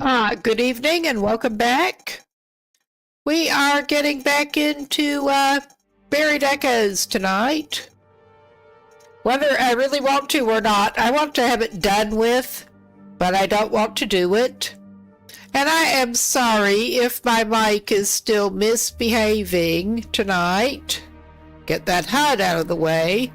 Good evening and welcome back. We are getting back into Buried Echoes tonight. Whether I really want to or not, I want to have it done with, but I don't want to do it. And I am sorry if my mic is still misbehaving tonight. Get that HUD out of the way.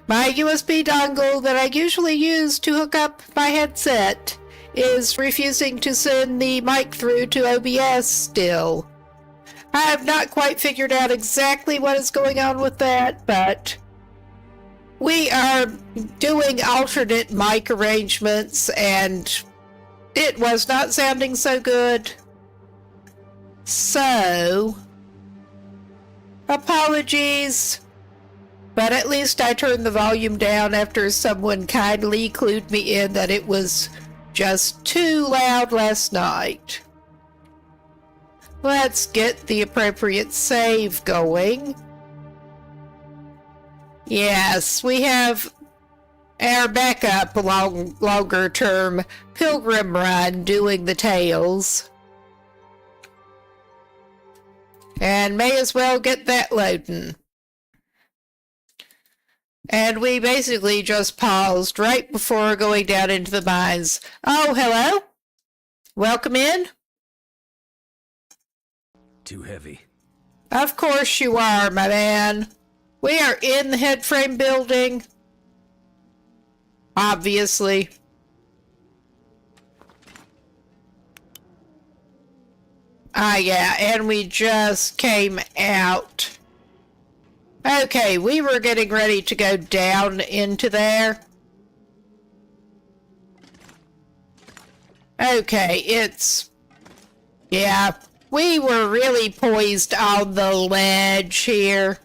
My USB dongle that I usually use to hook up my headset is refusing to send the mic through to OBS still. I have not quite figured out exactly what is going on with that, but we are doing alternate mic arrangements and it was not sounding so good. So, apologies, but at least I turned the volume down after someone kindly clued me in that it was just too loud last night. Let's get the appropriate save going. Yes, we have our backup longer term pilgrim run doing the tales. And may as well get that loading. And we basically just paused right before going down into the mines. Oh, hello. Welcome in. Too heavy. Of course you are, my man. We are in the headframe building. Obviously. Yeah, and we just came out. Okay, we were getting ready to go down into there. Okay, yeah, we were really poised on the ledge here.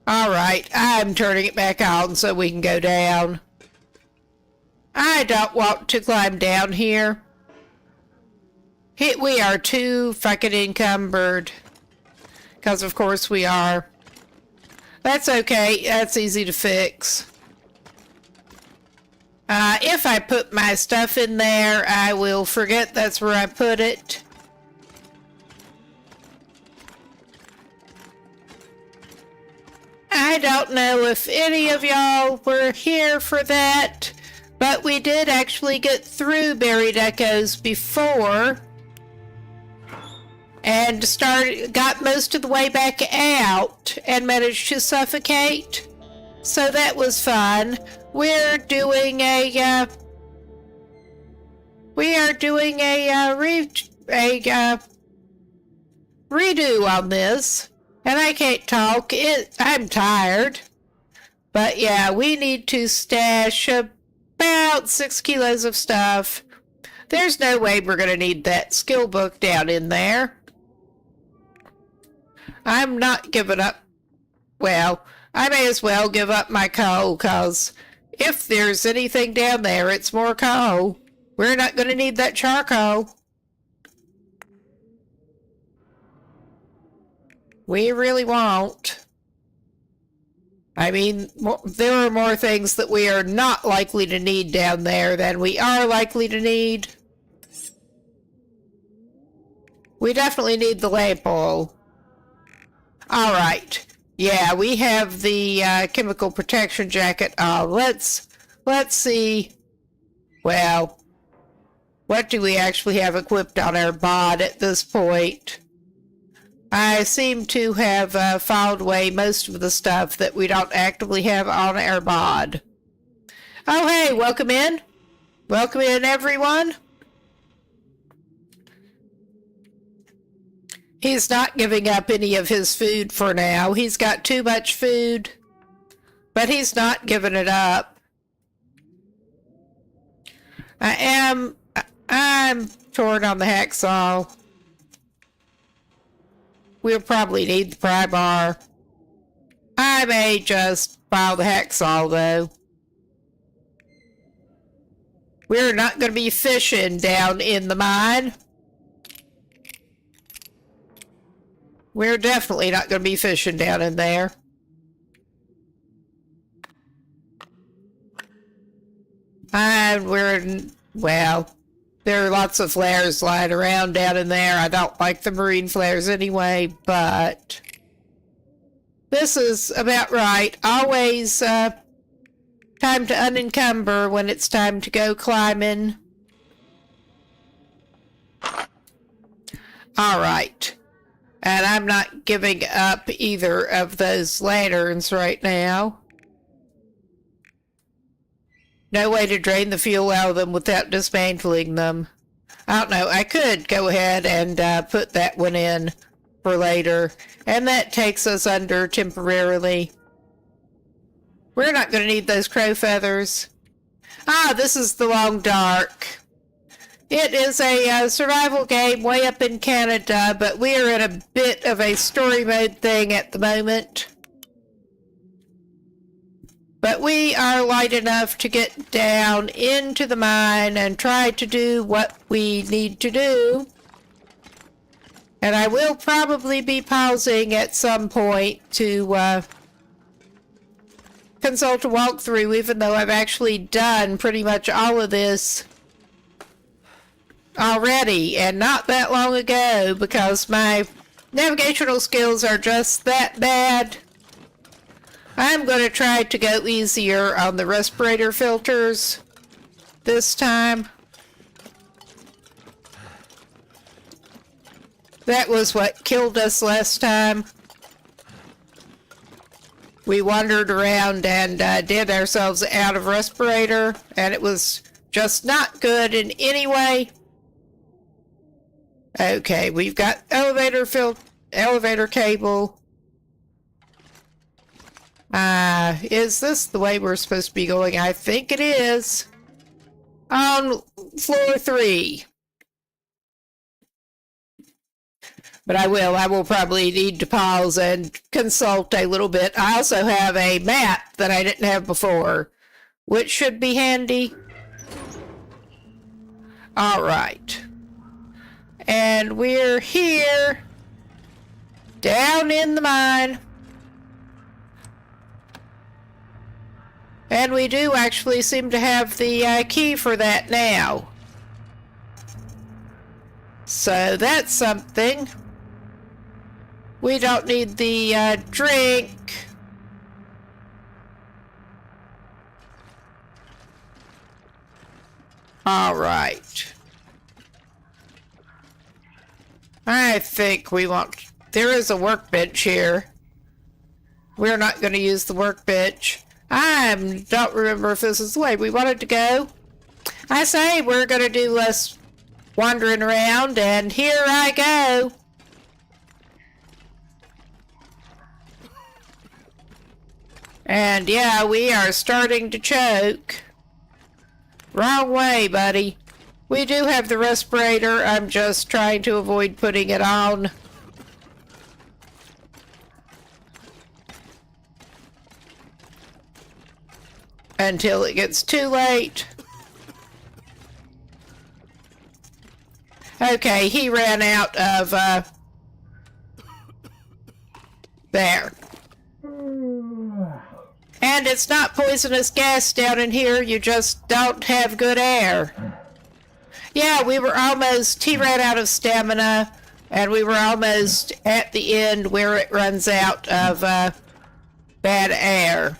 Alright, I'm turning it back on so we can go down. I don't want to climb down here. We are too fucking encumbered. Because of course we are. That's okay. That's easy to fix. If I put my stuff in there, I will forget that's where I put it. I don't know if any of y'all were here for that, but we did actually get through Buried Echoes before. And got most of the way back out and managed to suffocate. So that was fun. We're doing a redo on this, and I can't talk. I'm tired, but yeah, we need to stash about 6 kilos of stuff. There's no way we're gonna need that skill book down in there. I'm not giving up. Well, I may as well give up my coal, because if there's anything down there, it's more coal. We're not going to need that charcoal. We really won't. I mean, there are more things that we are not likely to need down there than we are likely to need. We definitely need the lamp oil. All right. Yeah, we have the chemical protection jacket. Let's see. Well, what do we actually have equipped on our bod at this point? I seem to have filed away most of the stuff that we don't actively have on our bod. Oh, hey, welcome in. Welcome in, everyone. He's not giving up any of his food for now. He's got too much food, but he's not giving it up. I'm short on the hacksaw. We'll probably need the pry bar. I may just file the hacksaw, though. We're not going to be fishing down in the mine. We're definitely not going to be fishing down in there. Well, there are lots of flares lying around down in there. I don't like the marine flares anyway, but this is about right. Always time to unencumber when it's time to go climbing. All right. And I'm not giving up either of those lanterns right now. No way to drain the fuel out of them without dismantling them. I don't know. I could go ahead and put that one in for later. And that takes us under temporarily. We're not going to need those crow feathers. Ah, this is the Long Dark. It is a survival game way up in Canada, but we are in a bit of a story mode thing at the moment. But we are light enough to get down into the mine and try to do what we need to do. And I will probably be pausing at some point to consult a walkthrough, even though I've actually done pretty much all of this already, and not that long ago, because my navigational skills are just that bad. I'm going to try to go easier on the respirator filters this time. That was what killed us last time. We wandered around and did ourselves out of respirator, and it was just not good in any way. Okay, we've got elevator cable. Is this the way we're supposed to be going? I think it is. On floor 3. But I will probably need to pause and consult a little bit. I also have a map that I didn't have before, which should be handy. All right. And we're here, down in the mine. And we do actually seem to have the key for that now. So that's something. We don't need the drink. All right. I think we want... There is a workbench here. We're not going to use the workbench. I don't remember if this is the way we wanted to go. I say we're going to do less wandering around, and here I go. And yeah, we are starting to choke. Wrong way, buddy. We do have the respirator. I'm just trying to avoid putting it on. Until it gets too late. Okay, he ran out of, there. And it's not poisonous gas down in here, you just don't have good air. Yeah, we were almost, he ran out of stamina, and we were almost at the end where it runs out of, bad air.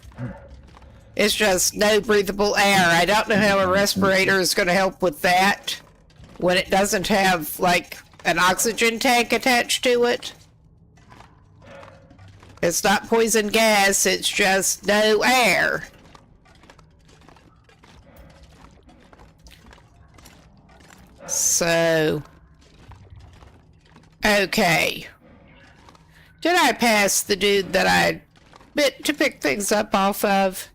It's just no breathable air. I don't know how a respirator is going to help with that when it doesn't have, like, an oxygen tank attached to it. It's not poison gas, it's just no air. So, okay. Did I pass the dude that I bit to pick things up off of?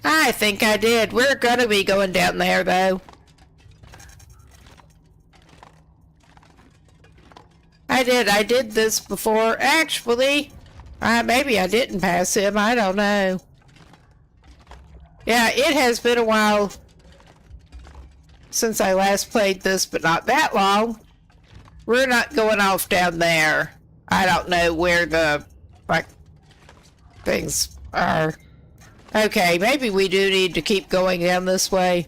I think I did. We're gonna be going down there, though. I did this before. Actually, maybe I didn't pass him. I don't know. Yeah, it has been a while since I last played this, but not that long. We're not going off down there. I don't know where the, like, things are. Okay, maybe we do need to keep going down this way.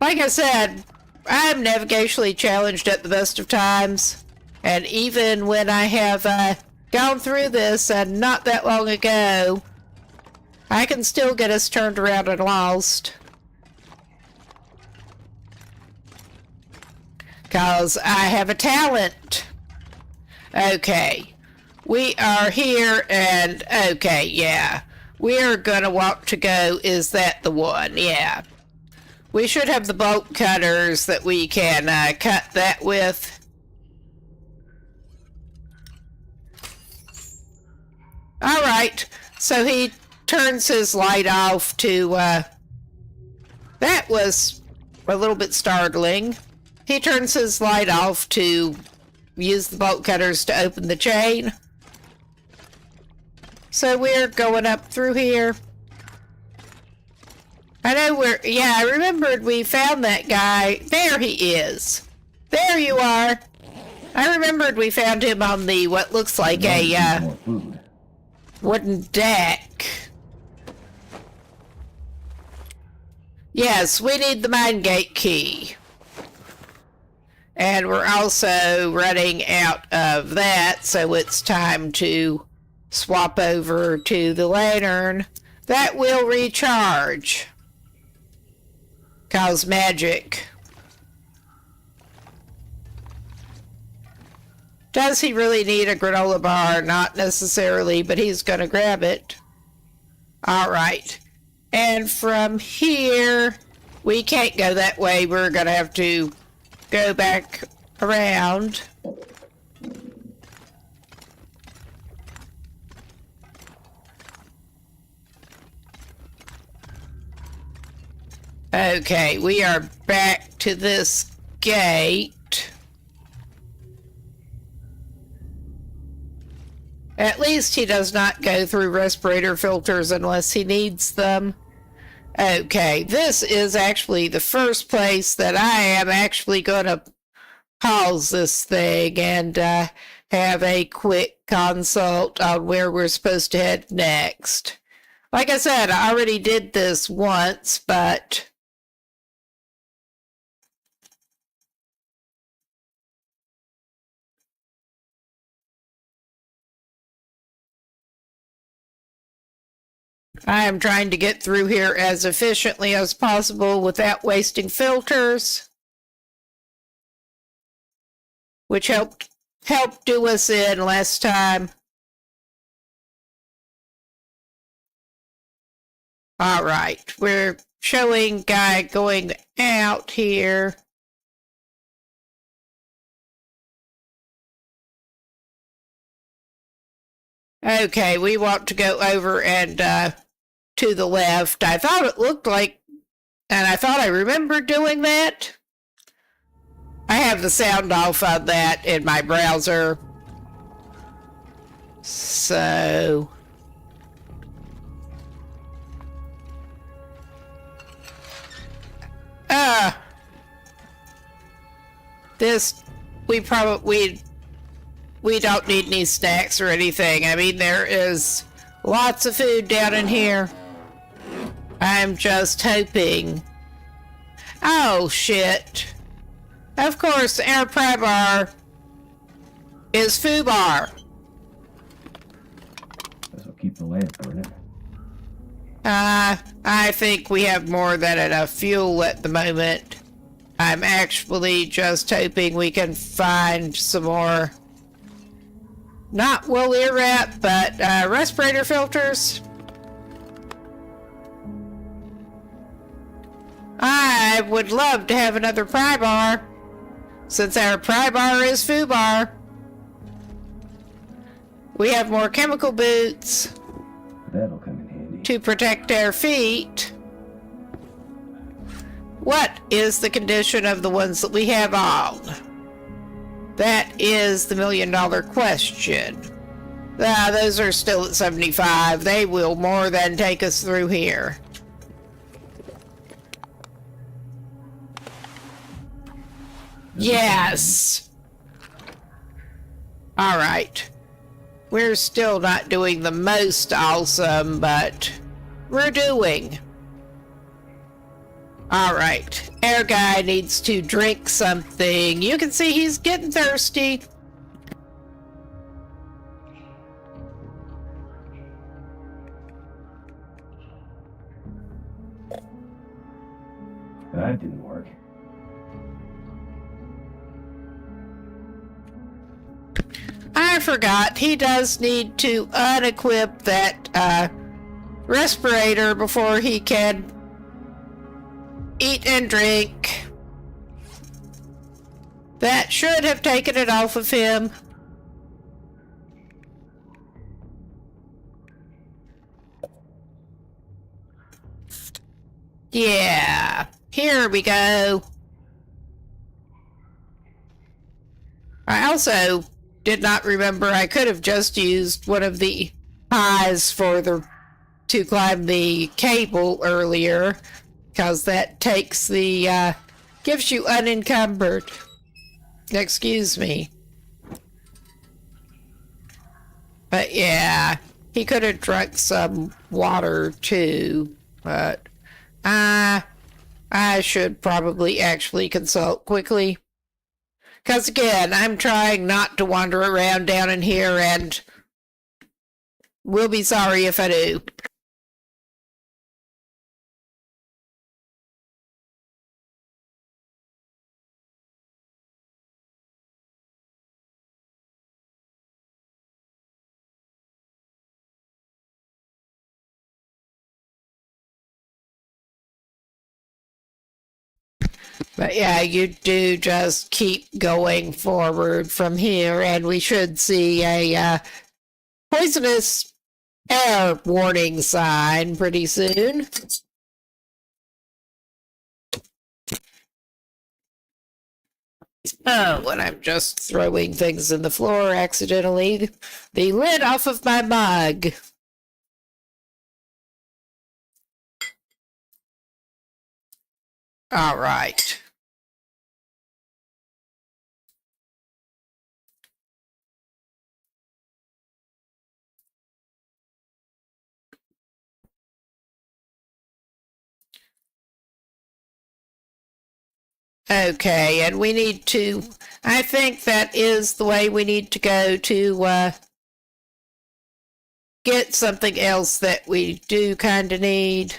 Like I said, I'm navigationally challenged at the best of times. And even when I have gone through this and not that long ago, I can still get us turned around and lost. Because I have a talent. Okay. We are here and... Okay, yeah. We're gonna want to go. Is that the one? Yeah. We should have the bolt cutters that we can cut that with. Alright. So he turns his light off to... That was a little bit startling. He turns his light off to use the bolt cutters to open the chain. So we're going up through here. I know yeah, I remembered we found that guy. There he is. There you are. I remembered we found him on the, what looks like a, wooden deck. Yes, we need the mine gate key. And we're also running out of that, so it's time to swap over to the lantern. That will recharge. Cause magic. Does he really need a granola bar? Not necessarily, but he's gonna grab it. Alright. And from here, we can't go that way. We're gonna have to go back around. Okay, we are back to this gate. At least he does not go through respirator filters unless he needs them. Okay, this is actually the first place that I am actually going to pause this thing and have a quick consult on where we're supposed to head next. Like I said, I already did this once, but... I am trying to get through here as efficiently as possible without wasting filters, which helped do us in last time. All right, we're showing guy going out here. Okay, we want to go over and to the left. I thought it looked like, and I thought I remembered doing that. I have the sound off on that in my browser. So... This, we don't need any snacks or anything. I mean, there is lots of food down in here. I'm just hoping. Oh, shit. Of course, our pry bar is foobar. This will keep the lamp burning. I think we have more than enough fuel at the moment. I'm actually just hoping we can find some more, not woolly wrap, but respirator filters. I would love to have another pry bar, since our pry bar is foobar. We have more chemical boots. That'll come in handy. To protect our feet. What is the condition of the ones that we have on? That is the million-dollar question. Those are still at 75. They will more than take us through here. Yes! Alright. We're still not doing the most awesome, but we're doing. Alright, our guy needs to drink something. You can see he's getting thirsty. That didn't work. I forgot, he does need to unequip that respirator before he can eat and drink. That should have taken it off of him. Yeah, here we go. I also did not remember I could have just used one of the highs to climb the cable earlier, because that takes the gives you unencumbered. Excuse me. But yeah, he could have drunk some water too, but I should probably actually consult quickly. Because again, I'm trying not to wander around down in here, and will be sorry if I do. But yeah, you do just keep going forward from here, and we should see a poisonous air warning sign pretty soon. Oh, and I'm just throwing things in the floor accidentally. The lid off of my mug. All right. Okay, and we need to, I think that is the way we need to go to get something else that we do kind of need.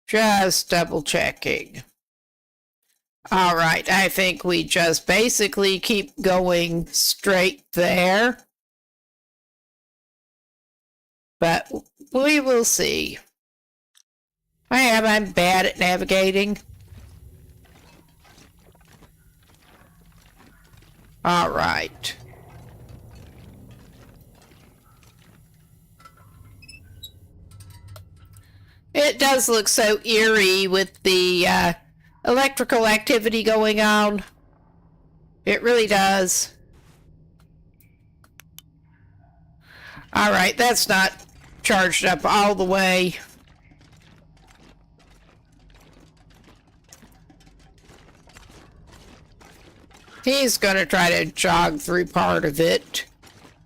Just double checking. All right, I think we just basically keep going straight there. But we will see. I'm bad at navigating. All right. It does look so eerie with the electrical activity going on. It really does. All right, that's not charged up all the way. He's going to try to jog through part of it.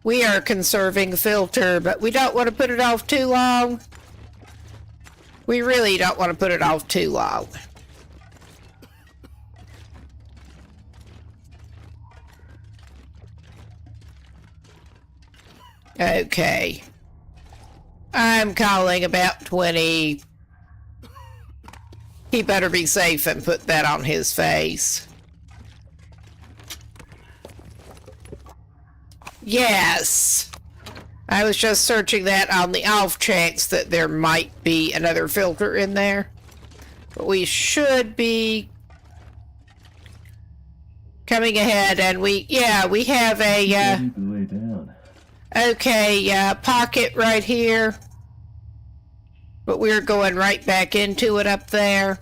We are conserving filter, but we don't want to put it off too long. We really don't want to put it off too long. Okay. I'm calling about 20. He better be safe and put that on his face. Yes! I was just searching that on the off chance that there might be another filter in there. But we should be coming ahead, and we have a, pocket right here. But we're going right back into it up there.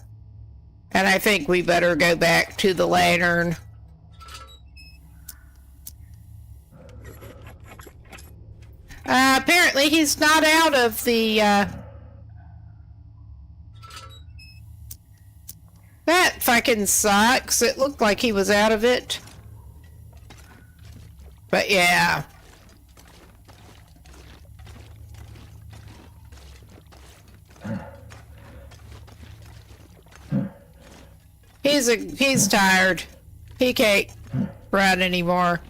And I think we better go back to the lantern. Apparently he's not out of the, That fucking sucks. It looked like he was out of it. But yeah. He's tired. He can't run anymore.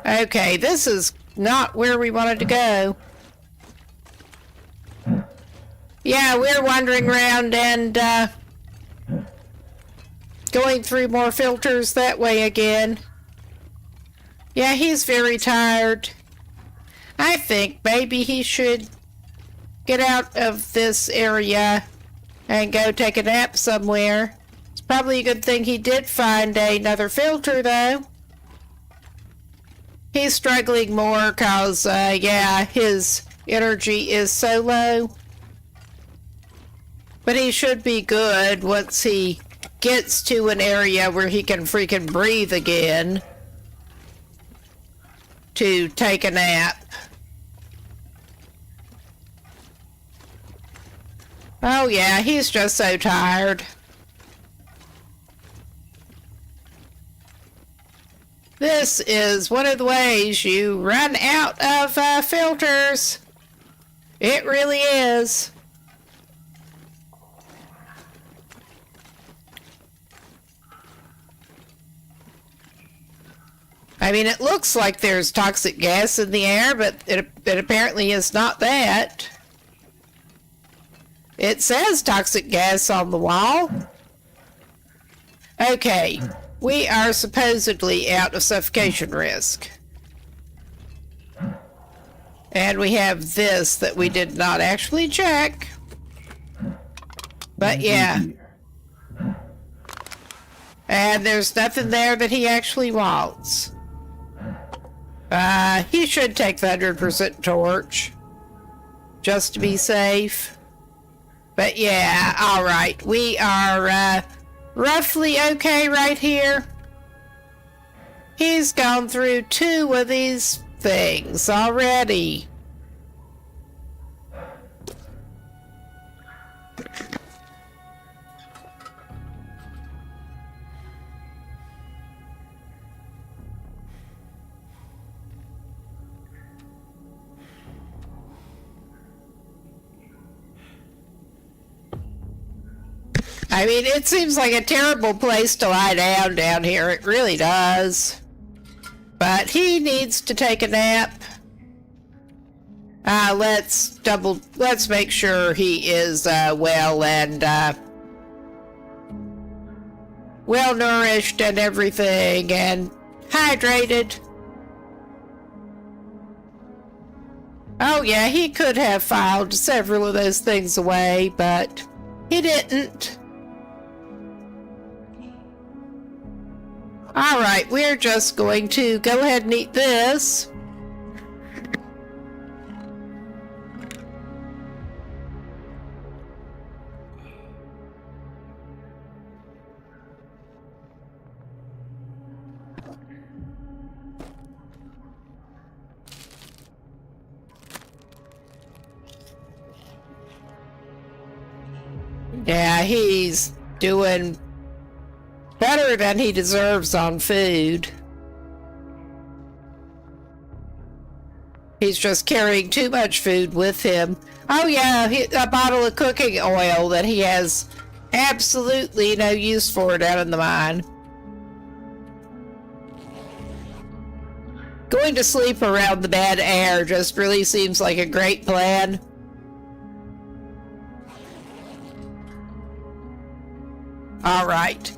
Okay, this is not where we wanted to go. Yeah, we're wandering around and going through more filters that way again. Yeah, he's very tired. I think maybe he should get out of this area and go take a nap somewhere. It's probably a good thing he did find another filter, though. He's struggling more because, yeah, his energy is so low. But he should be good once he gets to an area where he can freaking breathe again to take a nap. Oh yeah, he's just so tired. This is one of the ways you run out of filters. It really is. I mean, it looks like there's toxic gas in the air, but it apparently is not that. It says toxic gas on the wall. Okay, we are supposedly out of suffocation risk. And we have this that we did not actually check. But yeah. And there's nothing there that he actually wants. He should take the 100% torch. Just to be safe. But yeah, alright. We are, roughly okay right here. He's gone through 2 of these things already. I mean, it seems like a terrible place to lie down here. It really does. But he needs to take a nap. Let's make sure he is well and well nourished and everything and hydrated. Oh yeah, he could have filed several of those things away, but he didn't. Alright, we're just going to go ahead and eat this. Yeah, he's doing better than he deserves on food. He's just carrying too much food with him. Oh yeah, a bottle of cooking oil that he has absolutely no use for down in the mine. Going to sleep around the bad air just really seems like a great plan. All right.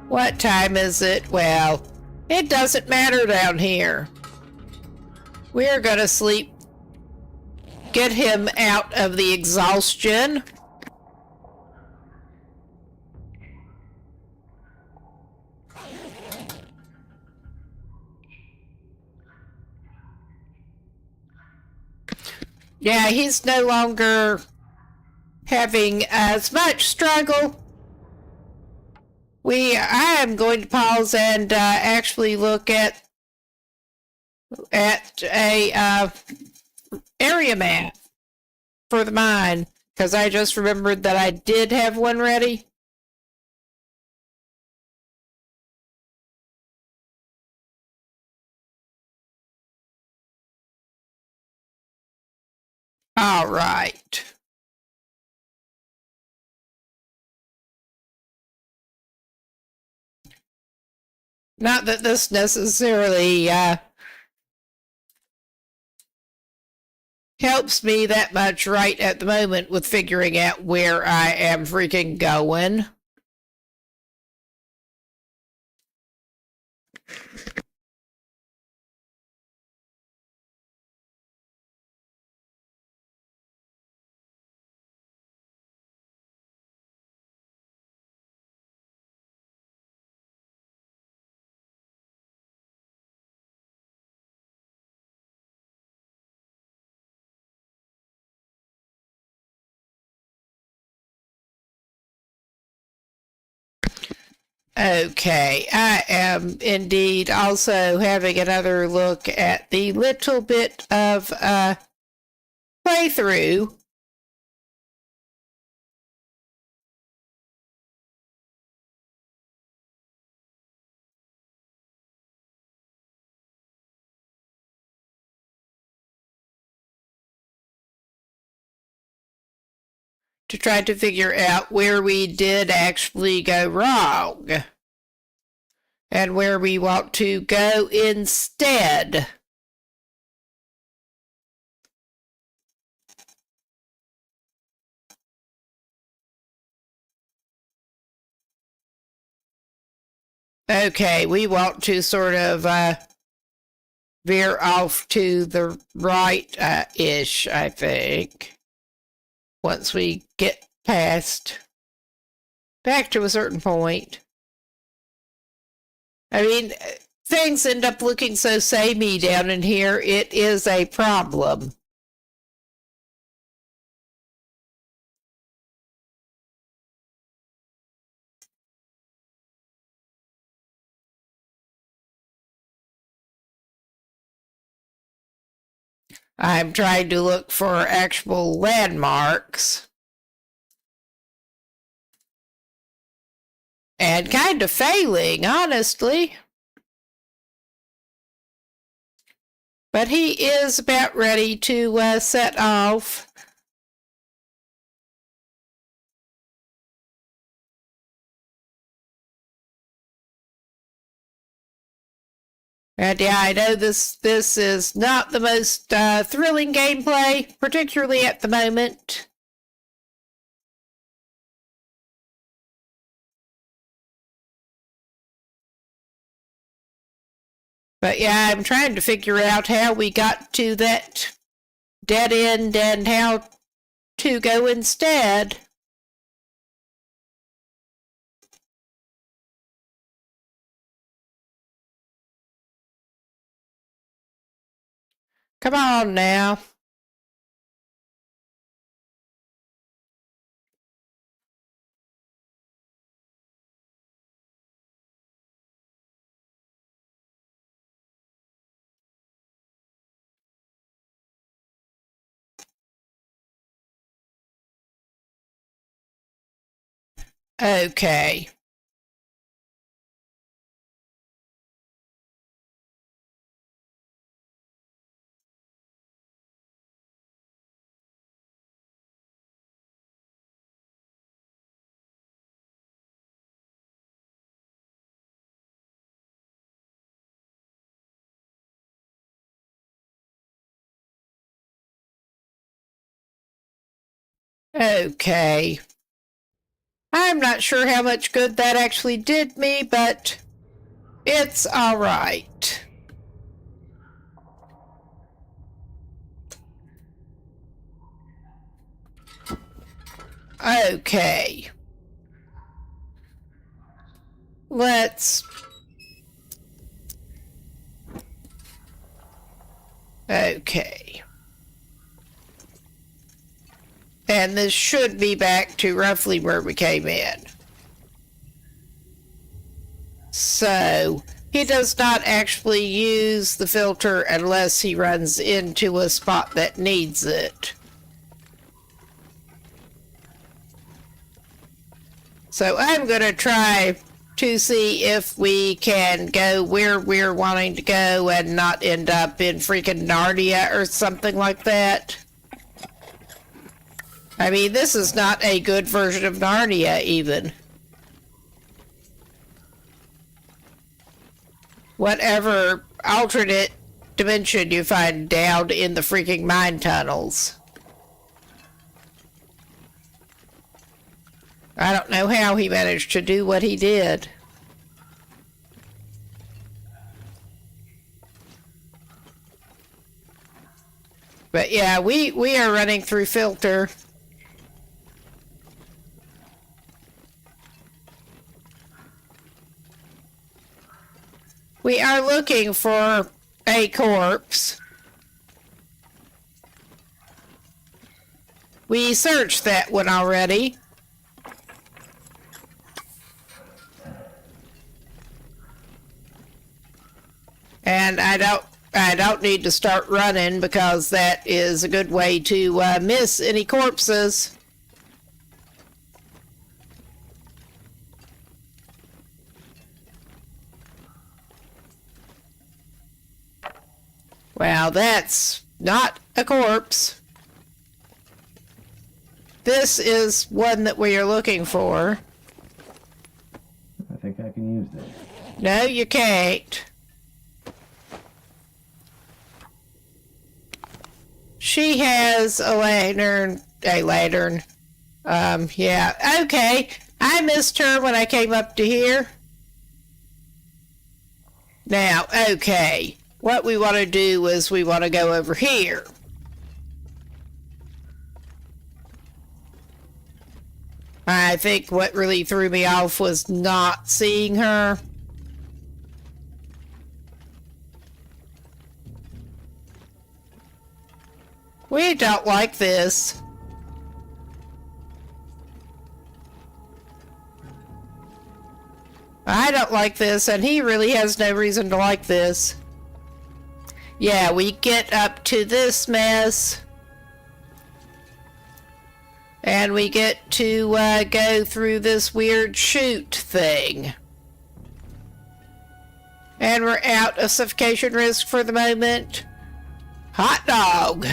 What time is it? Well, it doesn't matter down here. We're gonna sleep. Get him out of the exhaustion. Yeah, he's no longer having as much struggle. I am going to pause and actually look at a area map for the mine, because I just remembered that I did have one ready. All right. Not that this necessarily helps me that much right at the moment with figuring out where I am freaking going. Okay, I am indeed also having another look at the little bit of playthrough. To try to figure out where we did actually go wrong and where we want to go instead. Okay, we want to sort of veer off to the right-ish, I think, once we get past back to a certain point. I mean, things end up looking so samey down in here, it is a problem. I'm trying to look for actual landmarks. And kind of failing, honestly. But he is about ready to set off. And yeah, I know this is not the most thrilling gameplay, particularly at the moment. But yeah, I'm trying to figure out how we got to that dead end and how to go instead. Come on now. Okay. Okay. I'm not sure how much good that actually did me, but it's all right. Okay. Let's... Okay. And this should be back to roughly where we came in. So, he does not actually use the filter unless he runs into a spot that needs it. So I'm going to try to see if we can go where we're wanting to go and not end up in freaking Narnia or something like that. I mean, this is not a good version of Narnia, even. Whatever alternate dimension you find down in the freaking mine tunnels. I don't know how he managed to do what he did. But yeah, we are running through filter. We are looking for a corpse. We searched that one already. And I don't need to start running because that is a good way to miss any corpses. Well, that's not a corpse. This is one that we are looking for. I think I can use this. No, you can't. She has a lantern. Yeah, okay. I missed her when I came up to here. Now, okay. What we want to do is we want to go over here. I think what really threw me off was not seeing her. We don't like this. I don't like this, and he really has no reason to like this. Yeah, we get up to this mess. And we get to go through this weird chute thing. And we're out of suffocation risk for the moment. Hot dog!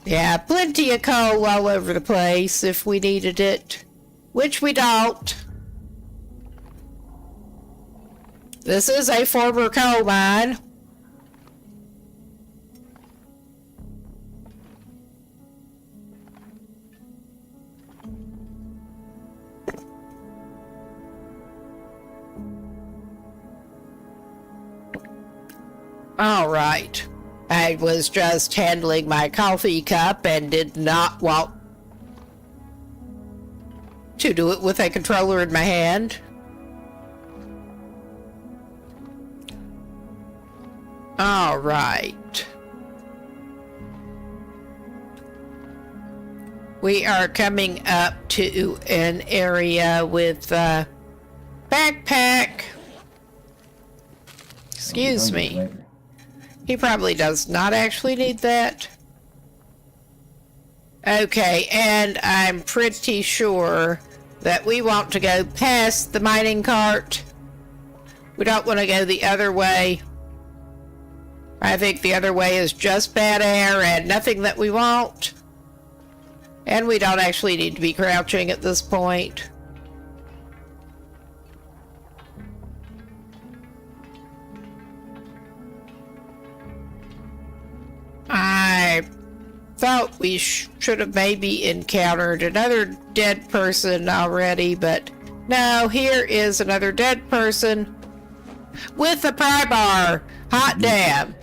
Yeah, plenty of coal all over the place if we needed it. Which we don't. This is a former coal mine. All right. I was just handling my coffee cup and did not want to do it with a controller in my hand. All right. We are coming up to an area with a backpack. Excuse me. He probably does not actually need that. Okay, and I'm pretty sure that we want to go past the mining cart. We don't want to go the other way. I think the other way is just bad air and nothing that we want. And we don't actually need to be crouching at this point. I thought we should have maybe encountered another dead person already, but no, here is another dead person with a pry bar. Hot damn.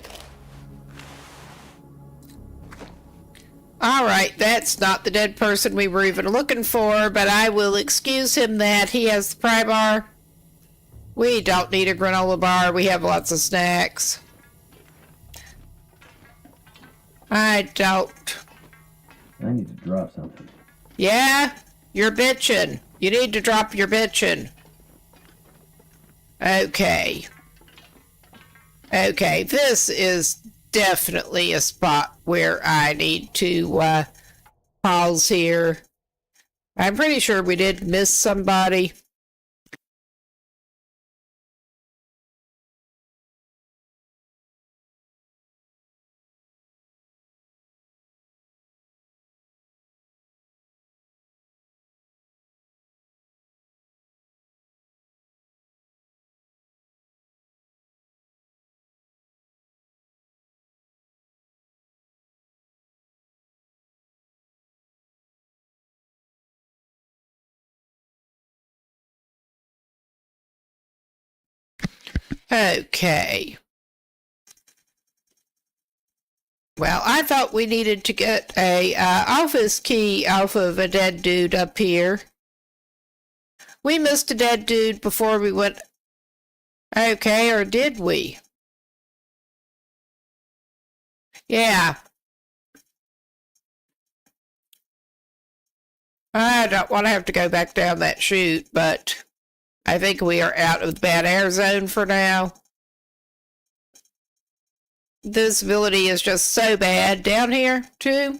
Alright, that's not the dead person we were even looking for, but I will excuse him that he has the pry bar. We don't need a granola bar, we have lots of snacks. I don't. I need to drop something. Yeah? You're bitching. You need to drop your bitching. Okay. Okay, this is definitely a spot where I need to pause here. I'm pretty sure we did miss somebody. Okay. Well, I thought we needed to get a office key off of a dead dude up here. We missed a dead dude before we went... Okay, or did we? Yeah. I don't want to have to go back down that chute, but I think we are out of the bad air zone for now. This visibility is just so bad down here, too.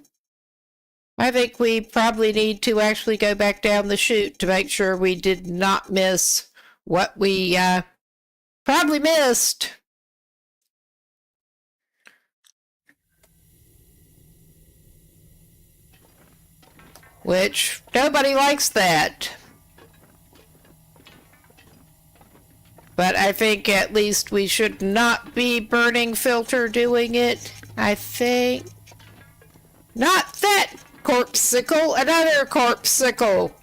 I think we probably need to actually go back down the chute to make sure we did not miss what we probably missed. Which, nobody likes that. But I think at least we should not be burning filter doing it. I think. Not that corpsicle, another corpsicle.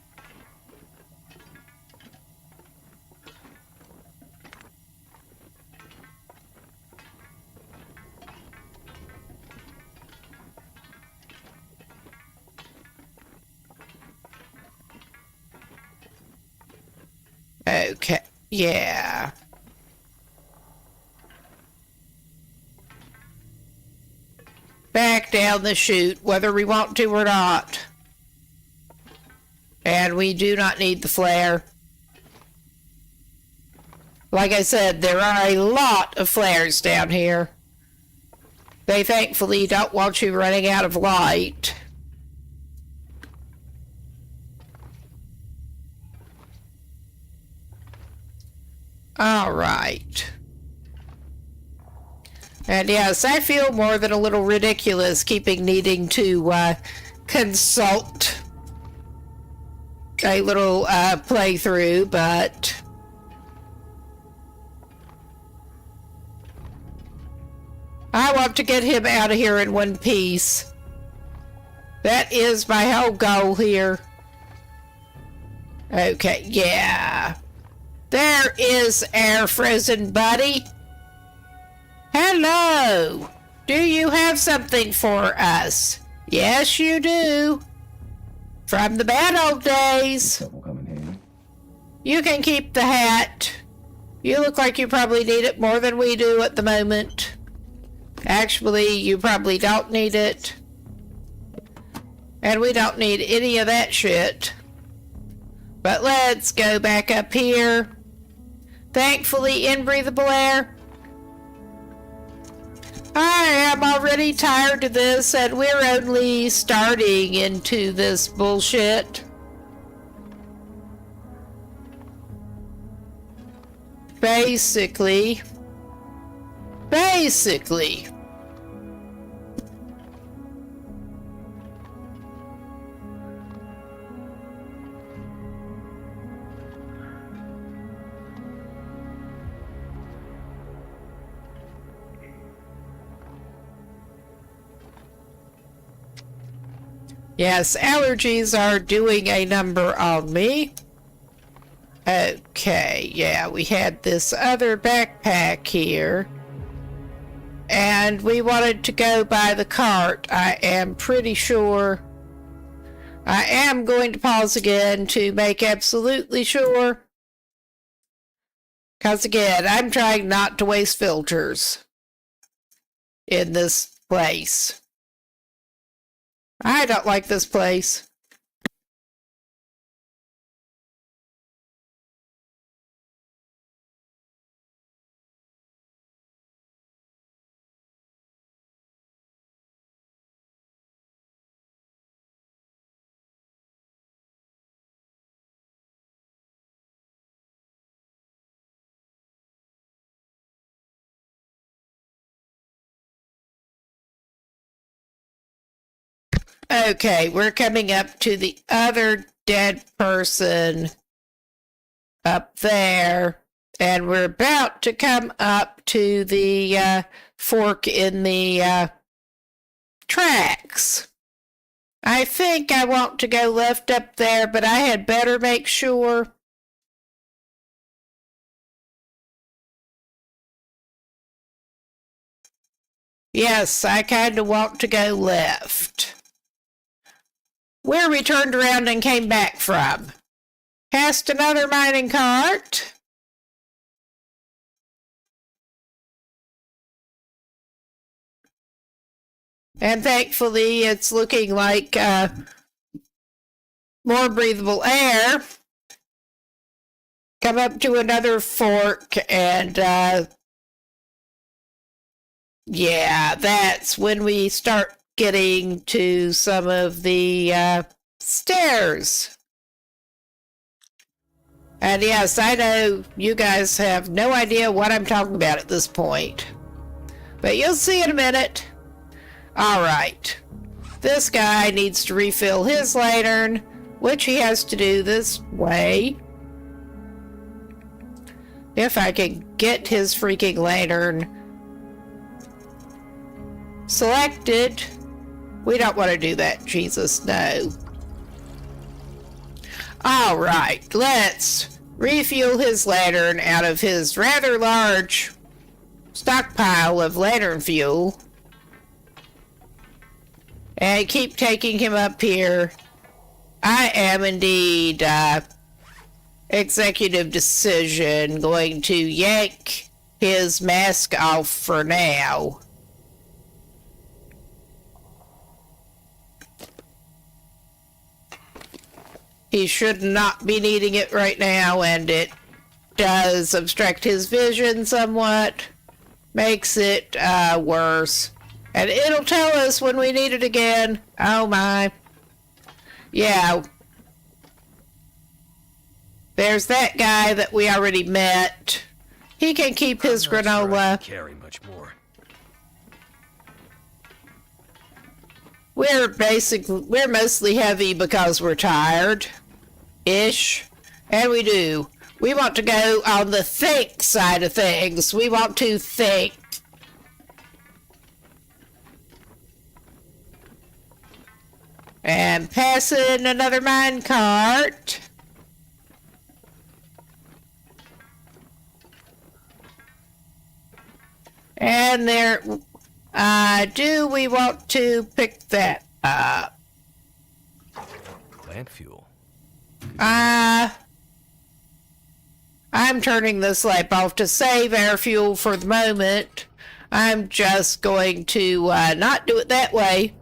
Okay, yeah. Back down the chute, whether we want to or not. And we do not need the flare. Like I said, there are a lot of flares down here. They thankfully don't want you running out of light. All right. And yes, I feel more than a little ridiculous needing to consult a little playthrough, but I want to get him out of here in one piece. That is my whole goal here. Okay, yeah. There is air frozen, buddy. Hello. Do you have something for us? Yes, you do. From the bad old days. Couple coming here. You can keep the hat. You look like you probably need it more than we do at the moment. Actually, you probably don't need it. And we don't need any of that shit. But let's go back up here. Thankfully, inbreathable air. I am already tired of this, and we're only starting into this bullshit. Basically. Yes, allergies are doing a number on me. Okay, yeah, we had this other backpack here. And we wanted to go by the cart. I am pretty sure. I am going to pause again to make absolutely sure. Because again, I'm trying not to waste filters in this place. I don't like this place. Okay, we're coming up to the other dead person up there, and we're about to come up to the fork in the tracks. I think I want to go left up there, but I had better make sure. Yes, I kind of want to go left. Where we turned around and came back from. Past another mining cart. And thankfully, it's looking like more breathable air. Come up to another fork, and yeah, that's when we start getting to some of the stairs. And yes, I know you guys have no idea what I'm talking about at this point. But you'll see in a minute. Alright. This guy needs to refill his lantern, which he has to do this way. If I can get his freaking lantern selected. We don't want to do that, Jesus, no. Alright, let's refuel his lantern out of his rather large stockpile of lantern fuel. And keep taking him up here. I am indeed, executive decision, going to yank his mask off for now. He should not be needing it right now, and it does obstruct his vision somewhat. Makes it worse. And it'll tell us when we need it again. Oh my. Yeah. There's that guy that we already met. He can keep his granola. Carry much more. We're mostly heavy because we're tired. Ish. And we do. We want to go on the think side of things. We want to think. And passing another mine cart. And there, do we want to pick that up? Plant fuel. I'm turning this lamp off to save air fuel for the moment. I'm just going to not do it that way,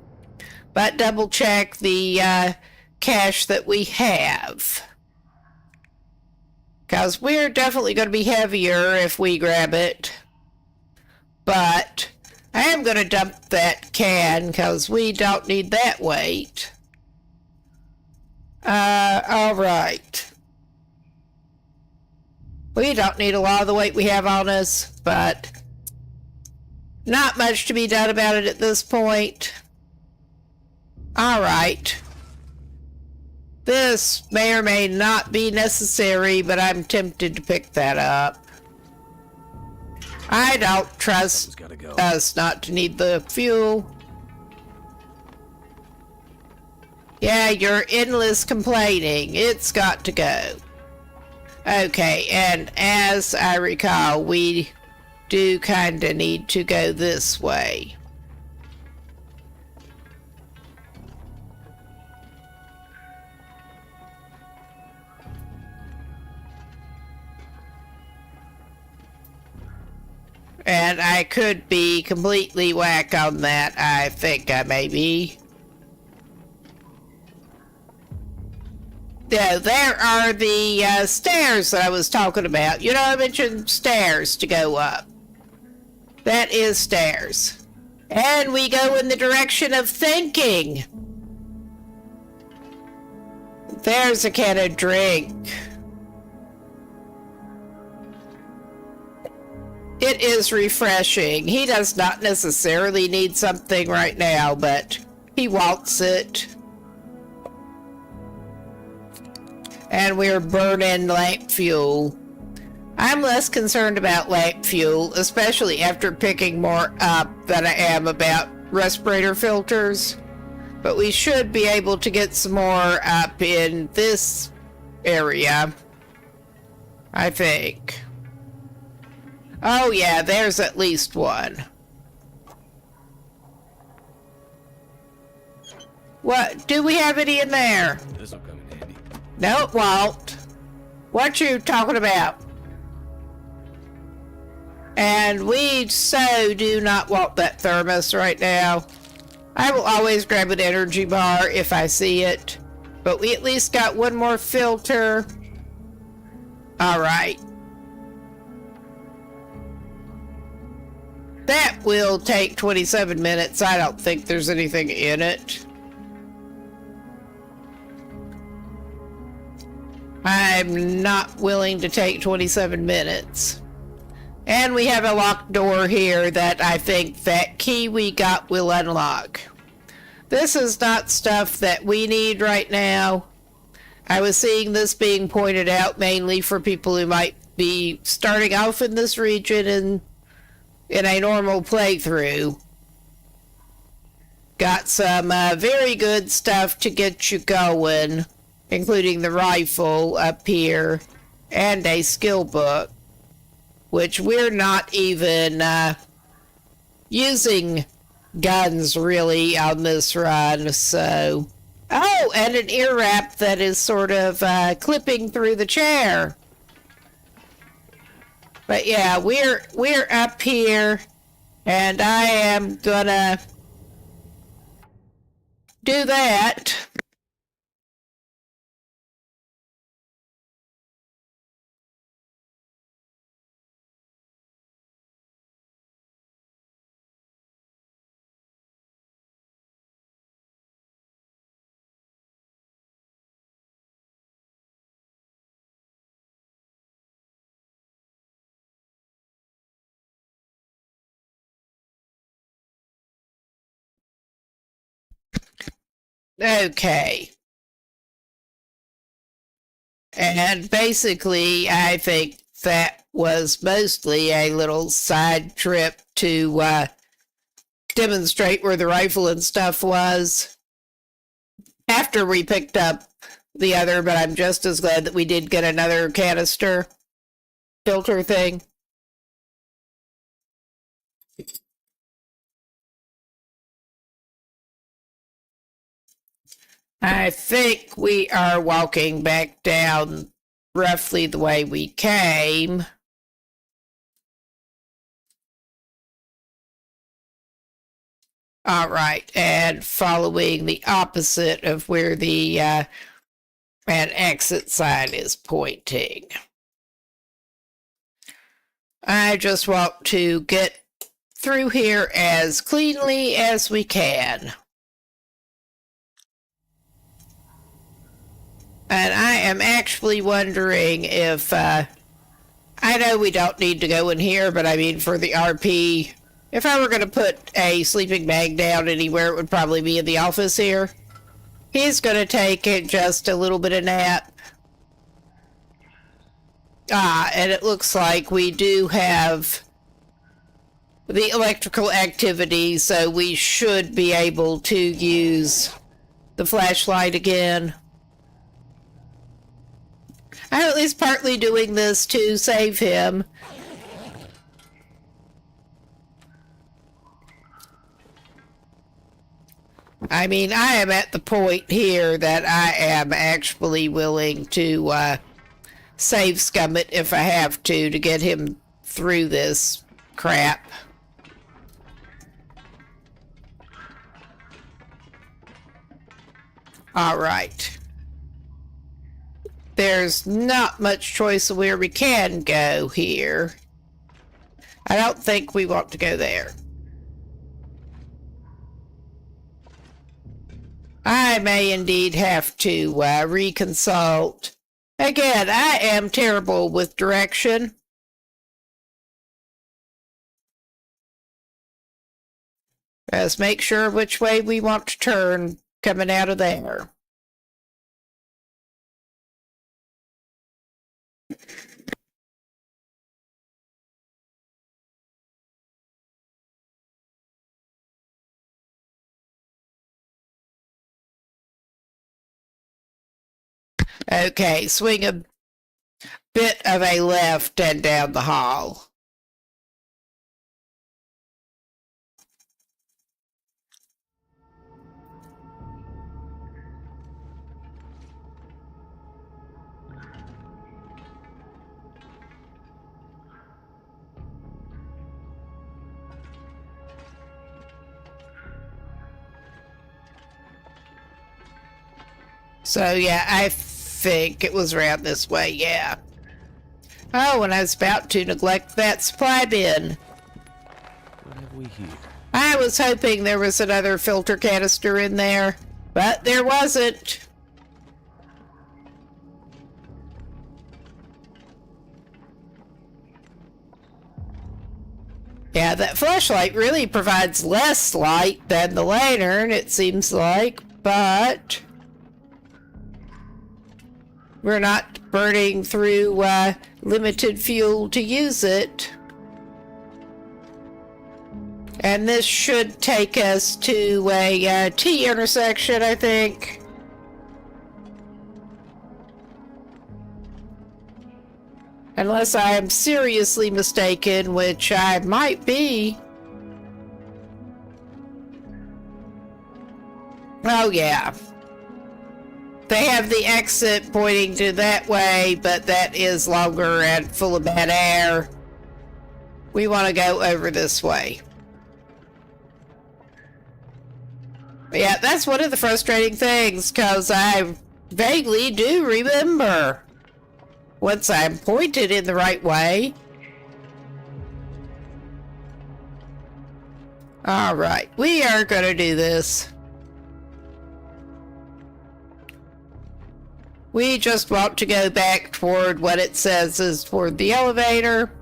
but double check the cache that we have. Because we're definitely going to be heavier if we grab it. But I am going to dump that can because we don't need that weight. Alright. We don't need a lot of the weight we have on us, but not much to be done about it at this point. Alright. This may or may not be necessary, but I'm tempted to pick that up. I don't trust us not to need the fuel. Yeah, you're endless complaining. It's got to go. Okay, and as I recall, we do kind of need to go this way. And I could be completely whack on that. I think I may be. Yeah, there are the stairs that I was talking about. You know, I mentioned stairs to go up. That is stairs. And we go in the direction of thinking. There's a can of drink. It is refreshing. He does not necessarily need something right now, but he wants it. And we're burning lamp fuel. I'm less concerned about lamp fuel, especially after picking more up than I am about respirator filters. But we should be able to get some more up in this area, I think. Oh yeah, there's at least one. What? Do we have any in there? This'll come in handy. No, it won't. What you talking about? And we so do not want that thermos right now. I will always grab an energy bar if I see it. But we at least got one more filter. Alright. That will take 27 minutes. I don't think there's anything in it. I'm not willing to take 27 minutes. And we have a locked door here that I think that key we got will unlock. This is not stuff that we need right now. I was seeing this being pointed out mainly for people who might be starting off in this region and in a normal playthrough. Got some very good stuff to get you going, including the rifle up here and a skill book, which we're not even using guns really on this run. So, oh, and an ear wrap that is sort of clipping through the chair. But yeah, we're up here, and I am gonna do that. Okay. And basically, I think that was mostly a little side trip to demonstrate where the rifle and stuff was after we picked up the other, but I'm just as glad that we did get another canister filter thing. I think we are walking back down roughly the way we came. All right, and following the opposite of where the an exit sign is pointing. I just want to get through here as cleanly as we can. And I am actually wondering if, I know we don't need to go in here, but I mean for the RP, if I were going to put a sleeping bag down anywhere, it would probably be in the office here. He's going to take just a little bit of nap. And it looks like we do have the electrical activity, so we should be able to use the flashlight again. I'm at least partly doing this to save him. I mean, I am at the point here that I am actually willing to save Scummit if I have to get him through this crap. All right. There's not much choice of where we can go here. I don't think we want to go there. I may indeed have to reconsult. Again, I am terrible with direction. Let's make sure which way we want to turn coming out of there. Okay, swing a bit of a left and down the hall. So yeah, I think it was around this way, yeah. Oh, and I was about to neglect that supply bin. What have we here? I was hoping there was another filter canister in there, but there wasn't. Yeah, that flashlight really provides less light than the lantern, it seems like, but we're not burning through limited fuel to use it. And this should take us to a T intersection, I think. Unless I am seriously mistaken, which I might be. Oh, yeah. They have the exit pointing to that way, but that is longer and full of bad air. We want to go over this way. But yeah, that's one of the frustrating things, because I vaguely do remember once I'm pointed in the right way. Alright, we are going to do this. We just want to go back toward what it says is toward the elevator.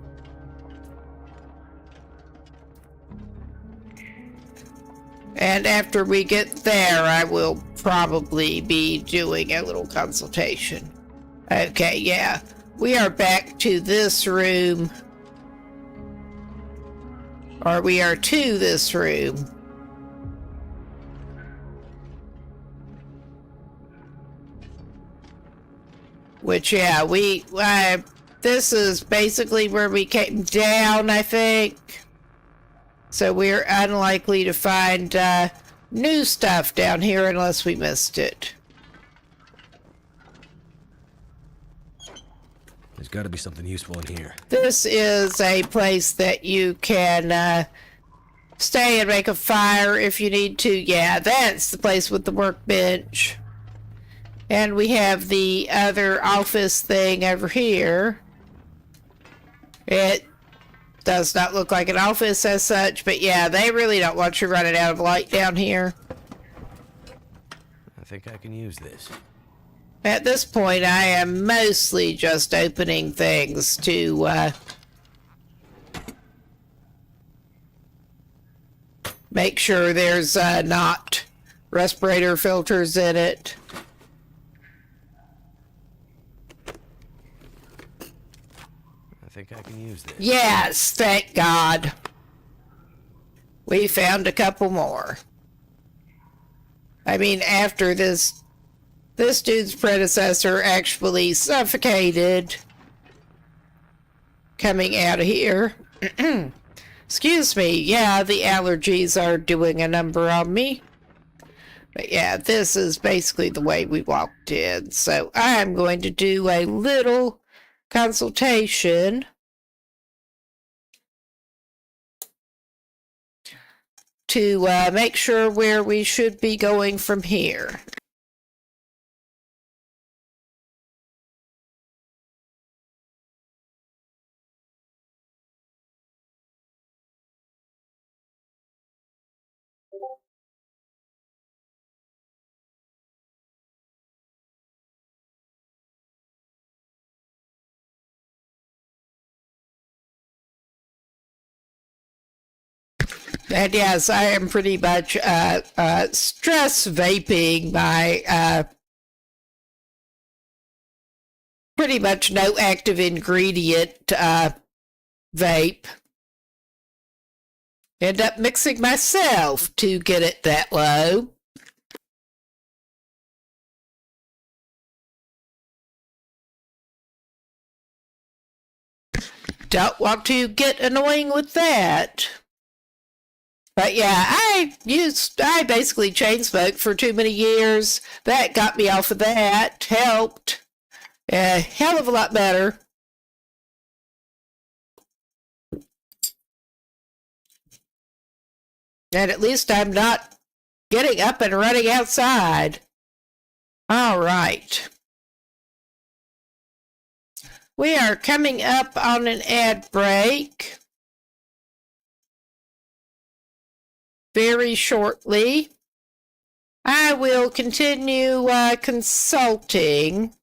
And after we get there, I will probably be doing a little consultation. Okay, yeah. We are back to this room. Or we are to this room. Which, yeah, this is basically where we came down, I think. So we're unlikely to find new stuff down here unless we missed it. There's got to be something useful in here. This is a place that you can stay and make a fire if you need to. Yeah, that's the place with the workbench. And we have the other office thing over here. It does not look like an office as such, but yeah, they really don't want you running out of light down here. I think I can use this. At this point, I am mostly just opening things to make sure there's not respirator filters in it. I think I can use this. Yes, thank God. We found a couple more. I mean, after this dude's predecessor actually suffocated coming out of here. Excuse me. Yeah, the allergies are doing a number on me. But yeah, this is basically the way we walked in. So I'm going to do a little consultation to make sure where we should be going from here. And yes, I am pretty much stress vaping my pretty much no active ingredient vape. End up mixing myself to get it that low. Don't want to get annoying with that. But yeah, I basically chain smoked for too many years. That got me off of that. Helped. A hell of a lot better. And at least I'm not getting up and running outside. All right. We are coming up on an ad break very shortly. I will continue consulting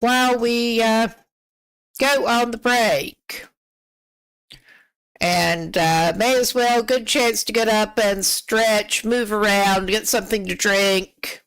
while we go on the break. And may as well, good chance to get up and stretch, move around, get something to drink.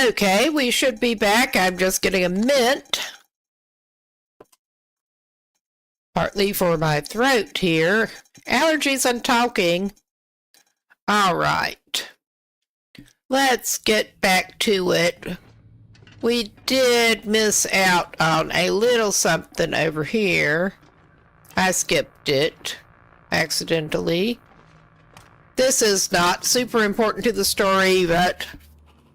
Okay, we should be back. I'm just getting a mint. Partly for my throat here. Allergies and talking. All right. Let's get back to it. We did miss out on a little something over here. I skipped it accidentally. This is not super important to the story, but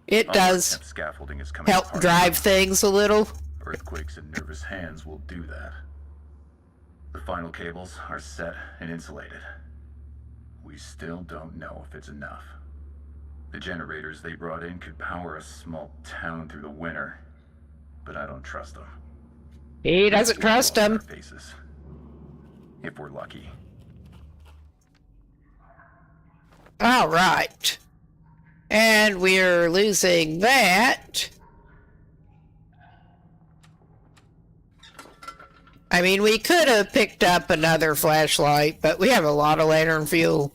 it does Scaffolding is coming help apart. drive things a little. Earthquakes and nervous hands will do that. The final cables are set and insulated. We still don't know if it's enough. The generators they brought in could power a small town through the winter, but I don't trust them. He doesn't trust him. Faces. If we're lucky. All right. And we're losing that. I mean, we could have picked up another flashlight, but we have a lot of lantern fuel.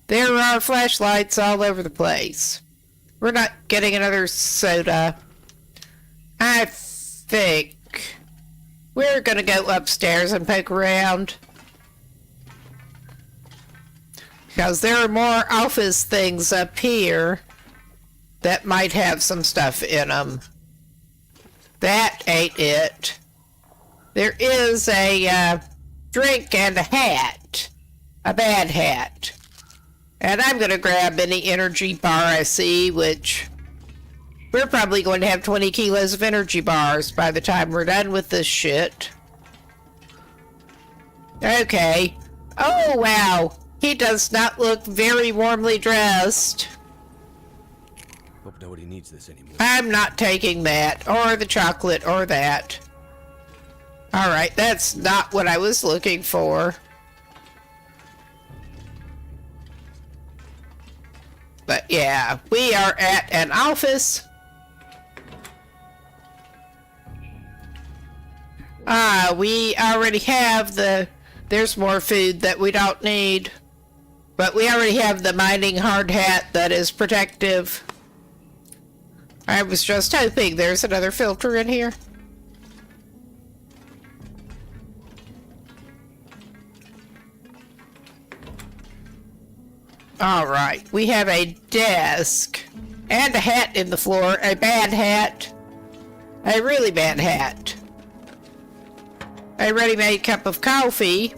There are flashlights all over the place. We're not getting another soda. I think we're gonna go upstairs and poke around. Because there are more office things up here that might have some stuff in them. That ain't it. There is a drink and a hat. A bad hat. And I'm going to grab any energy bar I see, which we're probably going to have 20 kilos of energy bars by the time we're done with this shit. Okay. Oh, wow. He does not look very warmly dressed. Hope nobody needs this anymore. I'm not taking that, or the chocolate, or that. Alright, that's not what I was looking for. But yeah, we are at an office. We already have there's more food that we don't need. But we already have the mining hard hat that is protective. I was just hoping there's another filter in here. Alright, we have a desk and a hat in the floor. A bad hat. A really bad hat. A ready-made cup of coffee.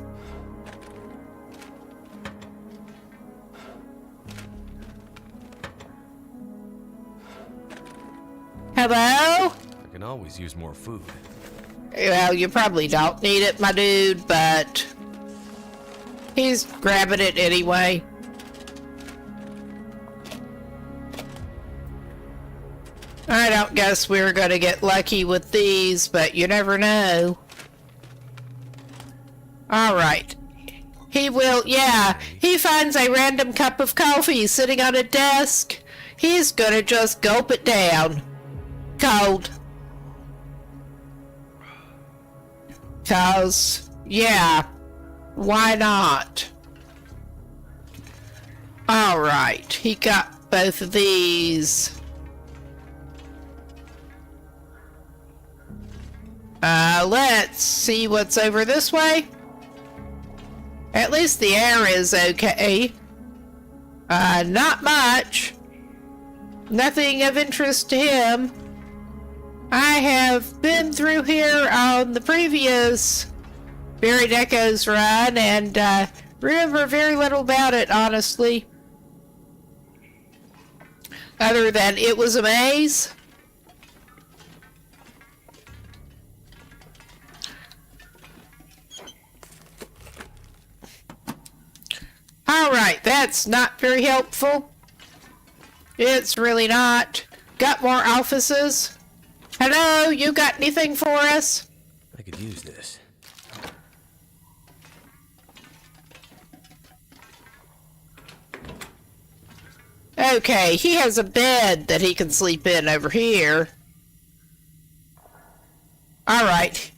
Hello? I can always use more food. Well, you probably don't need it, my dude, but he's grabbing it anyway. I don't guess we're gonna get lucky with these, but you never know. Alright. He will, yeah, he finds a random cup of coffee sitting on a desk. He's gonna just gulp it down. Cold. 'Cause, yeah, why not? Alright, he got both of these. Let's see what's over this way. At least the air is okay. Not much. Nothing of interest to him. I have been through here on the previous Buried Echoes run and remember very little about it, honestly. Other than it was a maze. Alright, that's not very helpful. It's really not. Got more offices? Hello, you got anything for us? I could use this. Okay, he has a bed that he can sleep in over here. Alright.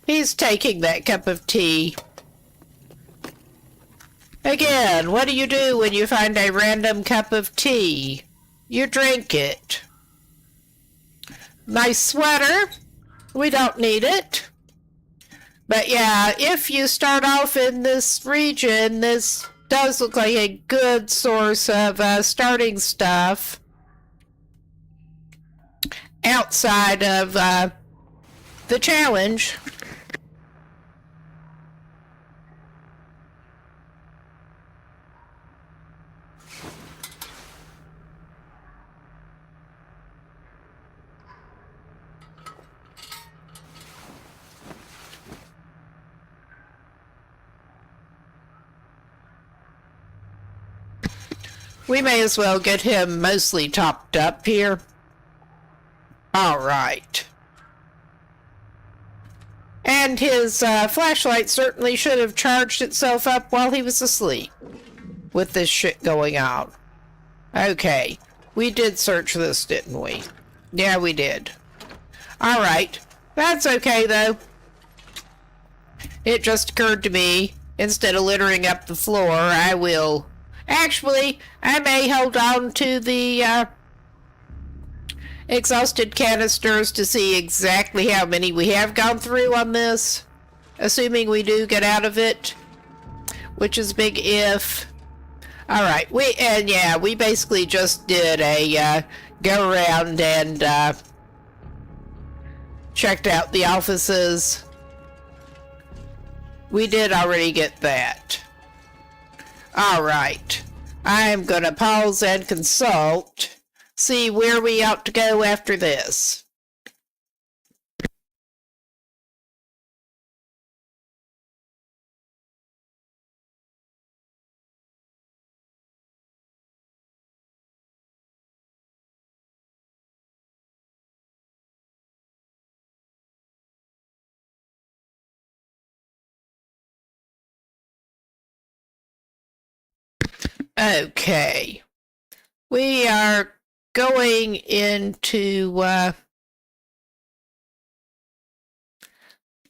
He's taking that cup of tea. Again, what do you do when you find a random cup of tea? You drink it. Nice sweater. We don't need it. But yeah, if you start off in this region, this does look like a good source of starting stuff. Outside of the challenge. We may as well get him mostly topped up here. Alright. And his flashlight certainly should have charged itself up while he was asleep with this shit going on. Okay, we did search this, didn't we? Yeah, we did. Alright, that's okay though. It just occurred to me, instead of littering up the floor, I will... Actually, I may hold on to the exhausted canisters to see exactly how many we have gone through on this, assuming we do get out of it, which is a big if. Alright, we basically just did a go around and checked out the offices. We did already get that. Alright, I'm gonna pause and consult, see where we ought to go after this. Okay, we are going into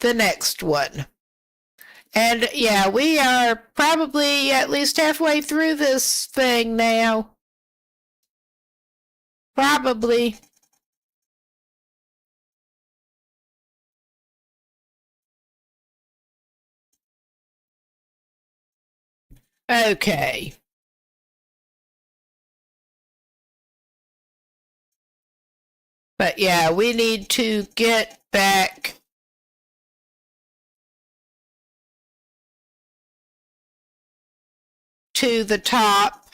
the next one. And yeah, we are probably at least halfway through this thing now. Probably. Okay. But yeah, we need to get back to the top.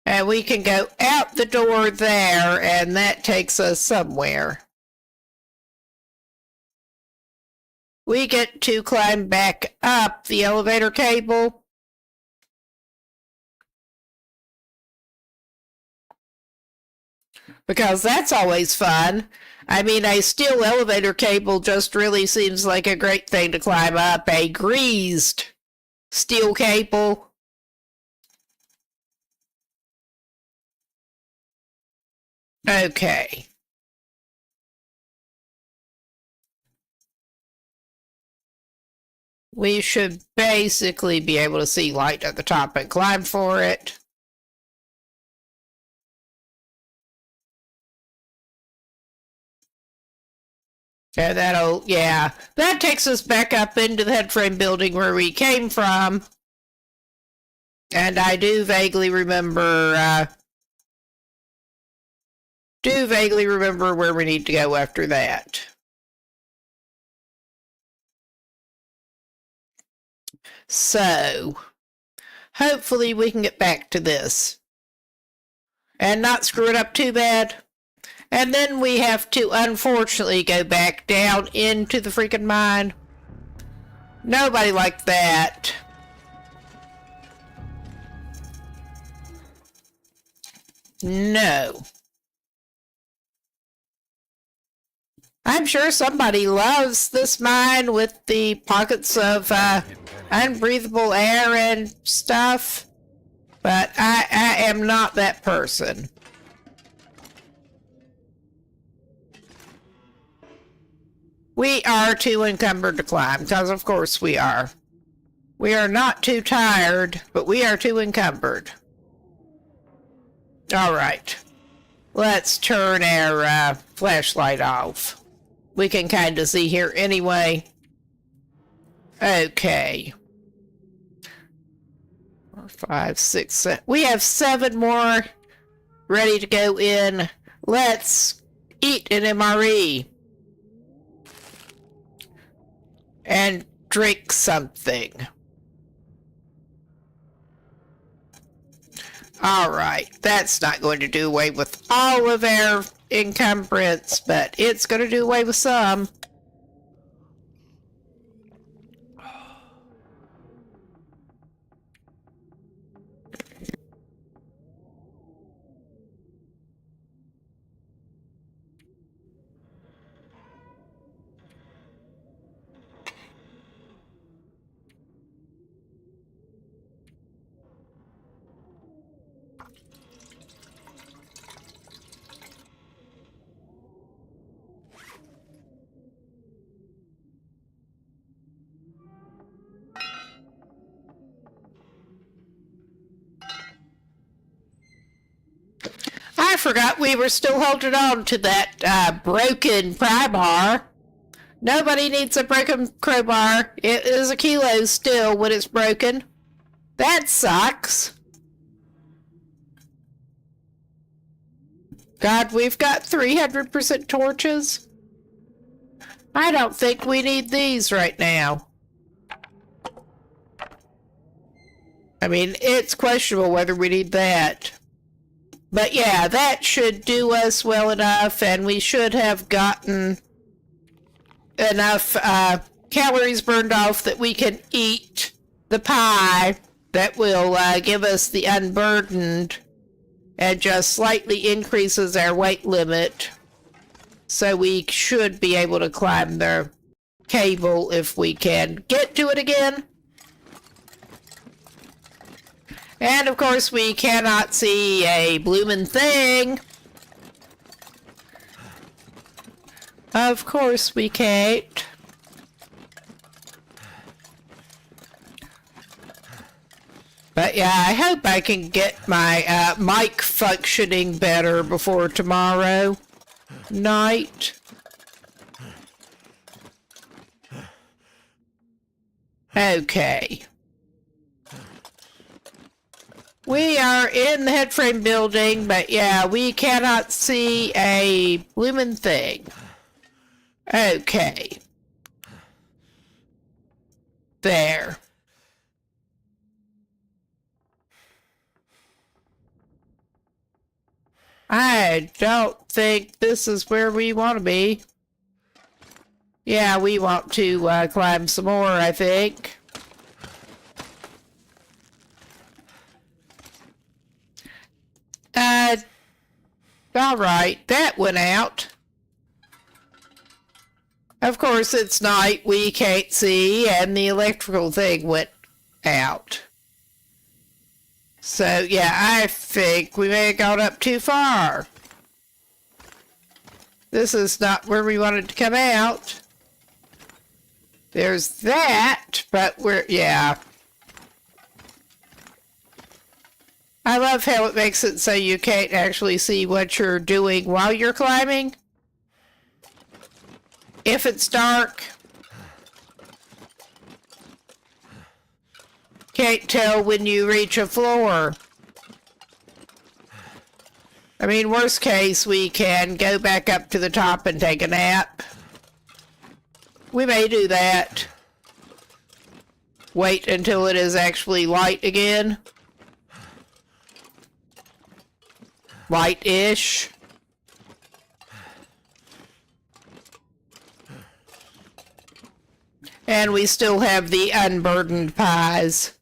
And we can go out the door there, and that takes us somewhere. We get to climb back up the elevator cable. Because that's always fun. I mean, a steel elevator cable just really seems like a great thing to climb up. A greased steel cable. Okay. We should basically be able to see light at the top and climb for it. Yeah, that takes us back up into the headframe building where we came from. And I do vaguely remember where we need to go after that. So, hopefully we can get back to this. And not screw it up too bad. And then we have to, unfortunately, go back down into the freaking mine. Nobody liked that. No. I'm sure somebody loves this mine with the pockets of unbreathable air and stuff. But I am not that person. We are too encumbered to climb, because of course we are. We are not too tired, but we are too encumbered. Alright. Let's turn our flashlight off. We can kind of see here anyway. Okay. 4, 5, 6, 7. We have 7 more ready to go in. Let's eat an MRE. And drink something. Alright, that's not going to do away with all of our encumbrance, but it's going to do away with some. forgot we were still holding on to that broken pry bar. Nobody needs a broken crowbar. It is a kilo still when it's broken. That sucks. God, we've got 300% torches. I don't think we need these right now. I mean, it's questionable whether we need that. But yeah, that should do us well enough, and we should have gotten enough calories burned off that we can eat the pie that will give us the unburdened and just slightly increases our weight limit. So we should be able to climb the cable if we can get to it again. And of course we cannot see a bloomin' thing. Of course we can't. But yeah, I hope I can get my mic functioning better before tomorrow night. Okay. We are in the headframe building, but yeah, we cannot see a bloomin' thing. Okay. There. I don't think this is where we want to be. Yeah, we want to climb some more, I think. Alright, that went out. Of course, it's night, we can't see, and the electrical thing went out. So, yeah, I think we may have gone up too far. This is not where we wanted to come out. There's that, but yeah. I love how it makes it so you can't actually see what you're doing while you're climbing. If it's dark. Can't tell when you reach a floor. I mean, worst case, we can go back up to the top and take a nap. We may do that. Wait until it is actually light again. Light-ish. And we still have the unburdened pies.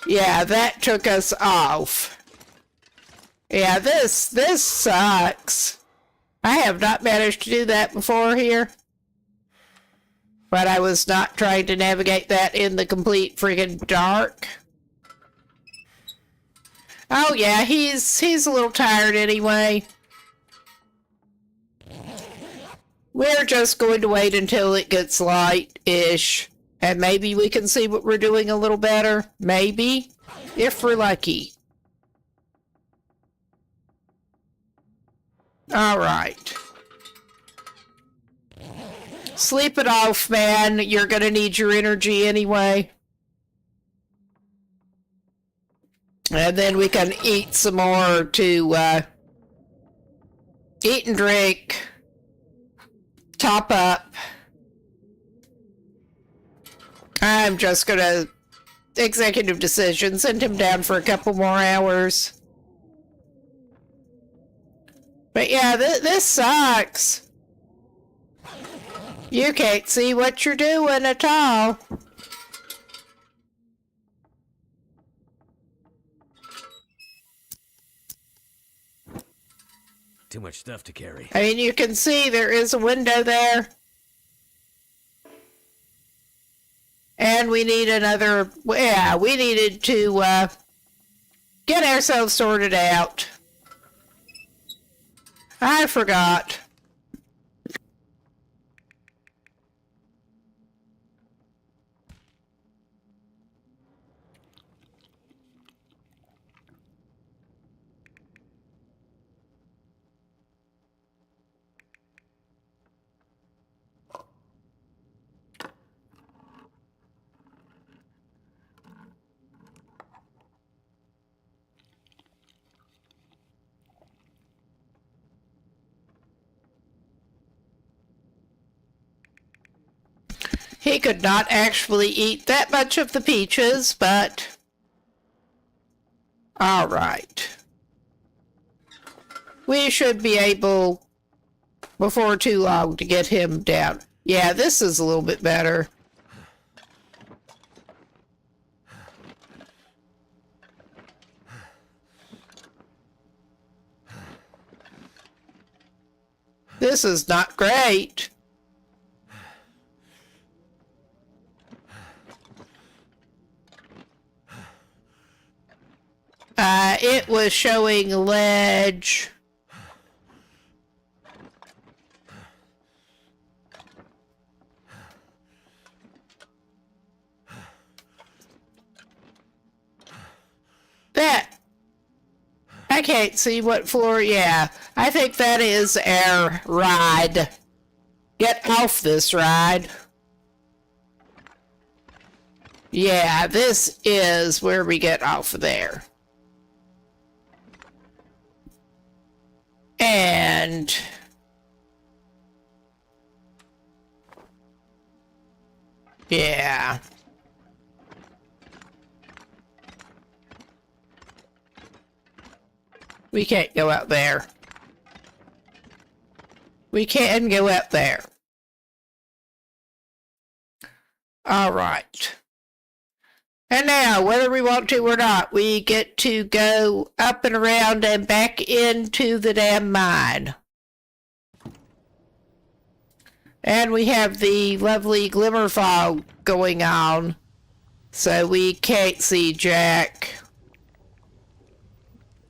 Yeah, that took us off. Yeah, this sucks. I have not managed to do that before here. But I was not trying to navigate that in the complete friggin' dark. Oh yeah, he's a little tired anyway. We're just going to wait until it gets light-ish. And maybe we can see what we're doing a little better. Maybe. If we're lucky. Alright. Sleep it off, man. You're gonna need your energy anyway. And then we can eat some more to eat and drink. Top up. I'm just gonna executive decision, send him down for a couple more hours. But yeah, this sucks. You can't see what you're doing at all. Too much stuff to carry. I mean, you can see there is a window there. And we need another... Yeah, we needed to get ourselves sorted out. I forgot. He could not actually eat that much of the peaches, but... all right. We should be able, before too long, to get him down. Yeah, this is a little bit better. This is not great. It was showing ledge. That. I can't see what floor. Yeah, I think that is our ride. Get off this ride. Yeah, this is where we get off of there. And... yeah. We can't go out there. We can go out there. All right. And now, whether we want to or not, we get to go up and around and back into the damn mine. And we have the lovely glimmer fog going on, so we can't see Jack.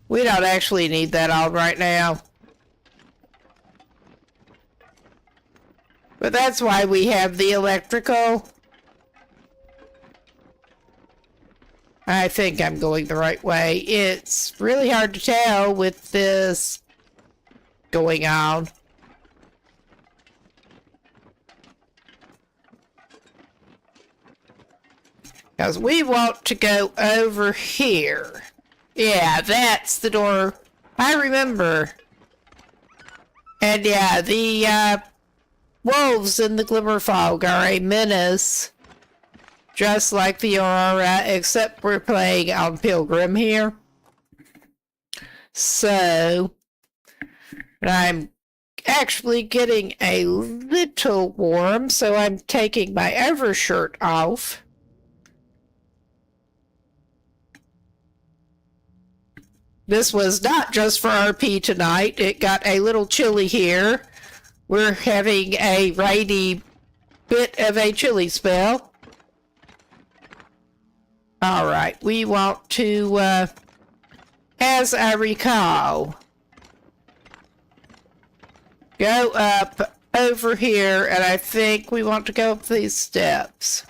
We don't actually need that on right now. But that's why we have the electrical. I think I'm going the right way. It's really hard to tell with this going on. Because we want to go over here. Yeah, that's the door. I remember. And yeah, the wolves in the glimmer fog are a menace. Just like the Aurora, except we're playing on Pilgrim here. So, I'm actually getting a little warm, so I'm taking my overshirt off. This was not just for RP tonight. It got a little chilly here. We're having a rainy bit of a chilly spell. All right, we want to, as I recall, go up over here, and I think we want to go up these steps.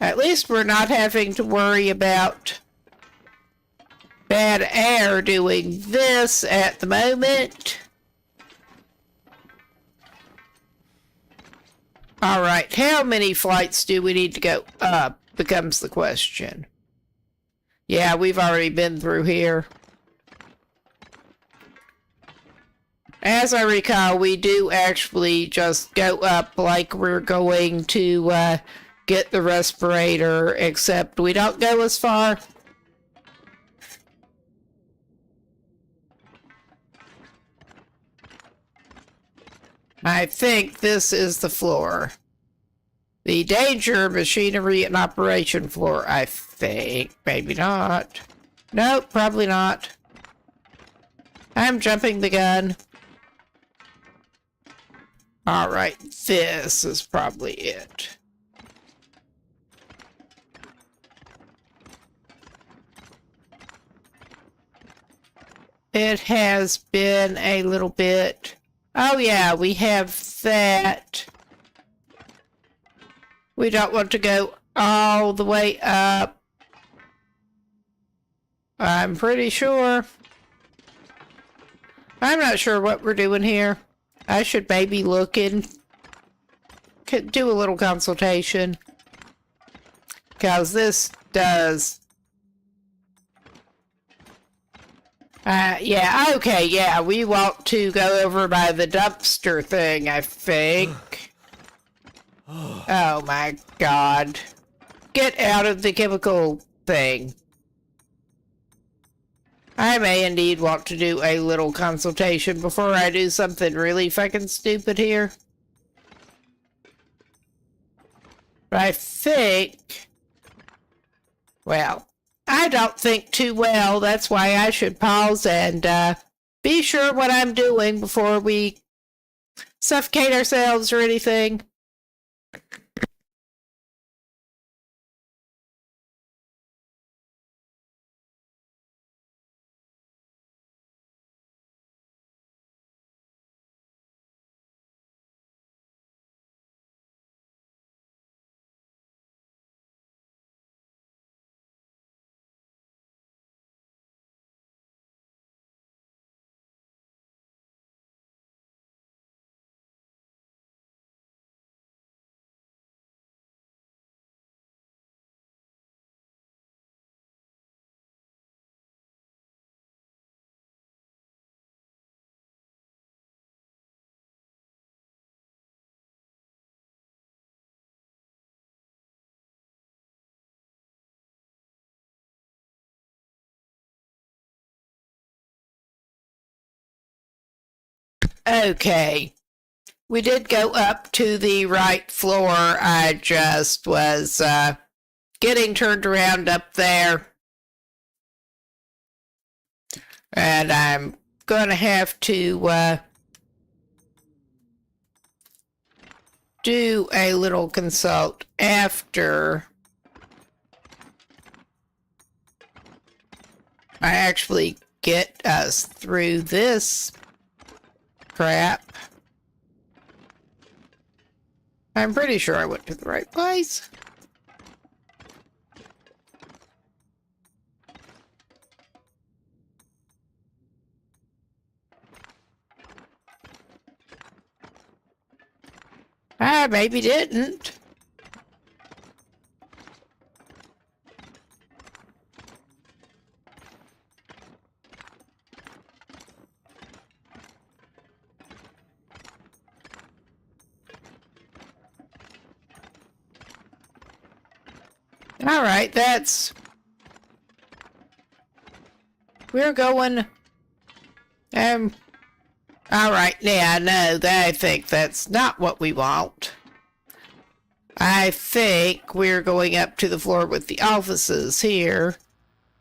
At least we're not having to worry about bad air doing this at the moment. All right, how many flights do we need to go up becomes the question. Yeah, we've already been through here. As I recall, we do actually just go up like we're going to get the respirator, except we don't go as far. I think this is the floor. The danger machinery and operation floor, I think. Maybe not. Nope, probably not. I'm jumping the gun. Alright, this is probably it. It has been a little bit... oh yeah, we have that. We don't want to go all the way up. I'm pretty sure. I'm not sure what we're doing here. I should maybe look in, do a little consultation. Because this does... yeah, okay, yeah, we want to go over by the dumpster thing, I think. Oh my god. Get out of the chemical thing. I may indeed want to do a little consultation before I do something really fucking stupid here. But I think... Well, I don't think too well. That's why I should pause and be sure what I'm doing before we suffocate ourselves or anything. Okay. We did go up to the right floor. I just was getting turned around up there. And I'm gonna have to do a little consult after I actually get us through this crap. I'm pretty sure I went to the right place. I maybe didn't. All right, we're going, all right, yeah, no, I think that's not what we want. I think we're going up to the floor with the offices here.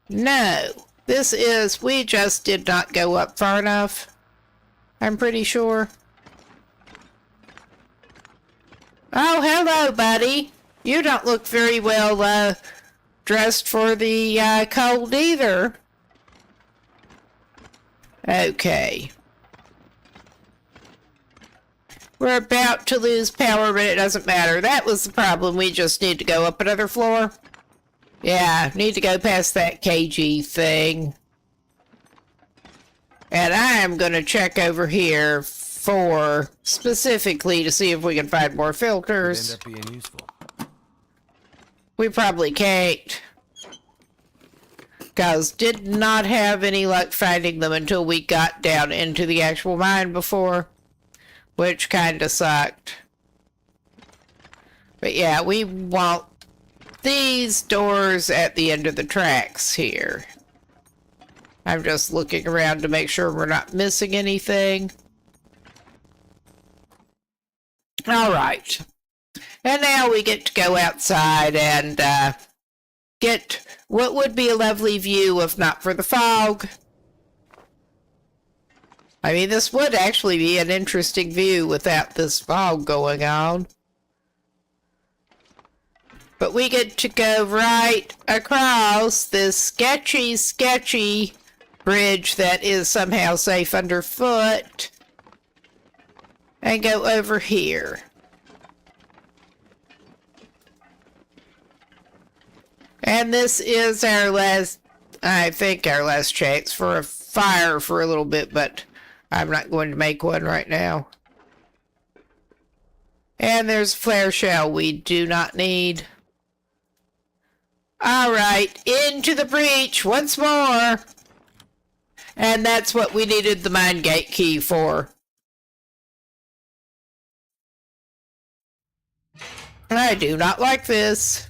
No, we just did not go up far enough. I'm pretty sure. Oh, hello, buddy. You don't look very well, dressed for the, cold either. Okay. We're about to lose power, but it doesn't matter. That was the problem. We just need to go up another floor. Yeah, need to go past that KG thing. And I am going to check over here for, specifically, to see if we can find more filters. Could end up being useful. We probably can't. Because did not have any luck finding them until we got down into the actual mine before. Which kind of sucked. But yeah, we want these doors at the end of the tracks here. I'm just looking around to make sure we're not missing anything. Alright. And now we get to go outside and get what would be a lovely view if not for the fog. I mean, this would actually be an interesting view without this fog going on. But we get to go right across this sketchy bridge that is somehow safe underfoot and go over here. And this is our last, I think our last chance for a fire for a little bit, but I'm not going to make one right now. And there's a flare shell we do not need. Alright, into the breach once more. And that's what we needed the mine gate key for. I do not like this.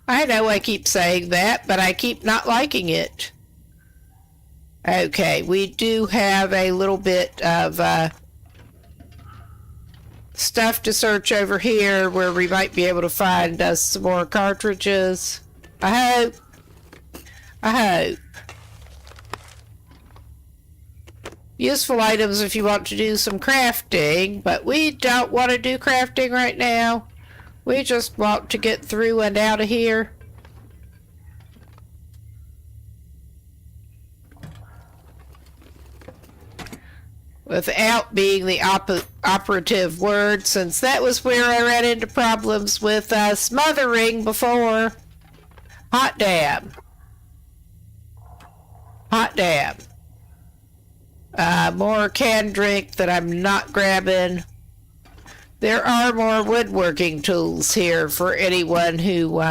I know I keep saying that, but I keep not liking it. Okay, we do have a little bit of stuff to search over here where we might be able to find us some more cartridges. I hope. Useful items if you want to do some crafting, but we don't want to do crafting right now. We just want to get through and out of here. Without being the operative word, since that was where I ran into problems with smothering before. Hot damn. Hot damn. More canned drink that I'm not grabbing. There are more woodworking tools here for anyone who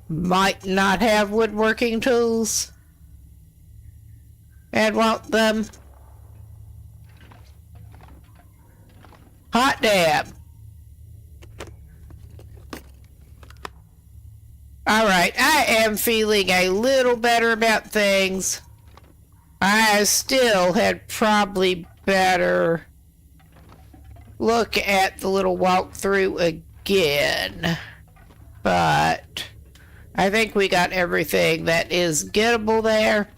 might not have woodworking tools and want them. Hot damn. Alright, I am feeling a little better about things. I still had probably better look at the little walkthrough again. But I think we got everything that is gettable there.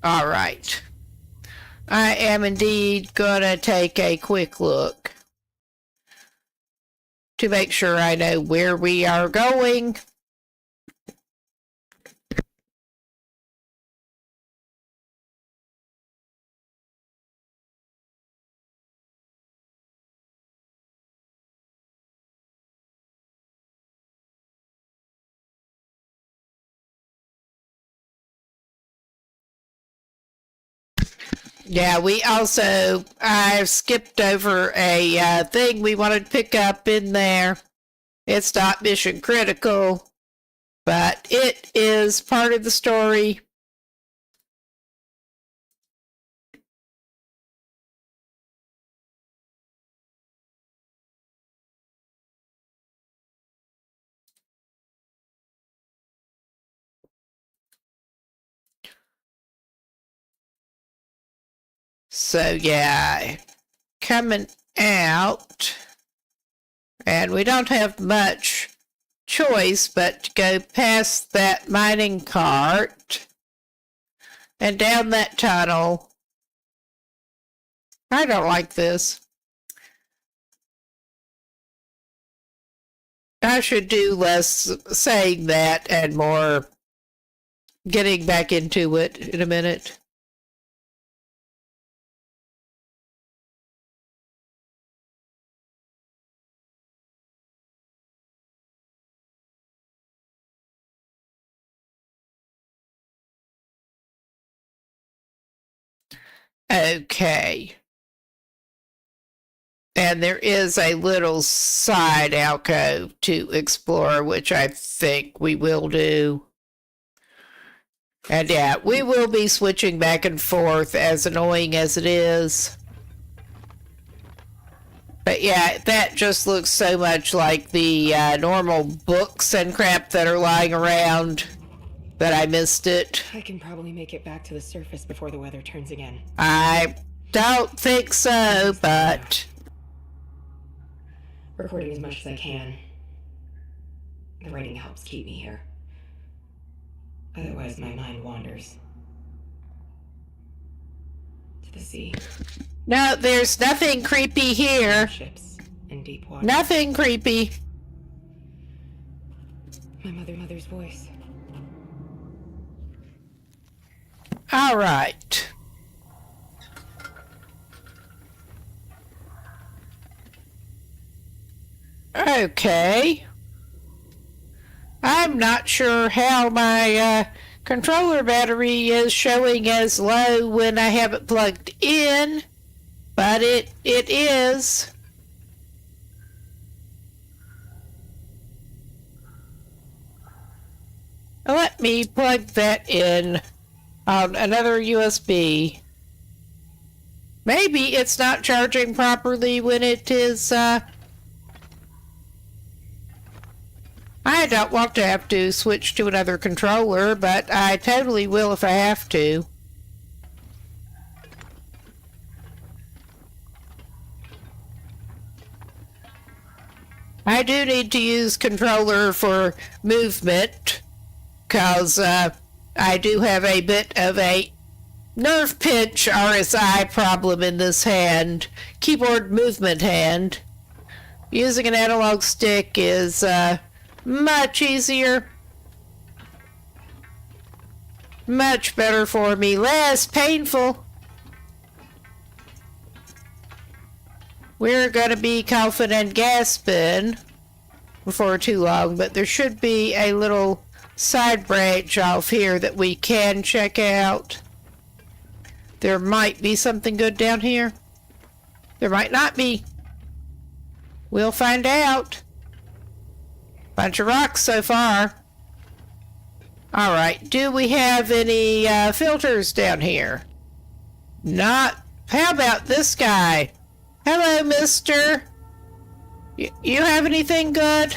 Alright. I am indeed gonna take a quick look to make sure I know where we are going. Yeah, I've skipped over a thing we wanted to pick up in there. It's not mission critical, but it is part of the story. So yeah, coming out, and we don't have much choice but to go past that mining cart and down that tunnel. I don't like this. I should do less saying that and more getting back into it in a minute. Okay. And there is a little side alcove to explore, which I think we will do. And yeah, we will be switching back and forth, as annoying as it is. But yeah, that just looks so much like the normal books and crap that are lying around that I missed it. I can probably make it back to the surface before the weather turns again. I don't think so, but... Recording as much as I can. The writing helps keep me here. Otherwise, my mind wanders. To the sea. No, there's nothing creepy here. Ships in deep water. Nothing creepy. My mother's voice. All right. Okay. I'm not sure how my controller battery is showing as low when I have it plugged in, but it is. Let me plug that in on another USB. Maybe it's not charging properly when it is, I don't want to have to switch to another controller, but I totally will if I have to. I do need to use controller for movement, because I do have a bit of a nerve pinch RSI problem in this hand, keyboard movement hand. Using an analog stick is much easier, much better for me, less painful. We're going to be coughing and gasping before too long, but there should be a little side branch off here that we can check out. There might be something good down here. There might not be. We'll find out. Bunch of rocks so far. Alright, do we have any filters down here? Not. How about this guy? Hello, mister. You have anything good?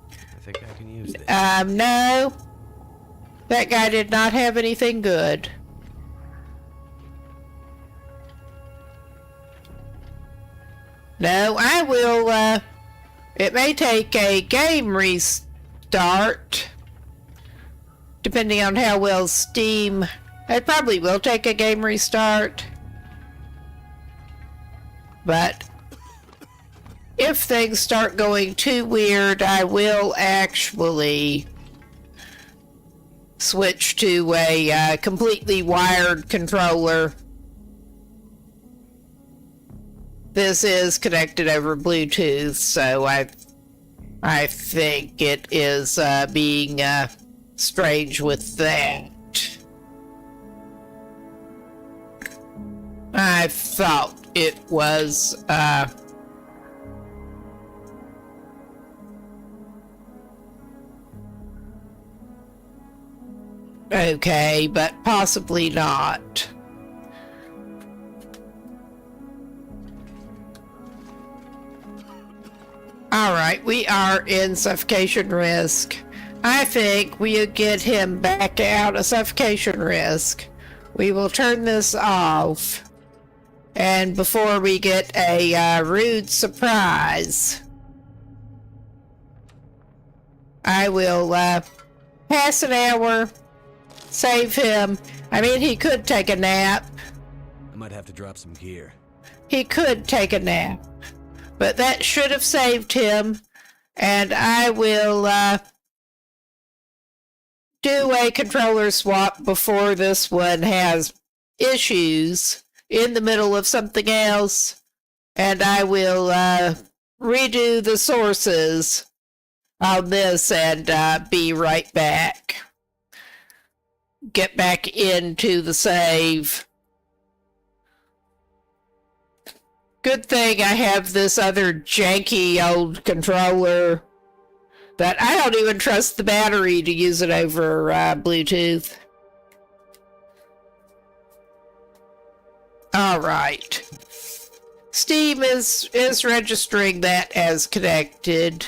I think I can use this. No. That guy did not have anything good. No, I will, it may take a game restart, depending on how well Steam... It probably will take a game restart. But if things start going too weird, I will actually switch to a completely wired controller. This is connected over Bluetooth, so I think it is being strange with that. I thought it was okay, but possibly not. Alright, we are in suffocation risk. I think we'll get him back out of suffocation risk. We will turn this off. And before we get a rude surprise, I will pass an hour, save him. I mean, he could take a nap. I might have to drop some gear. He could take a nap. But that should have saved him, and I will do a controller swap before this one has issues in the middle of something else, and I will redo the sources on this and be right back. Get back into the save. Good thing I have this other janky old controller that I don't even trust the battery to use it over Bluetooth. Alright. Steam is registering that as connected.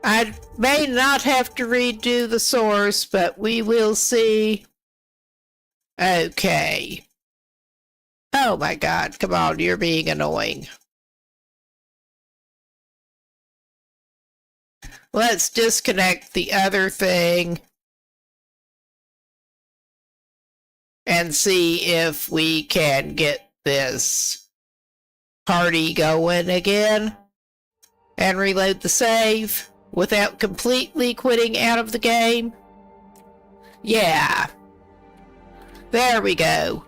I may not have to redo the source, but we will see. Okay. Oh my god, come on, you're being annoying. Let's disconnect the other thing and see if we can get this party going again and reload the save without completely quitting out of the game. Yeah. There we go.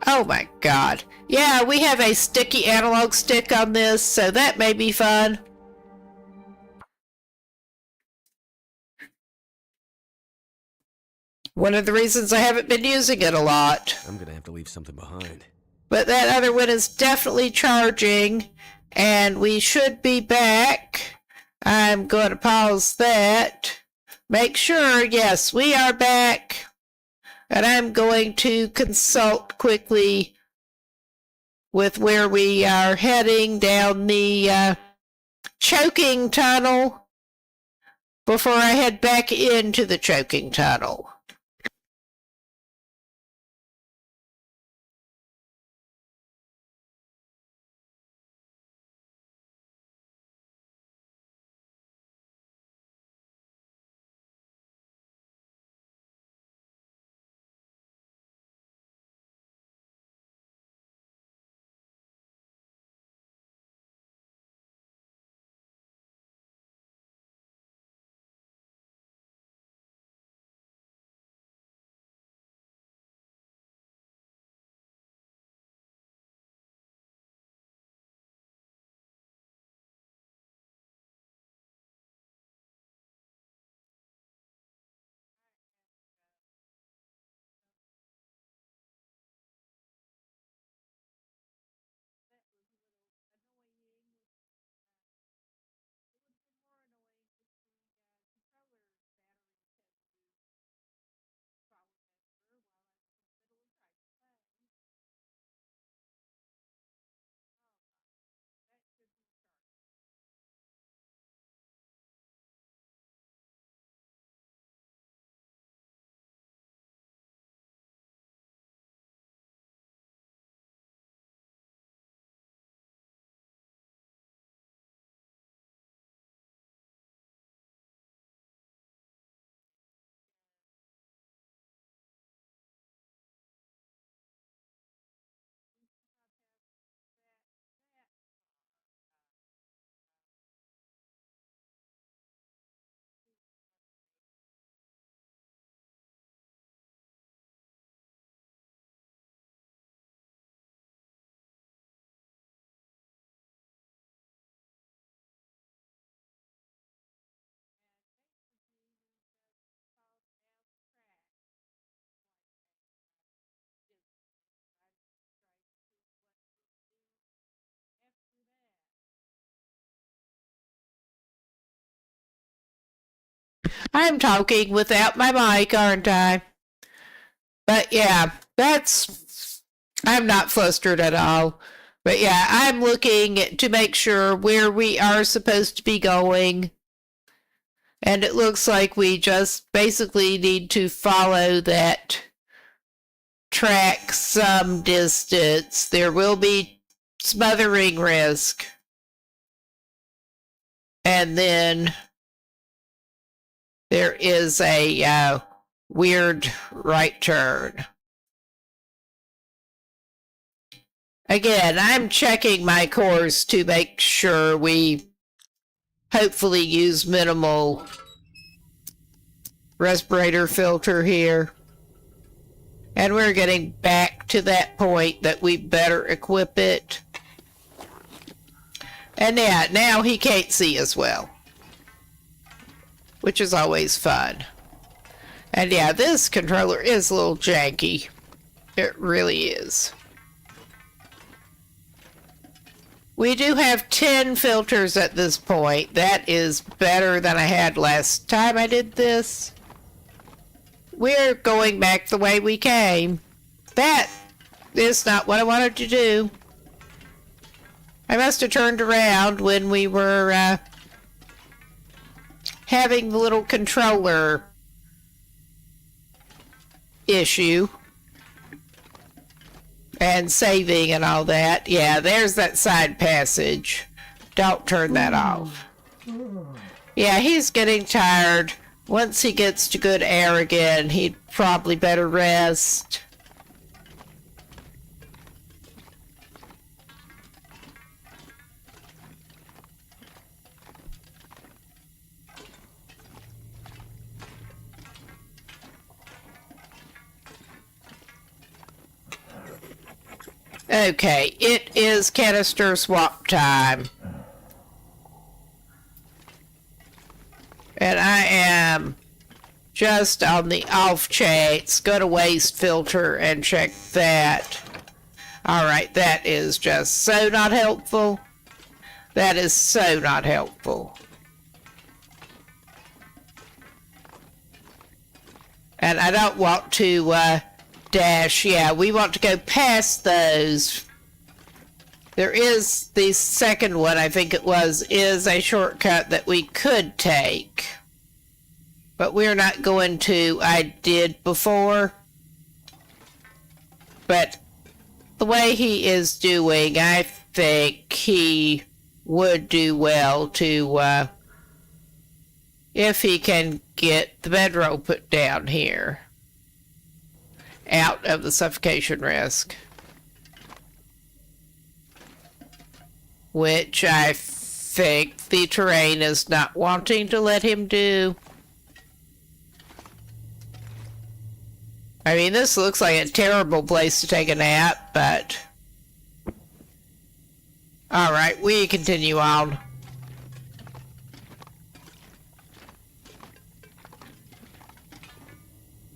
Oh my god. Yeah, we have a sticky analog stick on this, so that may be fun. One of the reasons I haven't been using it a lot. I'm gonna have to leave something behind. But that other one is definitely charging, and we should be back. I'm going to pause that make sure, yes, we are back. And I'm going to consult quickly with where we are heading down the choking tunnel before I head back into the choking tunnel. I'm talking without my mic, aren't I? But yeah, I'm not flustered at all. But yeah, I'm looking to make sure where we are supposed to be going. And it looks like we just basically need to follow that track some distance. There will be smothering risk. And then there is a weird right turn. Again, I'm checking my course to make sure we hopefully use minimal respirator filter here. And we're getting back to that point that we better equip it. And yeah, now he can't see as well, which is always fun. And yeah, this controller is a little janky. It really is. We do have 10 filters at this point. That is better than I had last time I did this. We're going back the way we came. That is not what I wanted to do. I must have turned around when we were having the little controller issue. And saving and all that. Yeah, there's that side passage. Don't turn that off. Yeah, he's getting tired. Once he gets to good air again, he'd probably better rest. Okay, it is canister swap time. And I am just on the off chance. Go to waste filter and check that. Alright, that is just so not helpful. That is so not helpful. And I don't want to dash. Yeah, we want to go past those. There is the second one, I think it was, is a shortcut that we could take. But we're not going to. I did before. But the way he is doing, I think he would do well to, if he can get the bedroll put down here, out of the suffocation risk. Which I think the terrain is not wanting to let him do. I mean, this looks like a terrible place to take a nap, but... Alright, we continue on.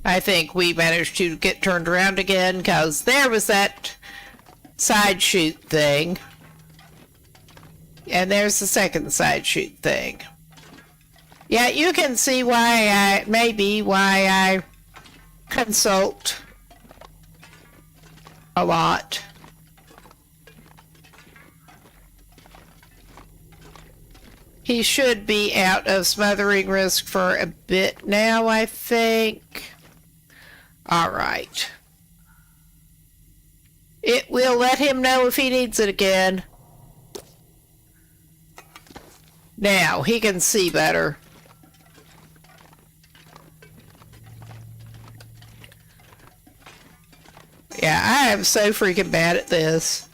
I think we managed to get turned around again, because there was that side chute thing. And there's the second side chute thing. Yeah, you can see why I consult a lot. He should be out of smothering risk for a bit now, I think. All right. It will let him know if he needs it again. Now, he can see better. Yeah, I am so freaking bad at this.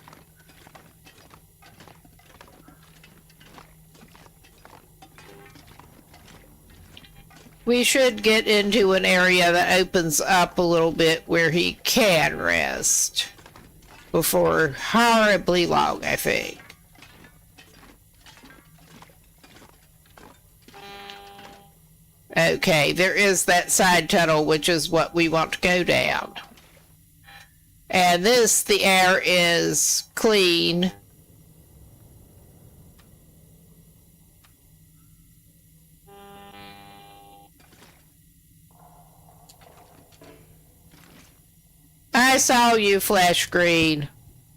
We should get into an area that opens up a little bit where he can rest. Before horribly long, I think. Okay, there is that side tunnel, which is what we want to go down. And this, the air is clean. I saw you flash green.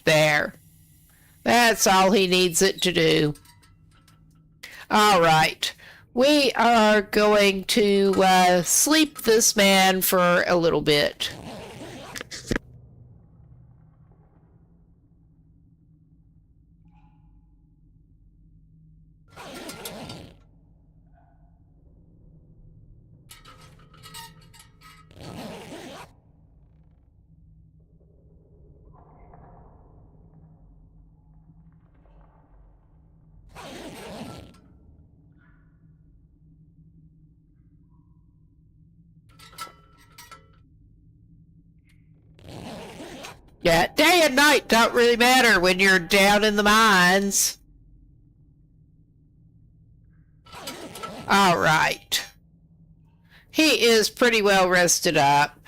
There. That's all he needs it to do. All right. We are going to sleep this man for a little bit. Yeah, day and night don't really matter when you're down in the mines. All right. He is pretty well rested up.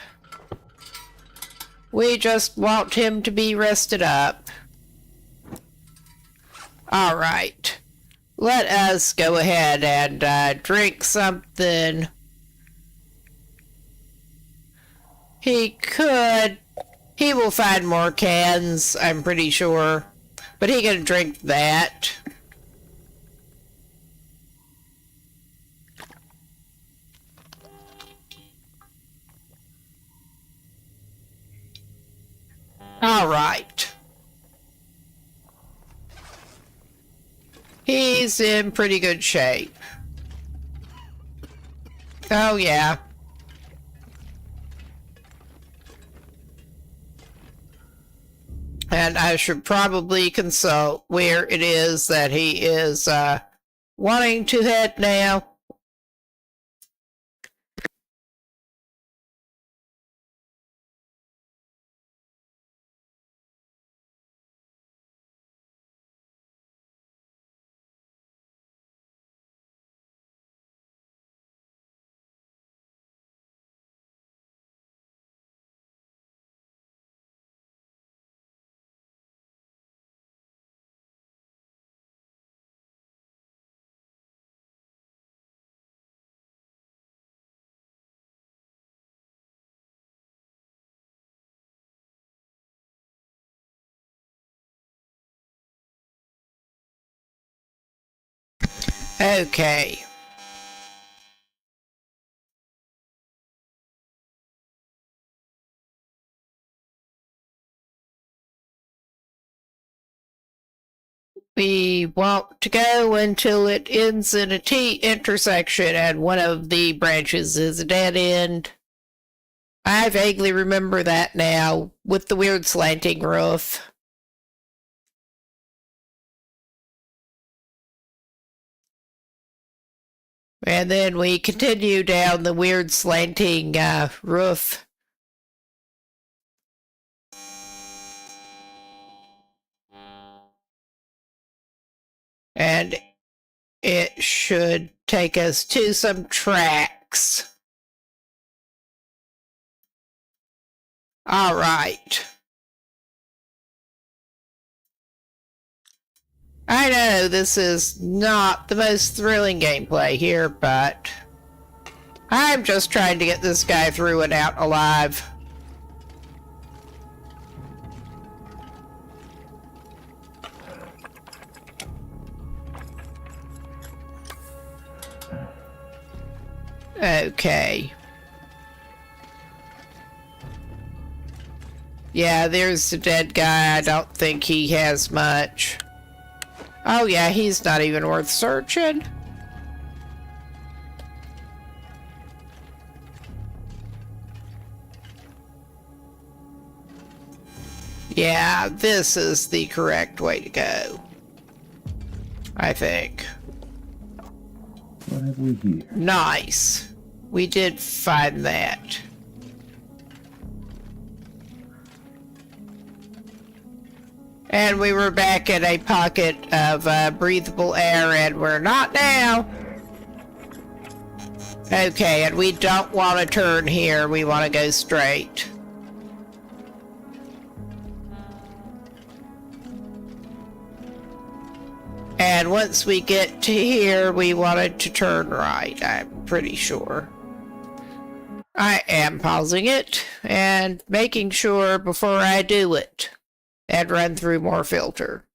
We just want him to be rested up. All right. Let us go ahead and drink something. He will find more cans, I'm pretty sure. But he can drink that. All right. He's in pretty good shape. Oh, yeah. And I should probably consult where it is that he is wanting to head now. Okay. We want to go until it ends in a T intersection and one of the branches is a dead end. I vaguely remember that now, with the weird slanting roof. And then we continue down the weird slanting roof. And it should take us to some tracks. All right. I know this is not the most thrilling gameplay here, but I'm just trying to get this guy through and out alive. Okay. Yeah, there's the dead guy. I don't think he has much. Oh yeah, he's not even worth searching. Yeah, this is the correct way to go. I think. What have we here? Nice. We did find that. And we were back in a pocket of breathable air, and we're not now. Okay, and we don't want to turn here. We want to go straight. And once we get to here, we wanted to turn right, I'm pretty sure. I am pausing it and making sure before I do it. And run through more filter.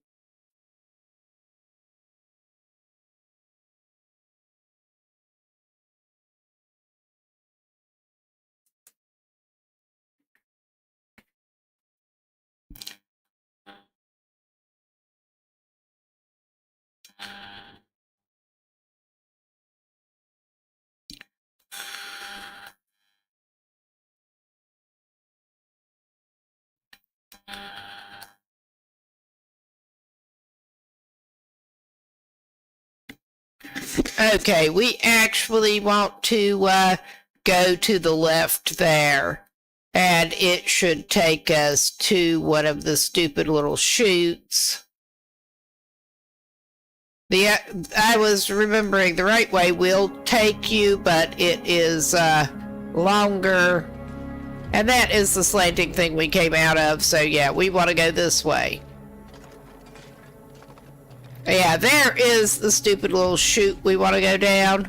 Okay, we actually want to go to the left there. And it should take us to one of the stupid little chutes. I was remembering the right way will take you, but it is longer. And that is the slanting thing we came out of. So yeah, we want to go this way. Yeah, there is the stupid little chute we want to go down.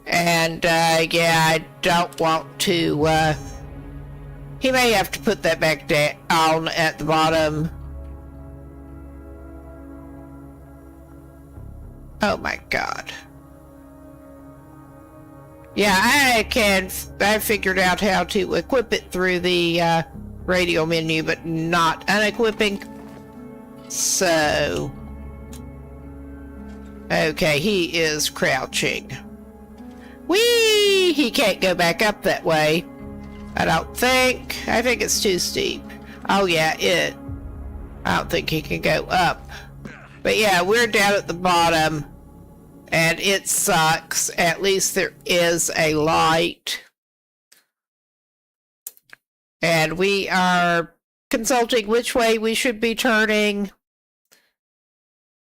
And, yeah, I don't want to, he may have to put that back down at the bottom. Oh my god. Yeah, I figured out how to equip it through the, radio menu, but not unequipping. So, okay, he is crouching. Whee! He can't go back up that way. I don't think. I think it's too steep. Oh yeah, I don't think he can go up. But yeah, we're down at the bottom, and it sucks. At least there is a light. And we are consulting which way we should be turning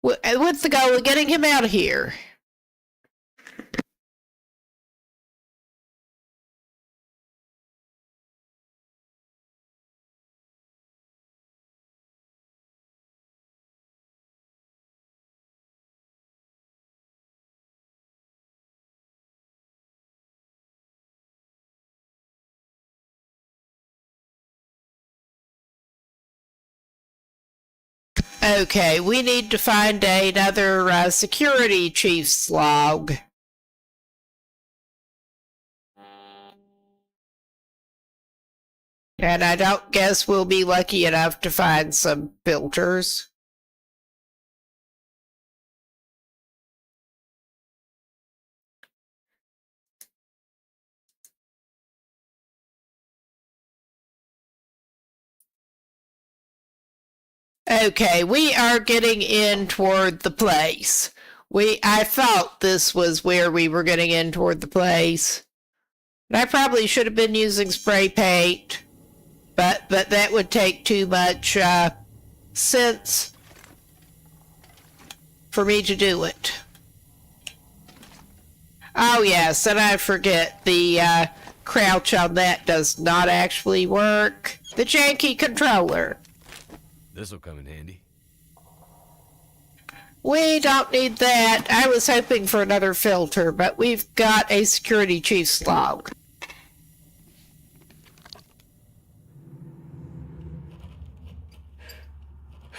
with the goal of getting him out of here. Okay, we need to find another security chief's log. And I don't guess we'll be lucky enough to find some filters. Okay, we are getting in toward the place. I thought this was where we were getting in toward the place. And I probably should have been using spray paint, but that would take too much sense for me to do it. Oh yes, and I forget the crouch on that does not actually work. The janky controller. This'll come in handy. We don't need that. I was hoping for another filter, but we've got a security chief's log.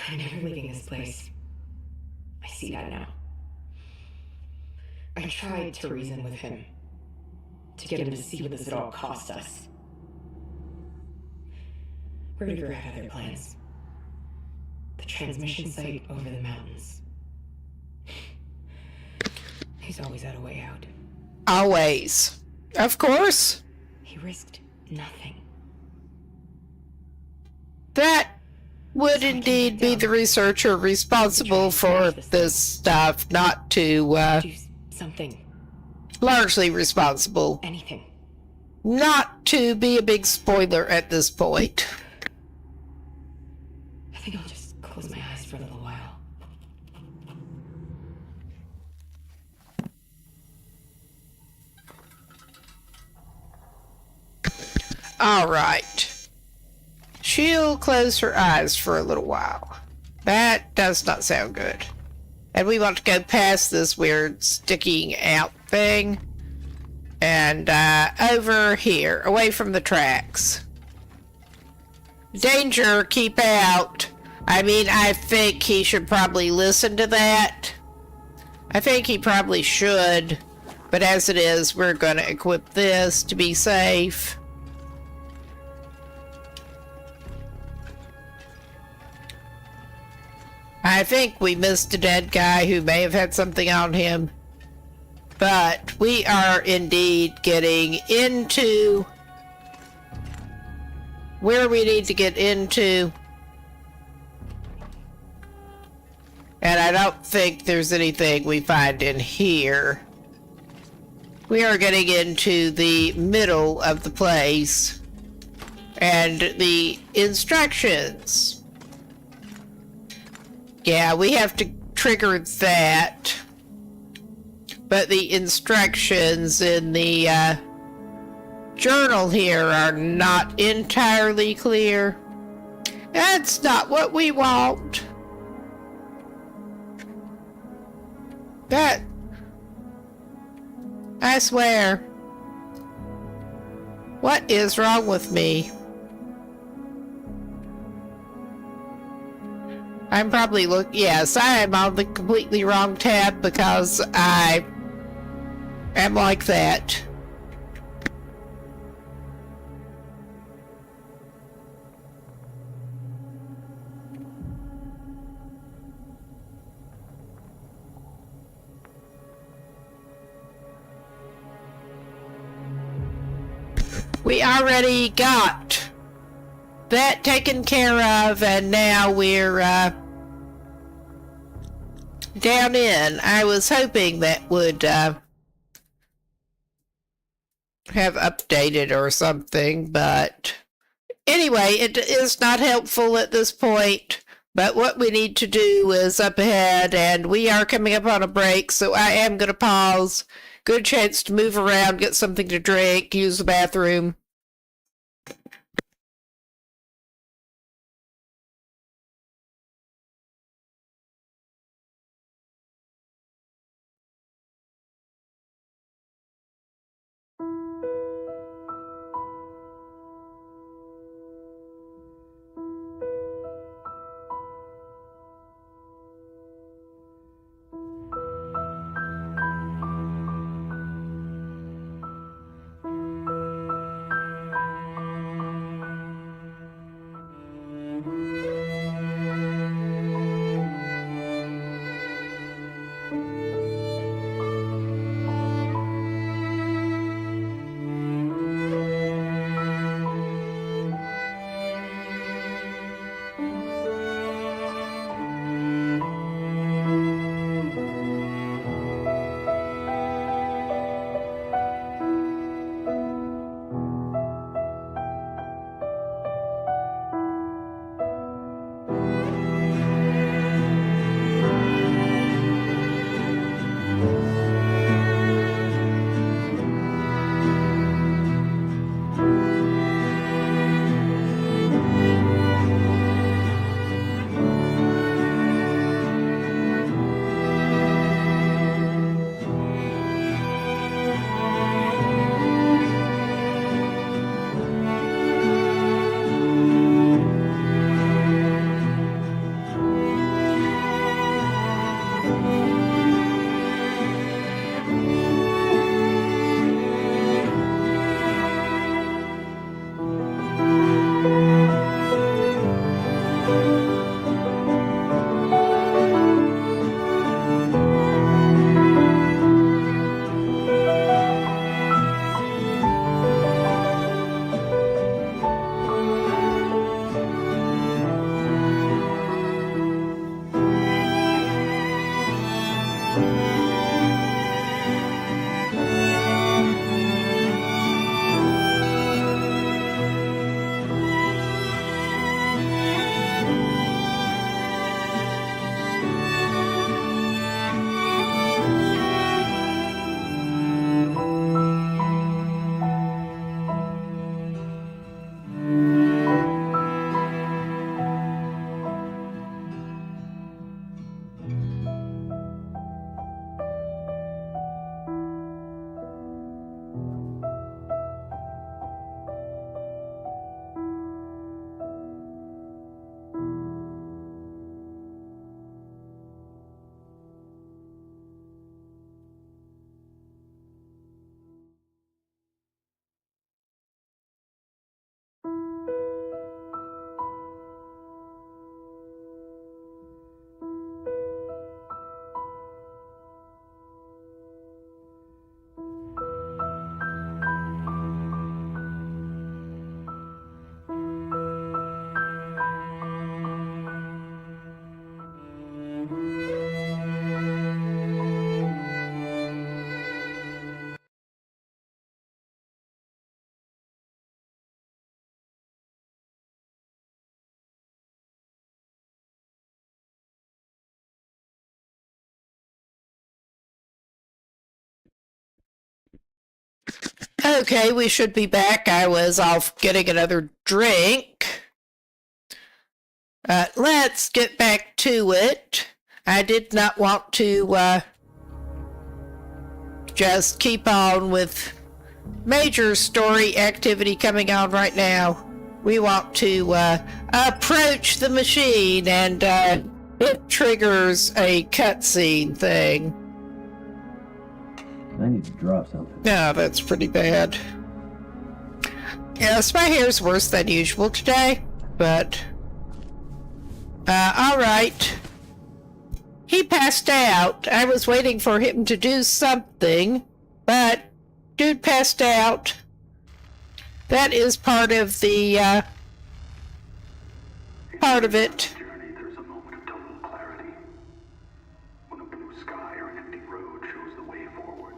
I'm never leaving this place. I see that now. I tried to reason with him, to get him to see what this would all cost us. Voyageur had other plans. The transmission site over the mountains. He's always had a way out. Always. Of course. He risked nothing. That would indeed be the researcher responsible for this stuff, not to, Do something. largely responsible. Anything. Not to be a big spoiler at this point. I think I'll just close my eyes for a little while. All right. She'll close her eyes for a little while. That does not sound good. And we want to go past this weird sticking out thing. And over here, away from the tracks. Danger, keep out. I mean, I think he should probably listen to that. I think he probably should. But as it is, we're going to equip this to be safe. I think we missed a dead guy who may have had something on him. But we are indeed getting into where we need to get into. And I don't think there's anything we find in here. We are getting into the middle of the place. And the instructions. Yeah, we have to trigger that. But the instructions in the journal here are not entirely clear. That's not what we want. That... I swear. What is wrong with me? I'm probably yes, I am on the completely wrong tab because I am like that. We already got that taken care of, and now we're down in. I was hoping that would have updated or something, but anyway, it is not helpful at this point. But what we need to do is up ahead, and we are coming up on a break, so I am going to pause. Good chance to move around, get something to drink, use the bathroom. Okay, we should be back. I was off getting another drink. Let's get back to it. I did not want to just keep on with major story activity coming on right now. We want to approach the machine, and it triggers a cutscene thing. I need to drop something. Yeah, that's pretty bad. Yes, my hair's worse than usual today, but alright. He passed out. I was waiting for him to do something, but dude passed out. That is part of the, part of it. There's a moment of total clarity. When a blue sky or an empty road shows the way forward.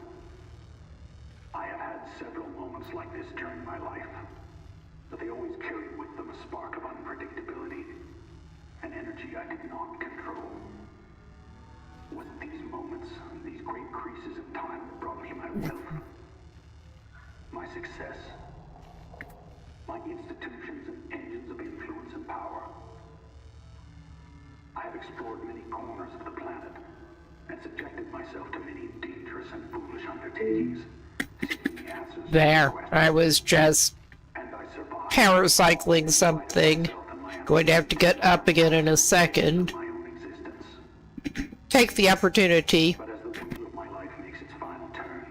I have had several moments like this during my life, but they always carried with them a spark of unpredictability, an energy I did not control. Was it these moments, these great creases in time that brought me my wealth, my success, my institutions and engines of influence and power? I have explored many corners of the planet and subjected myself to many dangerous and foolish undertakings, seeking the answers. There, I was just And I survived. paracycling something. Going to have to get up again in a second. My own existence. Take the opportunity. But as the wheel of my life makes its final turn,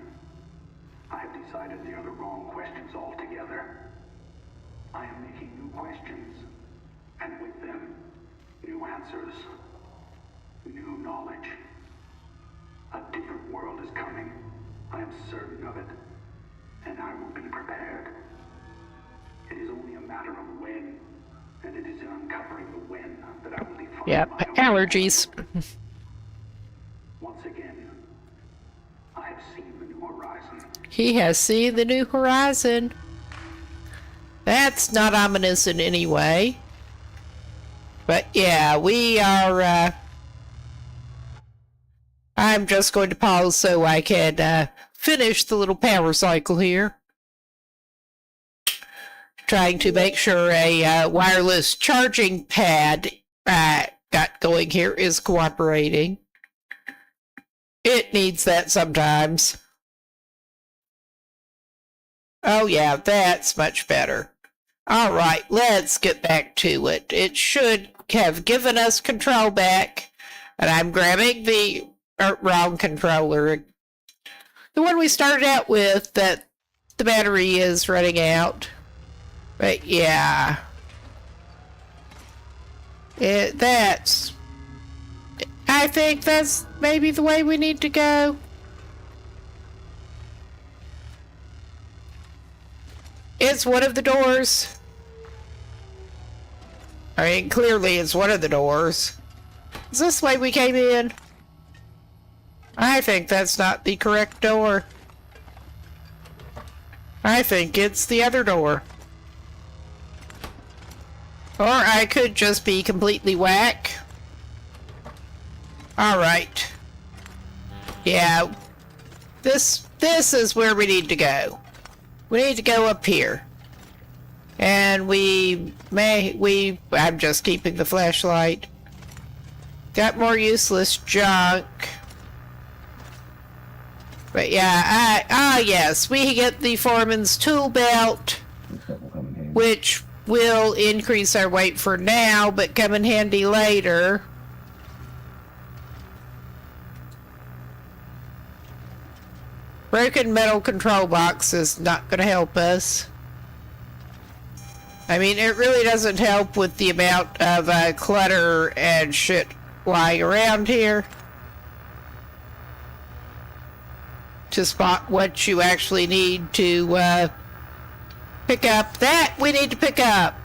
I have decided they are the wrong questions altogether. I am making new questions, and with them, new answers, new knowledge. A different world is coming. I am certain of it, and I will be prepared. It is only a matter of when, and it is in uncovering the when that I will define Yep, my own allergies. Once again, I have seen the new horizon. He has seen the new horizon. That's not ominous in any way. But yeah, we are, I'm just going to pause so I can, finish the little power cycle here. Trying to make sure a, wireless charging pad, got going here is cooperating. It needs that sometimes. Oh yeah, that's much better. Alright, let's get back to it. It should have given us control back. And I'm grabbing the wrong controller. The one we started out with, that the battery is running out. But yeah. I think that's maybe the way we need to go. It's one of the doors. I mean, clearly it's one of the doors. Is this the way we came in? I think that's not the correct door. I think it's the other door. Or I could just be completely whack. Alright. Yeah. This is where we need to go. We need to go up here. And I'm just keeping the flashlight. Got more useless junk. But yeah, yes, we get the foreman's tool belt, That will come in handy. which will increase our weight for now, but come in handy later. Broken metal control box is not going to help us. I mean, it really doesn't help with the amount of clutter and shit lying around here to spot what you actually need to pick up. That we need to pick up.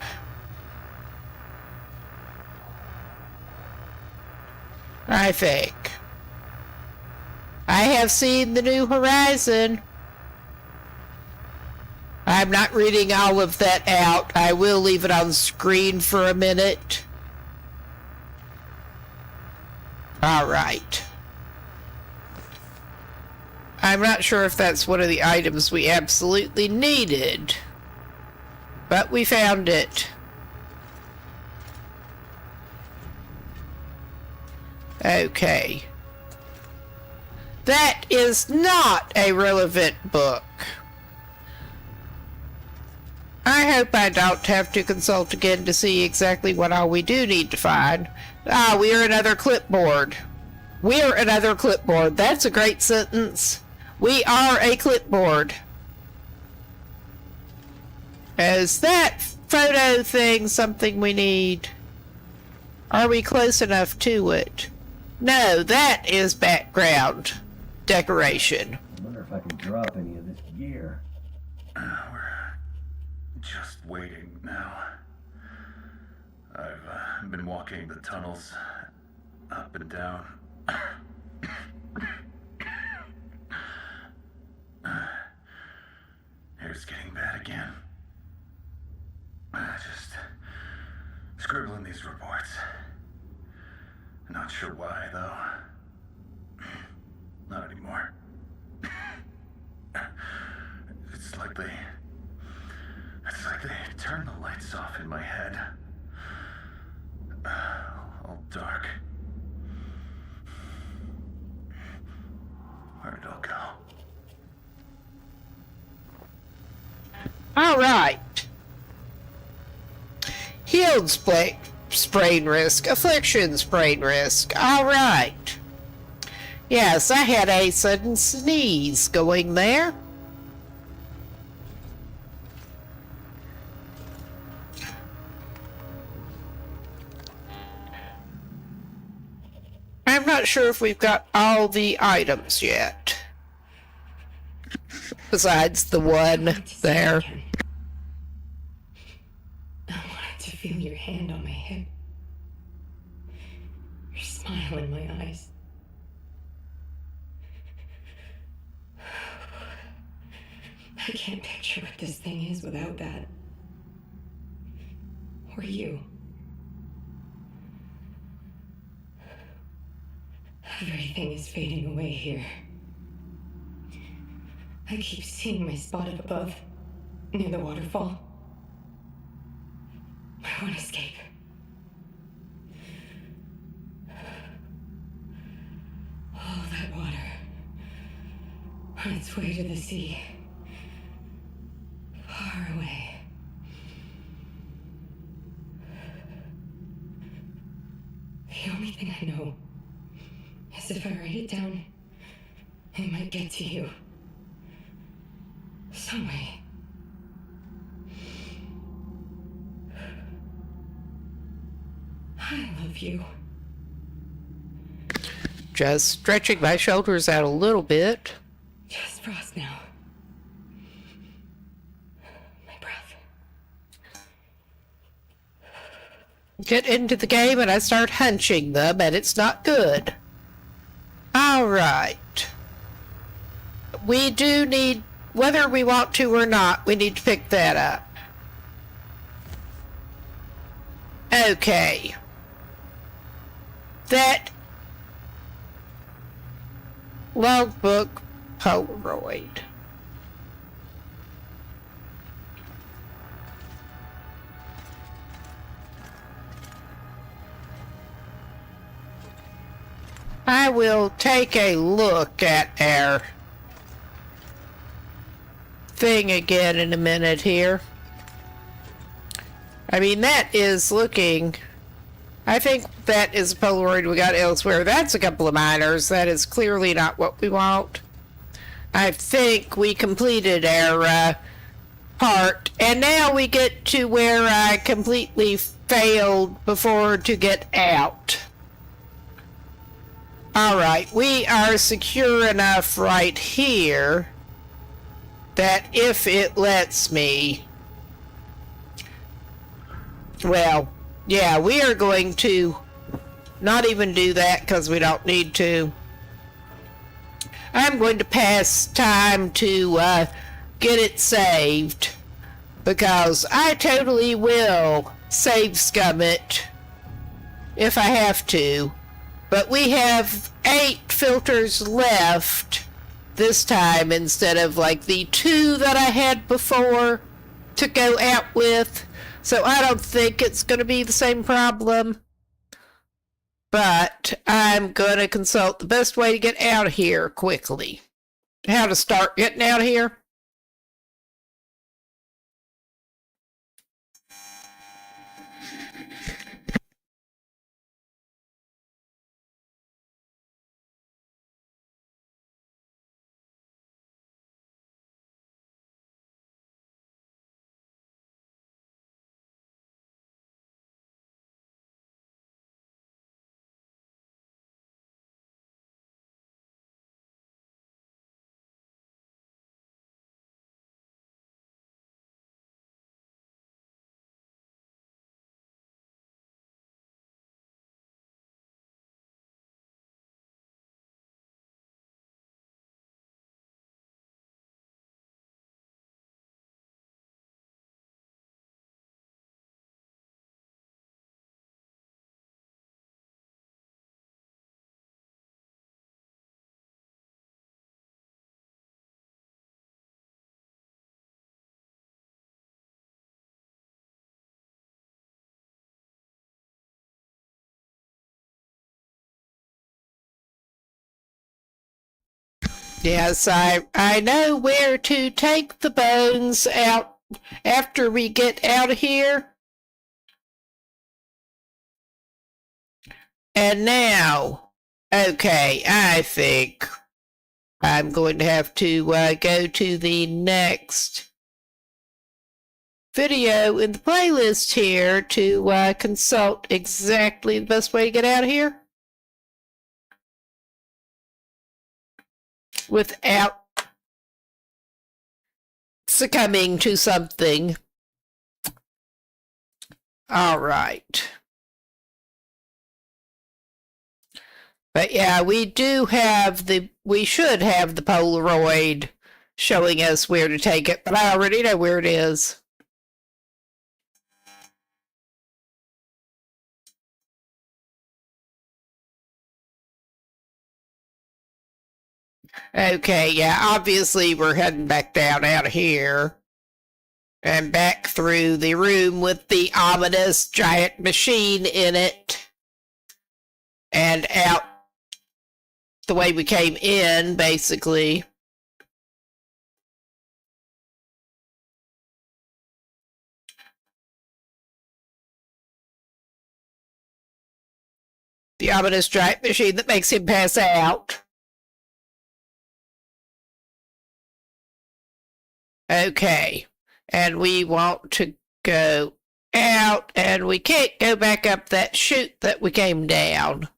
I think. I have seen the new horizon. I'm not reading all of that out. I will leave it on screen for a minute. All right. I'm not sure if that's one of the items we absolutely needed, but we found it. Okay. That is not a relevant book. I hope I don't have to consult again to see exactly what all we do need to find. Ah, we're another clipboard. We're another clipboard. That's a great sentence. We are a clipboard. Is that photo thing something we need? Are we close enough to it? No, that is background decoration. I wonder if I can drop any of this gear. We're just waiting now. I've been walking the tunnels up and down. Hair's getting bad again. Just scribbling these reports. Not sure why, though. Not anymore. It's like they turned the lights off in my head. All dark. Where'd it all go? All right. Healed sprain risk, affliction sprain risk. All right. Yes, I had a sudden sneeze going there. I'm not sure if we've got all the items yet. Besides the one there. I wanted to feel your hand on my hip. Your smile in my eyes. I can't picture what this thing is without that. Or you. Everything is fading away here. I keep seeing my spot up above, near the waterfall. I want to escape. All that water, on its way to the sea, far away. The only thing I know is if I write it down, it might get to you. Some way. I love you. Just stretching my shoulders out a little bit. Just frost now. My breath. Get into the game and I start hunching them, and it's not good. All right. We do need, whether we want to or not, we need to pick that up. Okay. That logbook Polaroid. I will take a look at our thing again in a minute here. I mean, that is looking... I think that is a Polaroid we got elsewhere. That's a couple of minors. That is clearly not what we want. I think we completed our part. And now we get to where I completely failed before to get out. Alright, we are secure enough right here that if it lets me... Well, yeah, we are going to not even do that because we don't need to. I'm going to pass time to get it saved because I totally will save scum it if I have to. But we have 8 filters left this time instead of like the 2 that I had before to go out with. So I don't think it's going to be the same problem. But I'm going to consult the best way to get out of here quickly. How to start getting out of here. Yes, I know where to take the bones out after we get out of here. And now, okay, I think I'm going to have to go to the next video in the playlist here to consult exactly the best way to get out of here without succumbing to something. All right. But yeah, we should have the Polaroid showing us where to take it, but I already know where it is. Okay, yeah, obviously we're heading back down out of here. And back through the room with the ominous giant machine in it. And out the way we came in, basically. The ominous giant machine that makes him pass out. Okay, and we want to go out, and we can't go back up that chute that we came down.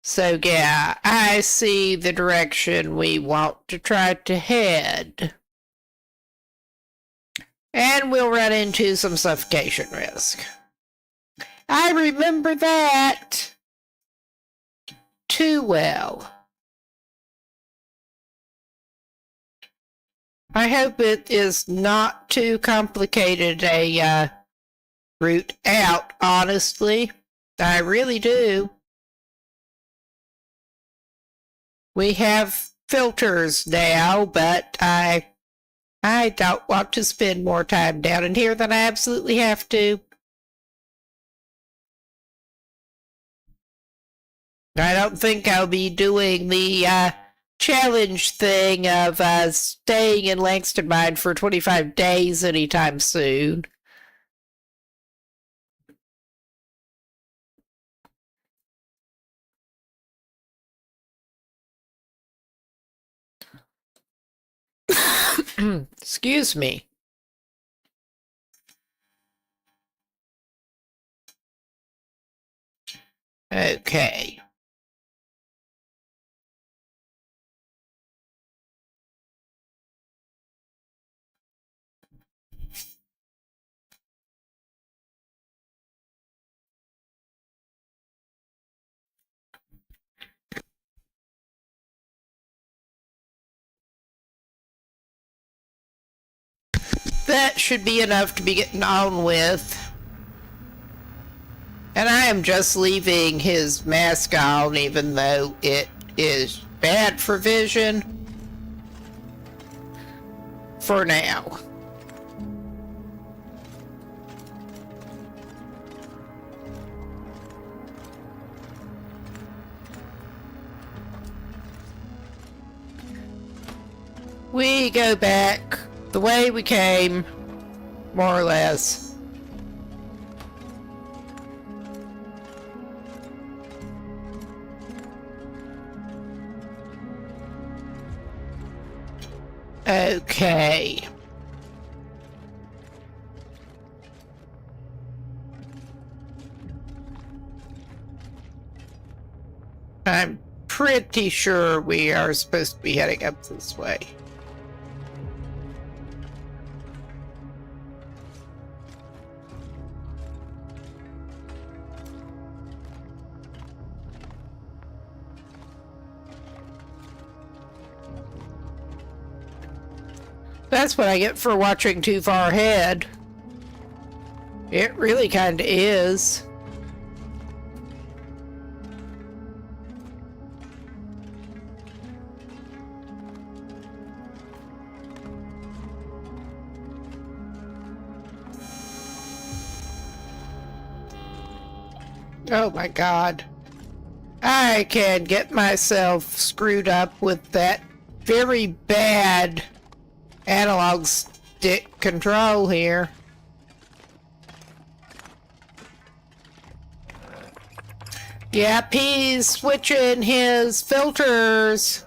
So yeah, I see the direction we want to try to head. And we'll run into some suffocation risk. I remember that too well. I hope it is not too complicated a route out, honestly. I really do. We have filters now, but I don't want to spend more time down in here than I absolutely have to. I don't think I'll be doing the challenge thing of staying in Langston Mine for 25 days anytime soon. Excuse me. Okay. That should be enough to be getting on with. And I am just leaving his mask on, even though it is bad for vision. For now. We go back the way we came, more or less. Okay. I'm pretty sure we are supposed to be heading up this way. That's what I get for watching too far ahead. It really kind of is. Oh my God. I can get myself screwed up with that very bad analog stick control here. Yep, he's switching his filters.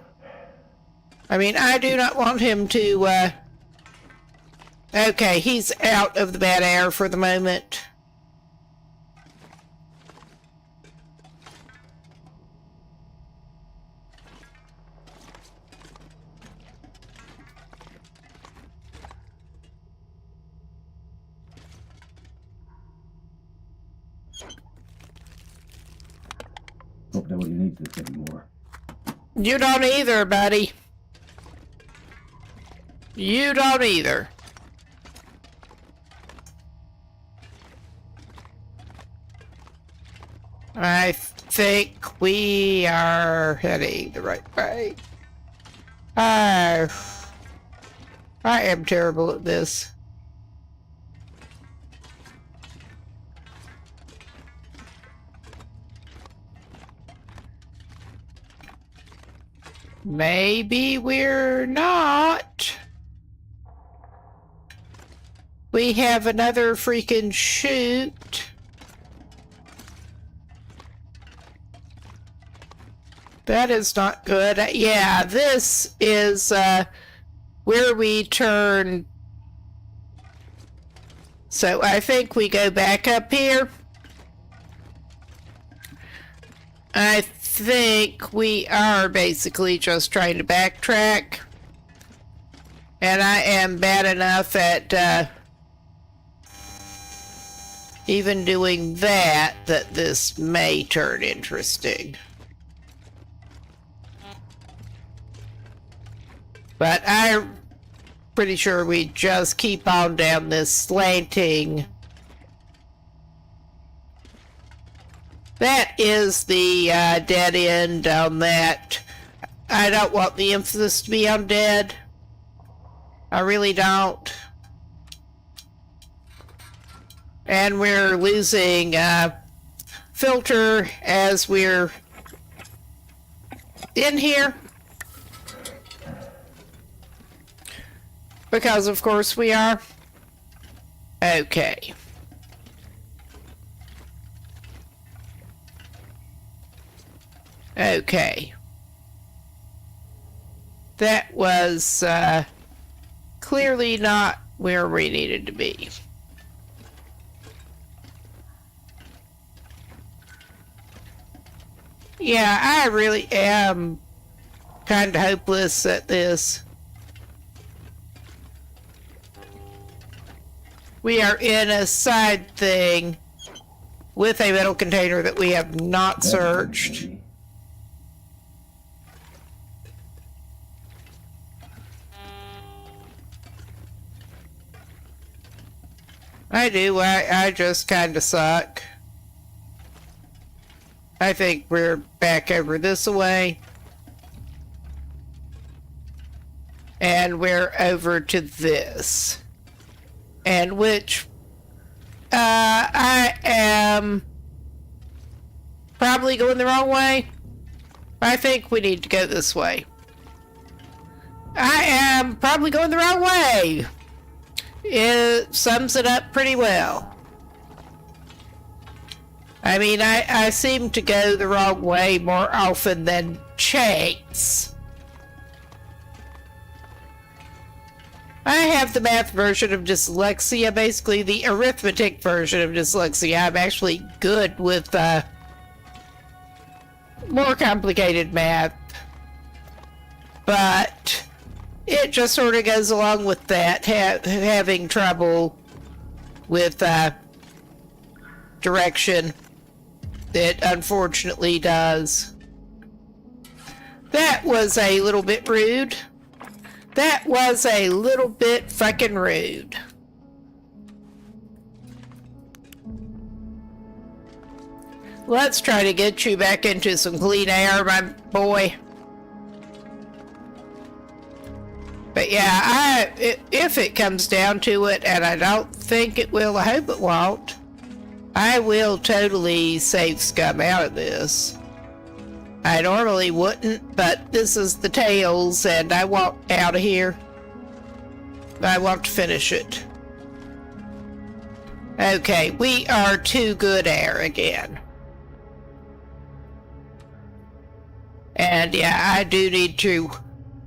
I mean, I do not want him to, Okay, he's out of the bad air for the moment. Hope nobody needs this anymore. You don't either, buddy. You don't either. I think we are heading the right way. I am terrible at this. Maybe we're not. We have another freaking chute. That is not good. Yeah, this is where we turn. So I think we go back up here. I think we are basically just trying to backtrack. And I am bad enough at even doing that this may turn interesting. But I'm pretty sure we just keep on down this slanting. That is the dead end on that. I don't want the emphasis to be on dead. I really don't. And we're losing filter as we're in here. Because of course we are. Okay. Okay. That was clearly not where we needed to be. Yeah, I really am kind of hopeless at this. We are in a side thing with a metal container that we have not searched. I do. I just kind of suck. I think we're back over this way. And we're over to this. And which I am probably going the wrong way. I think we need to go this way. I am probably going the wrong way. It sums it up pretty well. I mean, I seem to go the wrong way more often than chance. I have the math version of dyslexia, basically the arithmetic version of dyslexia. I'm actually good with more complicated math, but it just sort of goes along with that, having trouble with direction. It unfortunately does. That was a little bit rude. That was a little bit fucking rude. Let's try to get you back into some clean air, my boy. But yeah, if it comes down to it, and I don't think it will, I hope it won't, I will totally save scum out of this. I normally wouldn't, but this is the Tales, and I want out of here. I want to finish it. Okay, we are to good air again. And yeah, I do need to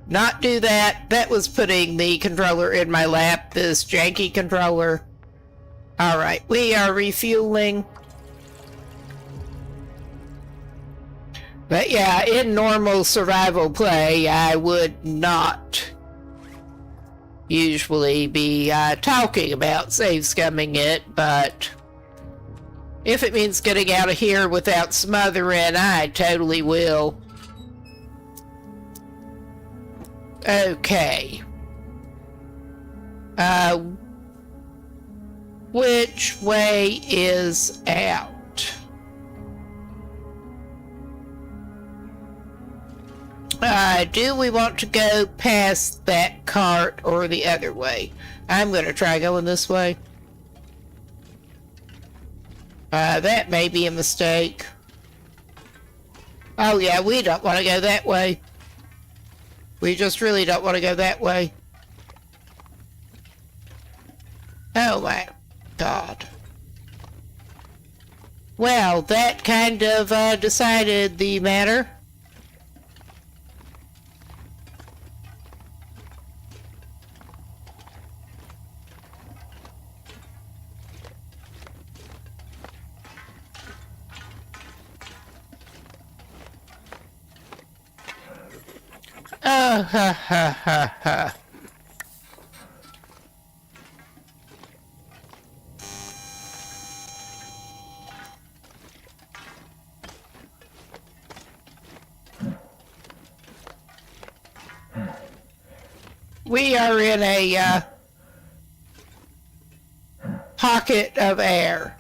not do that. That was putting the controller in my lap, this janky controller. Alright, we are refueling. But yeah, in normal survival play, I would not usually be talking about save scumming it, but if it means getting out of here without smothering, I totally will. Okay. Which way is out? Do we want to go past that cart or the other way? I'm going to try going this way. That may be a mistake. Oh yeah, we don't want to go that way. We just really don't want to go that way. Oh my God. Well, that kind of decided the matter. Ha ha ha ha. We are in a pocket of air.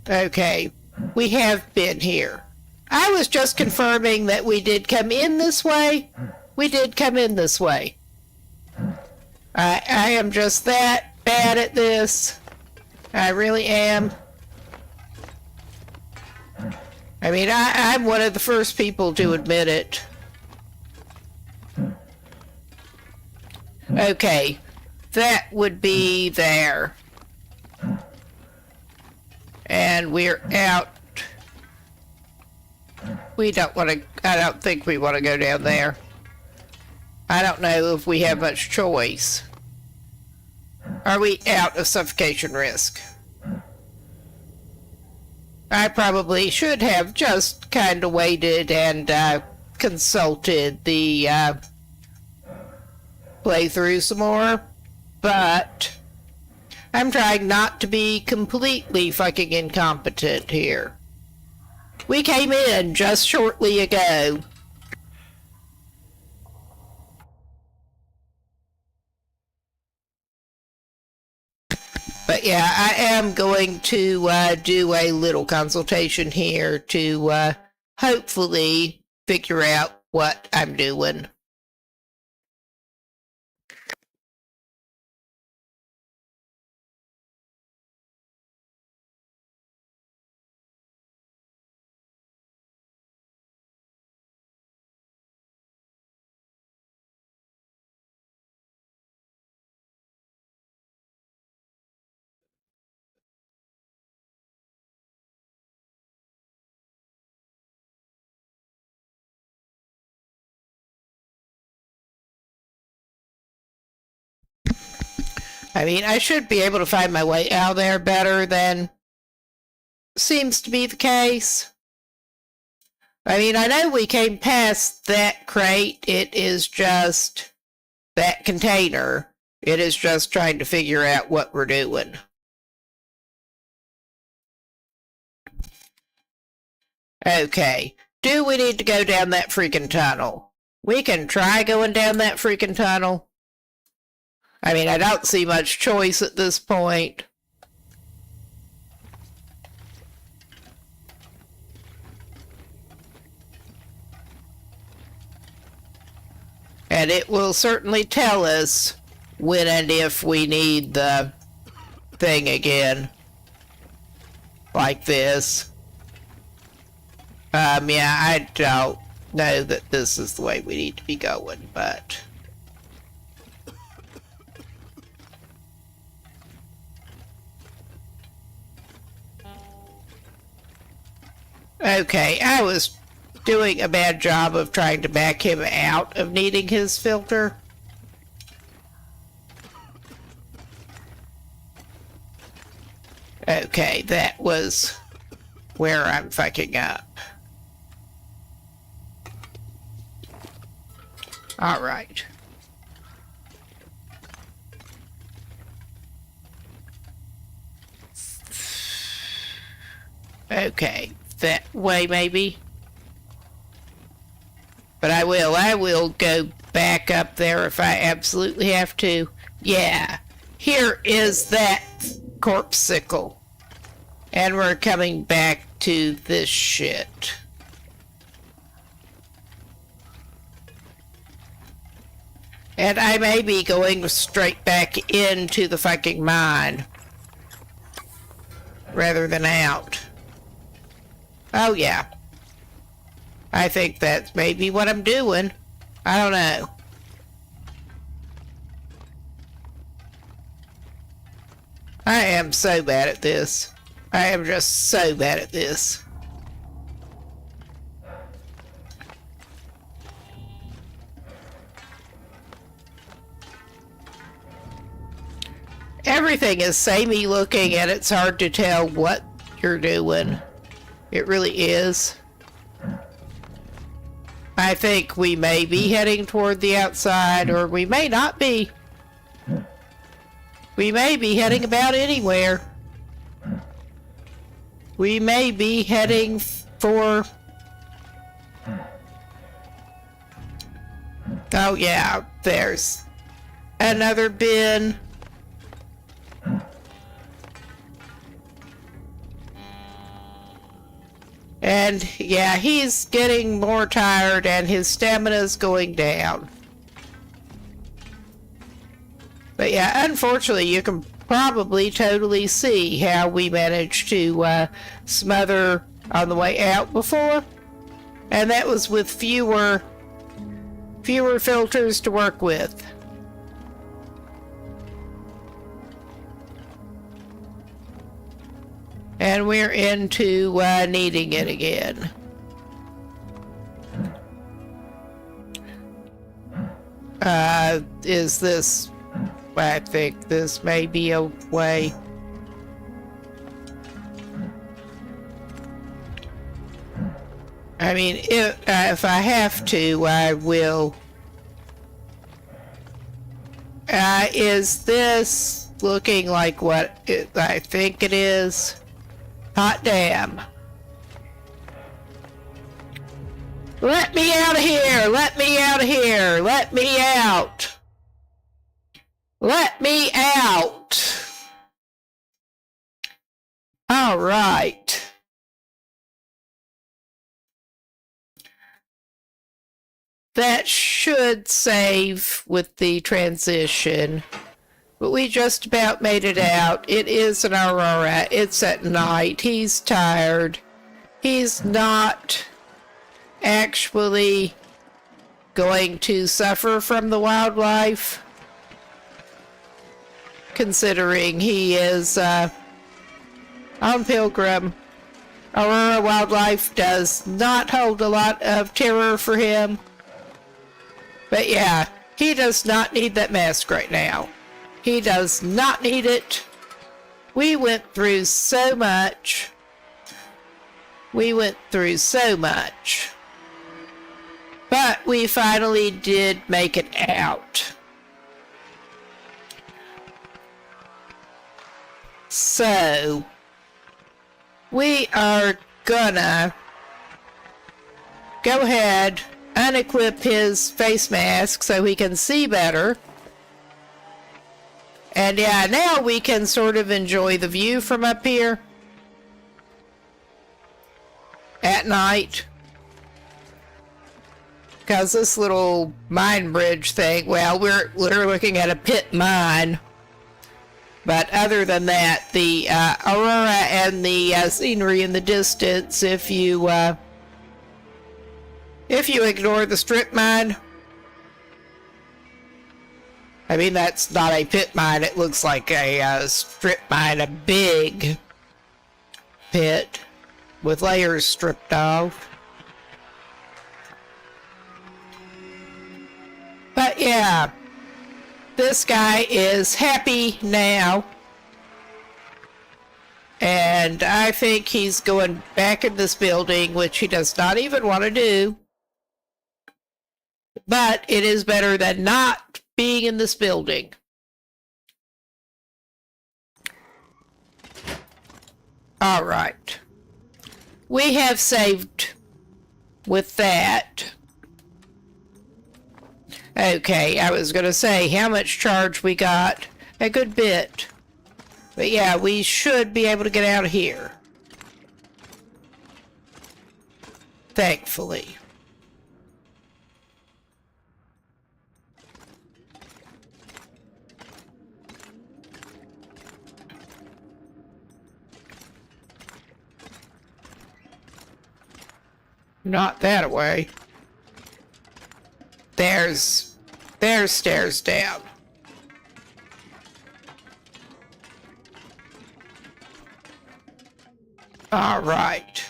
Okay, we have been here. I was just confirming that we did come in this way. We did come in this way. I am just that bad at this. I really am. I mean, I'm one of the first people to admit it. Okay, that would be there. And we're out. We don't want to, I don't think we want to go down there. I don't know if we have much choice. Are we out of suffocation risk? I probably should have just kind of waited and consulted the playthrough some more, but I'm trying not to be completely fucking incompetent here. We came in just shortly ago. But yeah, I am going to do a little consultation here to hopefully figure out what I'm doing. I mean, I should be able to find my way out there better than seems to be the case. I mean, I know we came past that crate. It is just that container. It is just trying to figure out what we're doing. Okay. Do we need to go down that freaking tunnel? We can try going down that freaking tunnel. I mean, I don't see much choice at this point. And it will certainly tell us when and if we need the thing again. Like this. Yeah, I don't know that this is the way we need to be going, but... Okay, I was doing a bad job of trying to back him out of needing his filter. Okay, that was where I'm fucking up. All right. Okay, that way maybe. But I will go back up there if I absolutely have to. Yeah, here is that corpsicle. And we're coming back to this shit. And I may be going straight back into the fucking mine. Rather than out. Oh yeah. I think that's maybe what I'm doing. I don't know. I am so bad at this. I am just so bad at this. Everything is samey looking and it's hard to tell what you're doing. It really is. I think we may be heading toward the outside, or we may not be. We may be heading about anywhere. We may be heading for... Oh yeah, there's another bin. And yeah, he's getting more tired and his stamina's going down. But yeah, unfortunately, you can probably totally see how we managed to smother on the way out before. And that was with fewer filters to work with. And we're into needing it again. Is this... I think this may be a way. I mean, if I have to, I will. Is this looking like what I think it is? Hot damn. Let me out of here! Let me out of here! Let me out! Let me out! All right. That should save with the transition. But we just about made it out. It is an aurora. It's at night. He's tired. He's not actually going to suffer from the wildlife, considering he is on Pilgrim. Aurora wildlife does not hold a lot of terror for him. But yeah, he does not need that mask right now. He does not need it. We went through so much. We went through so much. But we finally did make it out. So, we are gonna go ahead, unequip his face mask so he can see better. And yeah, now we can sort of enjoy the view from up here at night. Because this little mine bridge thing, well, we're looking at a pit mine. But other than that, the aurora and the scenery in the distance, if you ignore the strip mine, I mean, that's not a pit mine. It looks like a strip mine, a big pit with layers stripped off. But yeah, this guy is happy now. And I think he's going back in this building, which he does not even want to do. But it is better than not being in this building. All right. We have saved with that. Okay, I was going to say how much charge we got. A good bit. But yeah, we should be able to get out of here. Thankfully. Not that way. There's stairs down. All right.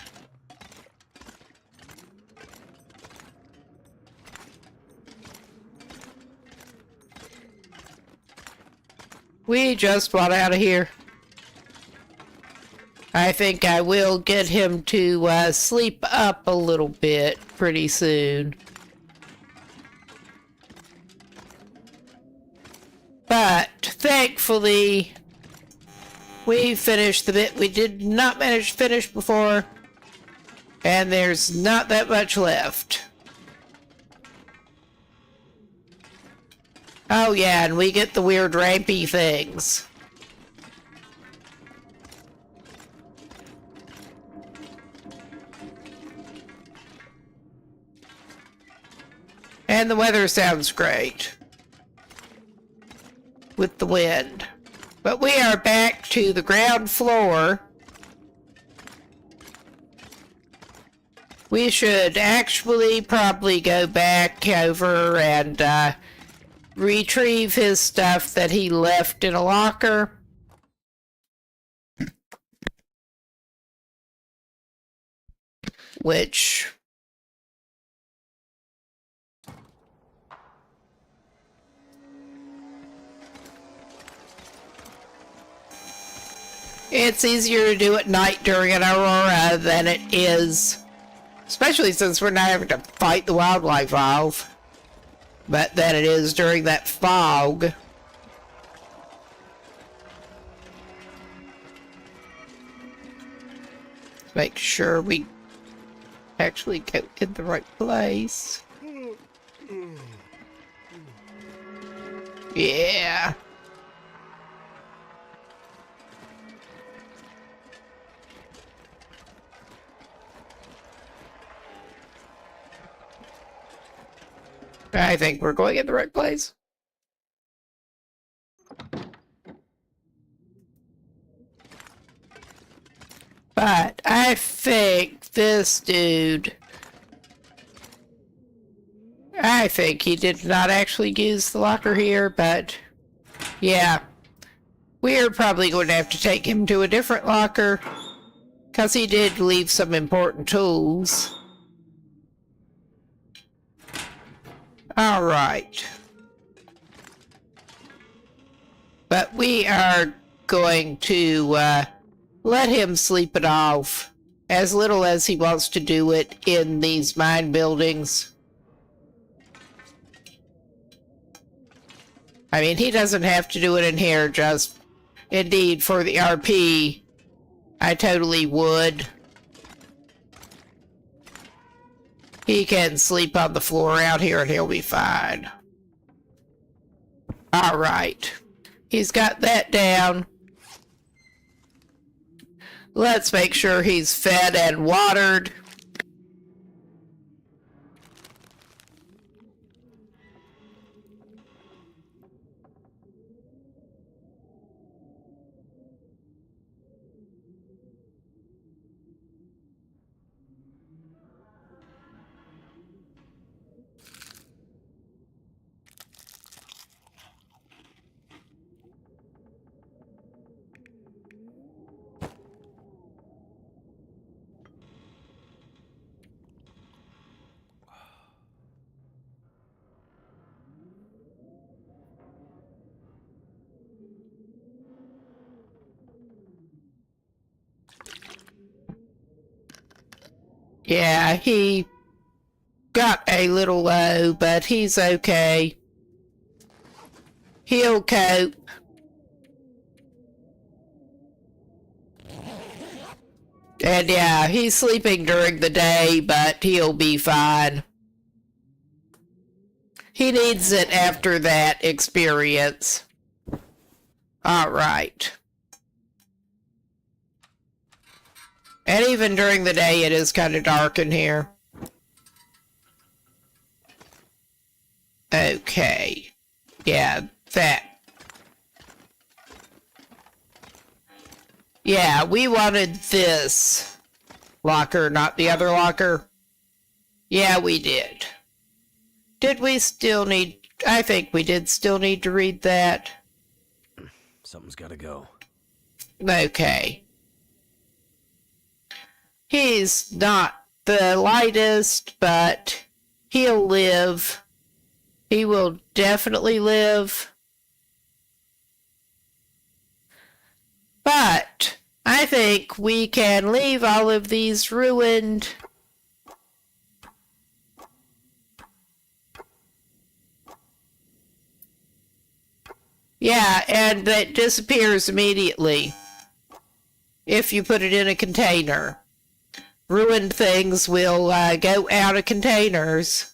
We just want out of here. I think I will get him to sleep up a little bit pretty soon. But thankfully, we finished the bit we did not manage to finish before, and there's not that much left. Oh yeah, and we get the weird rampy things. And the weather sounds great with the wind. But we are back to the ground floor. We should actually probably go back over and retrieve his stuff that he left in a locker. Which... it's easier to do at night during an aurora than it is, especially since we're not having to fight the wildlife off, but than it is during that fog. Make sure we actually go in the right place. Yeah. I think we're going in the right place. But I think this dude... I think he did not actually use the locker here, but... yeah. We're probably going to have to take him to a different locker, because he did leave some important tools. All right. But we are going to let him sleep it off as little as he wants to do it in these mine buildings. I mean, he doesn't have to do it in here, just indeed for the RP, I totally would. He can sleep on the floor out here and he'll be fine. Alright. He's got that down. Let's make sure he's fed and watered. Yeah, he got a little low, but he's okay. He'll cope. And yeah, he's sleeping during the day, but he'll be fine. He needs it after that experience. All right. And even during the day, it is kind of dark in here. Okay. Yeah, that. Yeah, we wanted this locker, not the other locker. Yeah, we did. Did we still need... I think we did still need to read that. Something's gotta go. Okay. He's not the lightest, but he'll live. He will definitely live. But I think we can leave all of these ruined. Yeah, and that disappears immediately if you put it in a container. Ruined things will go out of containers.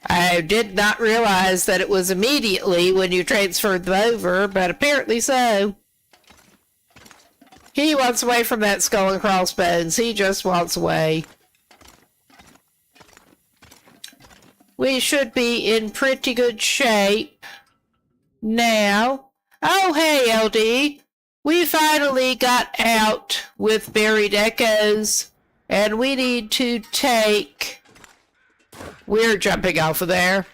I did not realize that it was immediately when you transferred them over, but apparently so. He wants away from that skull and crossbones. He just wants away. We should be in pretty good shape now. Oh, hey, LD. We finally got out with Buried Echoes, and we need to take... We're jumping off of there.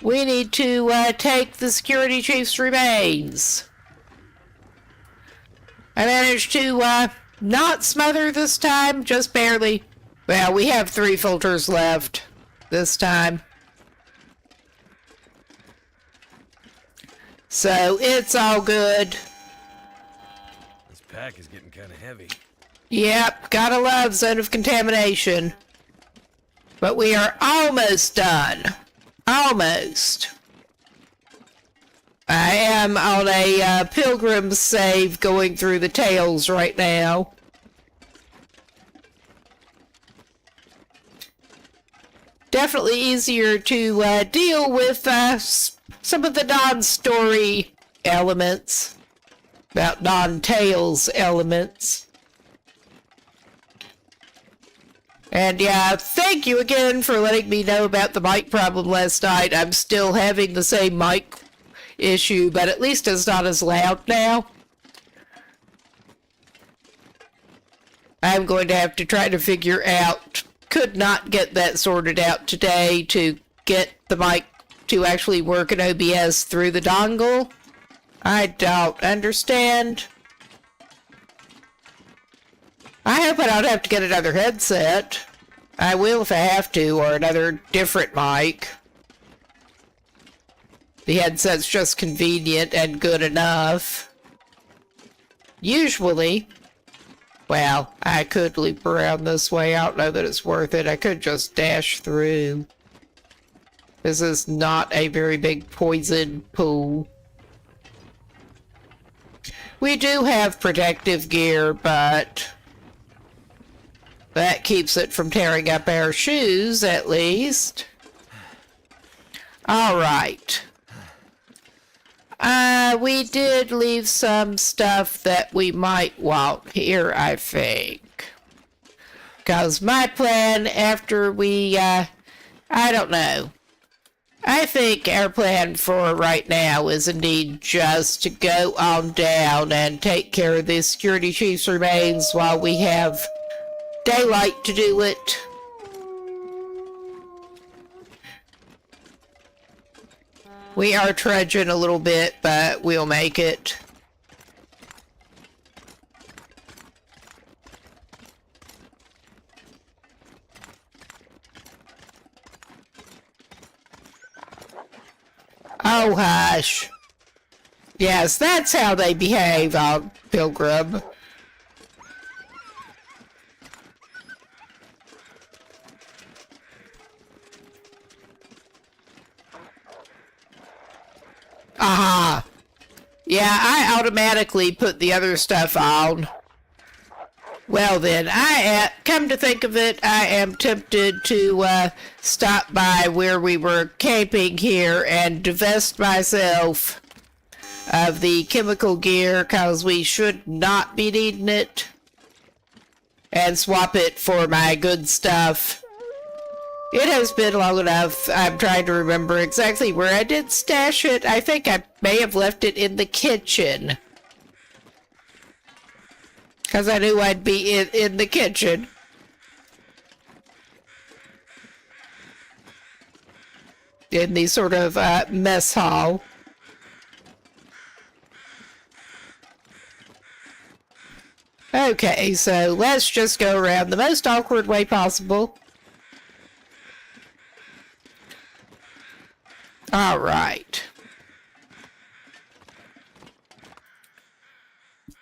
We need to take the security chief's remains. I managed to not smother this time, just barely. Well, we have 3 filters left this time. So it's all good. Pack is getting kind of heavy. Yep, gotta love zone of contamination. But we are almost done. Almost. I am on a pilgrim save going through the tails right now. Definitely easier to deal with some of the non-story elements. About non-Tails elements. And yeah, thank you again for letting me know about the mic problem last night. I'm still having the same mic issue, but at least it's not as loud now. I'm going to have to try to figure out, could not get that sorted out today to get the mic to actually work in OBS through the dongle. I don't understand. I hope I don't have to get another headset. I will if I have to, or another different mic. The headset's just convenient and good enough. Usually, well, I could loop around this way. I don't know that it's worth it. I could just dash through. This is not a very big poison pool. We do have protective gear, but that keeps it from tearing up our shoes, at least. All right. We did leave some stuff that we might want here, I think. Because my plan after we, I don't know. I think our plan for right now is indeed just to go on down and take care of the security chief's remains while we have daylight to do it. We are trudging a little bit, but we'll make it. Oh, hush. Yes, that's how they behave on Pilgrim. Aha. Yeah, I automatically put the other stuff on. Well then, come to think of it, I am tempted to stop by where we were camping here and divest myself of the chemical gear, cause we should not be needing it, and swap it for my good stuff. It has been long enough. I'm trying to remember exactly where I did stash it. I think I may have left it in the kitchen. Because I knew I'd be in the kitchen. In the sort of mess hall. Okay, so let's just go around the most awkward way possible. All right.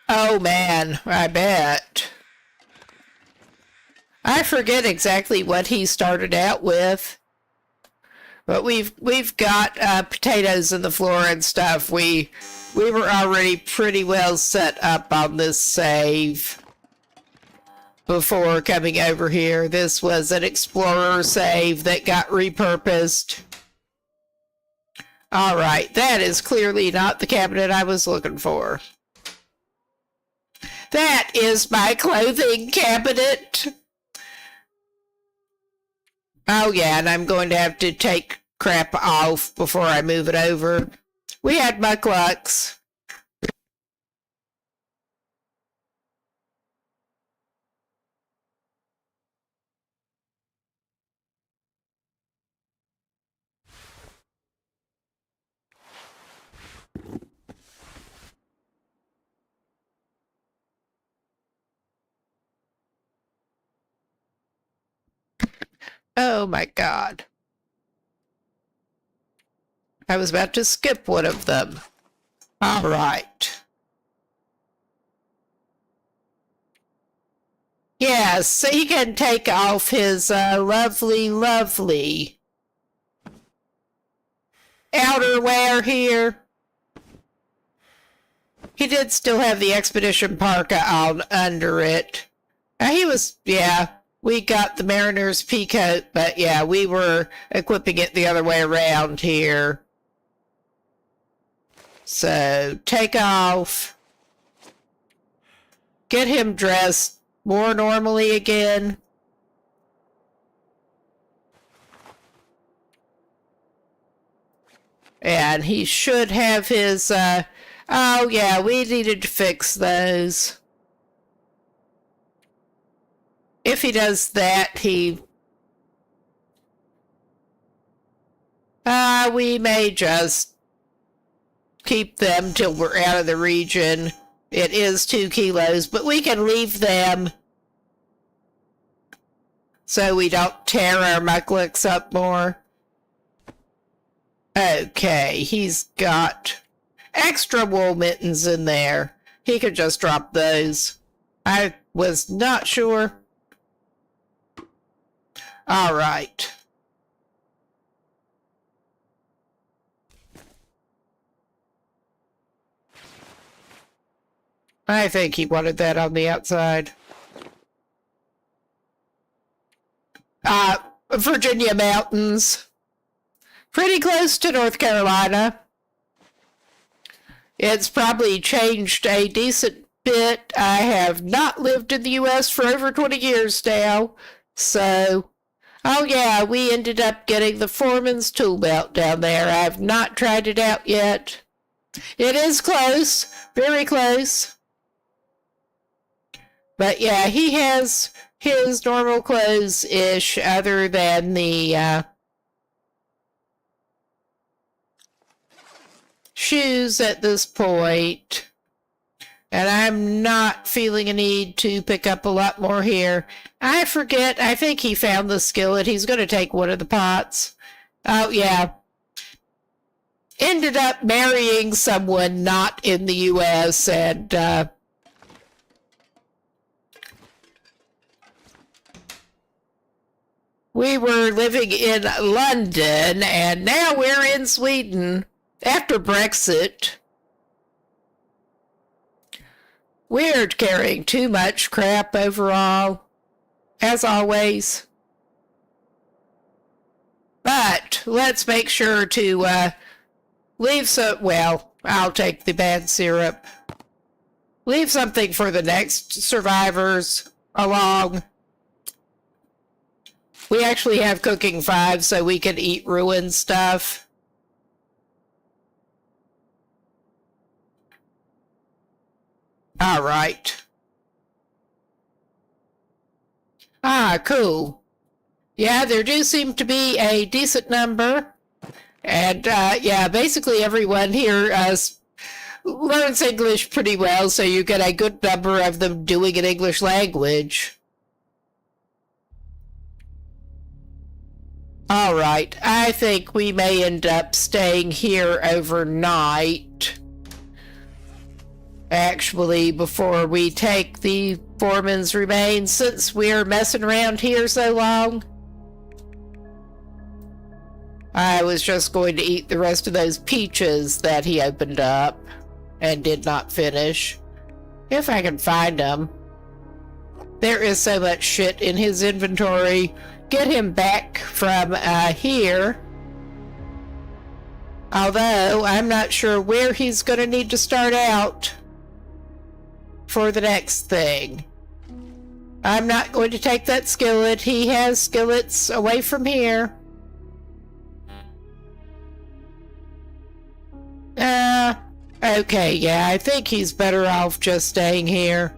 Oh man, I bet. I forget exactly what he started out with, but we've got potatoes in the floor and stuff. We were already pretty well set up on this save before coming over here. This was an explorer save that got repurposed. All right, that is clearly not the cabinet I was looking for. That is my clothing cabinet. Oh yeah, and I'm going to have to take crap off before I move it over. We had mucklucks. Oh my God. I was about to skip one of them. All right. Yes, so he can take off his lovely outerwear here. He did still have the expedition parka on under it. He was, yeah, we got the Mariner's pea coat, but yeah, we were equipping it the other way around here. So, take off. Get him dressed more normally again. And he should have his, oh yeah, we needed to fix those. If he does that, we may just keep them till we're out of the region. It is 2 kilos, but we can leave them so we don't tear our mucklucks up more. Okay, he's got extra wool mittens in there. He could just drop those. I was not sure. All right. I think he wanted that on the outside. Virginia mountains. Pretty close to North Carolina. It's probably changed a decent bit. I have not lived in the U.S. for over 20 years now. So, oh yeah, we ended up getting the Foreman's tool belt down there. I have not tried it out yet. It is close. Very close. But yeah, he has his normal clothes-ish other than the shoes at this point. And I'm not feeling a need to pick up a lot more here. I forget, I think he found the skillet. He's going to take one of the pots. Oh, yeah. Ended up marrying someone not in the U.S. and, we were living in London, and now we're in Sweden after Brexit. We're carrying too much crap overall, as always. But let's make sure to leave some, well, I'll take the bad syrup. Leave something for the next survivors along. We actually have cooking 5, so we can eat ruined stuff. All right. Ah, cool. Yeah, there do seem to be a decent number. And, yeah, basically everyone here learns English pretty well, so you get a good number of them doing an English language. All right, I think we may end up staying here overnight. Actually, before we take the foreman's remains, since we're messing around here so long. I was just going to eat the rest of those peaches that he opened up and did not finish. If I can find them. There is so much shit in his inventory. Get him back from here. Although, I'm not sure where he's going to need to start out for the next thing. I'm not going to take that skillet. He has skillets away from here. Okay, yeah, I think he's better off just staying here.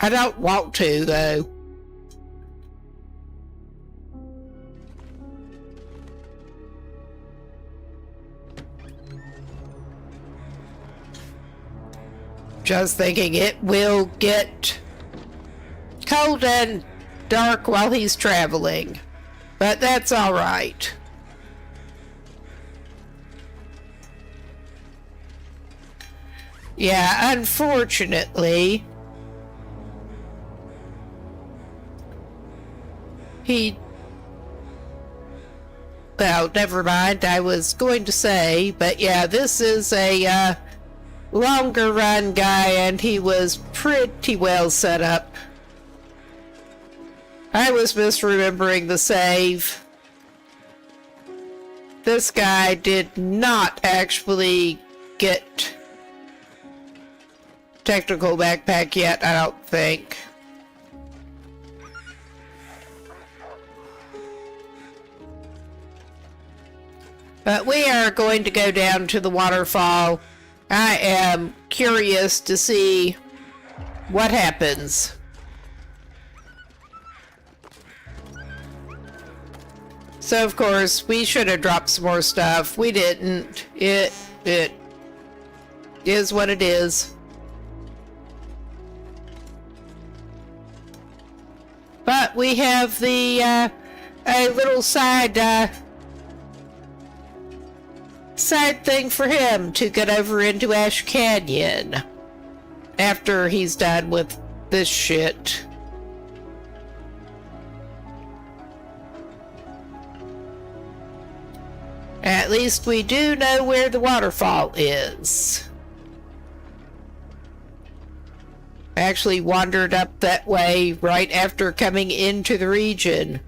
I don't want to, though. Just thinking it will get cold and dark while he's traveling. But that's all right. Yeah, unfortunately, well, never mind, I was going to say, but yeah, this is a, longer run guy, and he was pretty well set up. I was misremembering the save. This guy did not actually get technical backpack yet, I don't think. But we are going to go down to the waterfall. I am curious to see what happens. So, of course, we should have dropped some more stuff. We didn't. It is what it is. But we have the, a little side, sad thing for him to get over into Ash Canyon after he's done with this shit. At least we do know where the waterfall is. I actually wandered up that way right after coming into the region.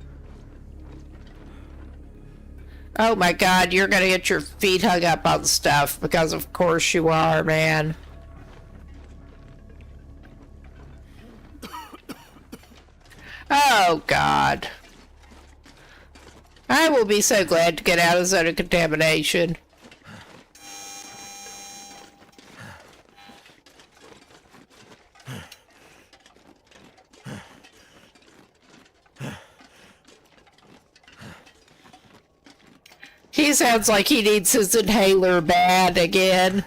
Oh my god, you're gonna get your feet hung up on stuff, because of course you are, man. Oh god. I will be so glad to get out of zone of contamination. He sounds like he needs his inhaler bad again.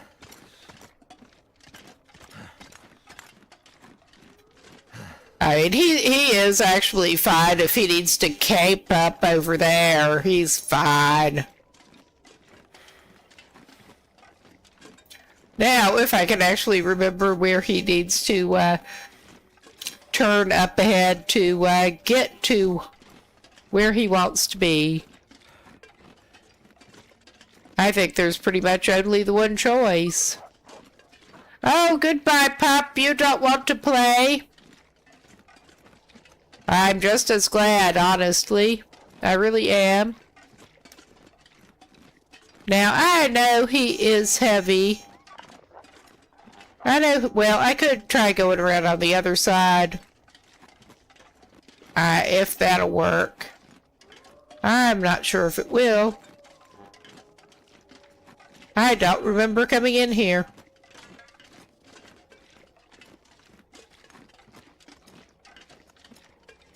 I mean, he is actually fine if he needs to cape up over there. He's fine. Now, if I can actually remember where he needs to turn up ahead to get to where he wants to be. I think there's pretty much only the one choice. Oh, goodbye, pup. You don't want to play? I'm just as glad, honestly. I really am. Now, I know he is heavy. I know, well, I could try going around on the other side. If that'll work. I'm not sure if it will. I don't remember coming in here.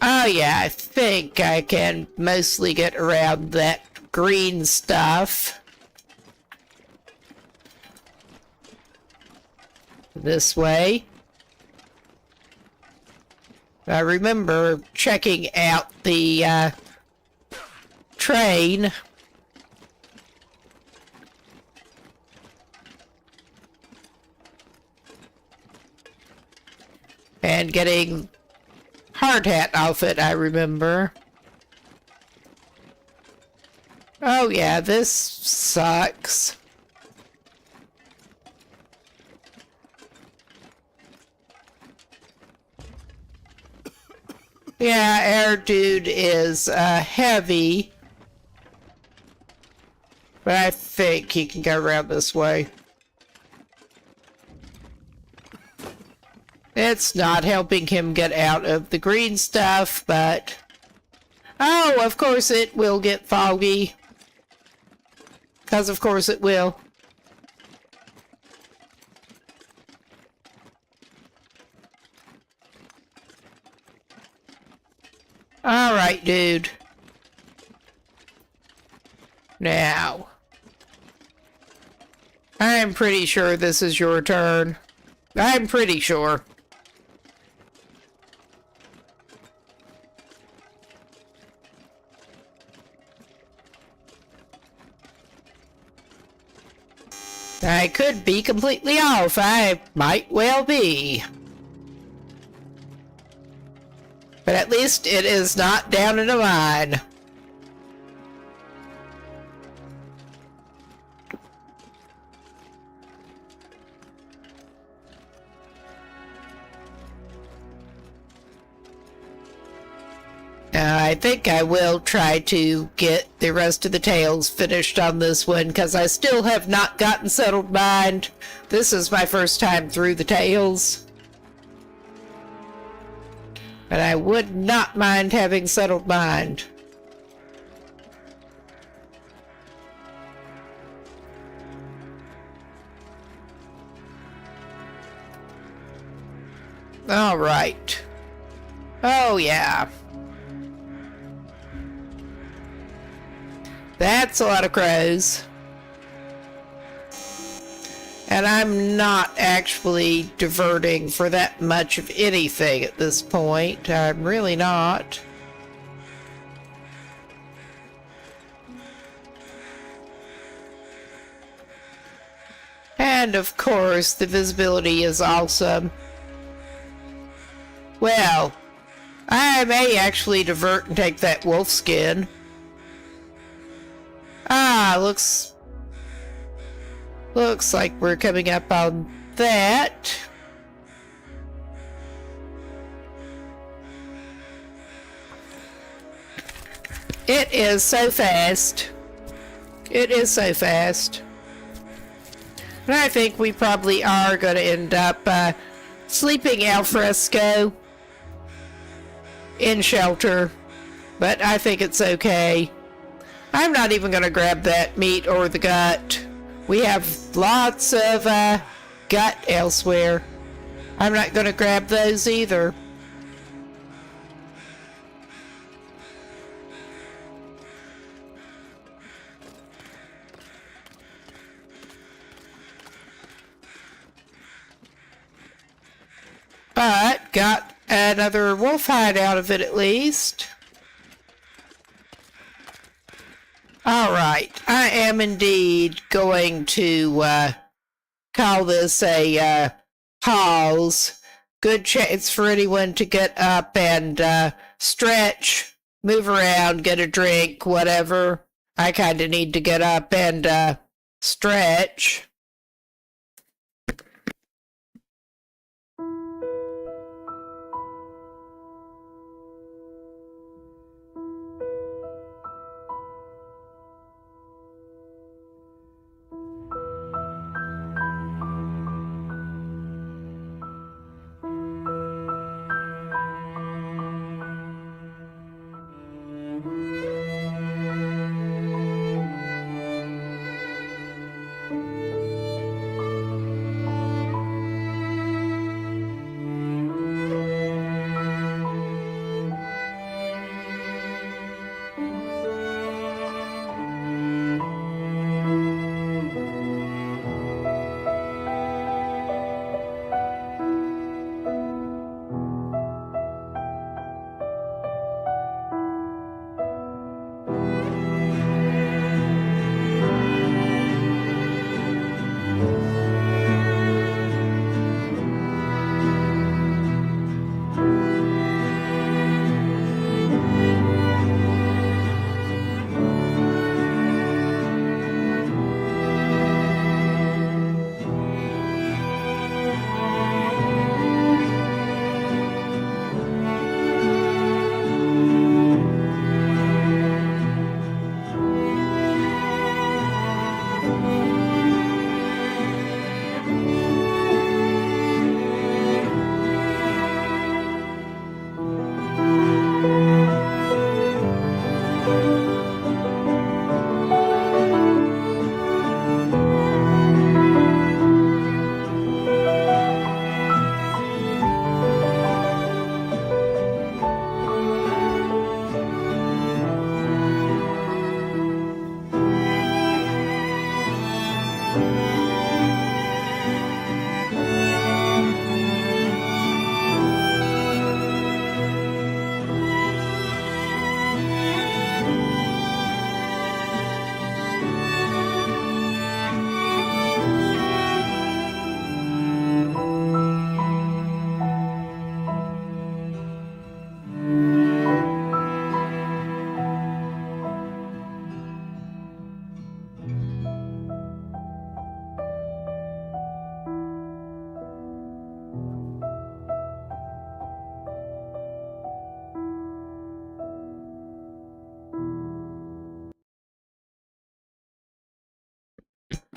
Oh yeah, I think I can mostly get around that green stuff. This way. I remember checking out the train. And getting hard hat outfit, I remember. Oh yeah, this sucks. Yeah, Air Dude is heavy. But I think he can go around this way. It's not helping him get out of the green stuff, but... Oh, of course it will get foggy. Because of course it will. Alright, dude. Now. I'm pretty sure this is your turn. I'm pretty sure. I could be completely off. I might well be. But at least it is not down in a mine. I think I will try to get the rest of the tales finished on this one, because I still have not gotten settled mind. This is my first time through the tales. But I would not mind having settled mind. All right. Oh, yeah. That's a lot of crows. And I'm not actually diverting for that much of anything at this point. I'm really not. And of course, the visibility is awesome. Well, I may actually divert and take that wolf skin. Ah, looks like we're coming up on that. It is so fast. It is so fast. And I think we probably are going to end up sleeping al fresco in shelter. But I think it's okay. I'm not even going to grab that meat or the gut. We have lots of gut elsewhere. I'm not going to grab those either. But got another wolf hide out of it at least. Alright, I am indeed going to call this a pause. Good chance for anyone to get up and stretch, move around, get a drink, whatever. I kind of need to get up and stretch.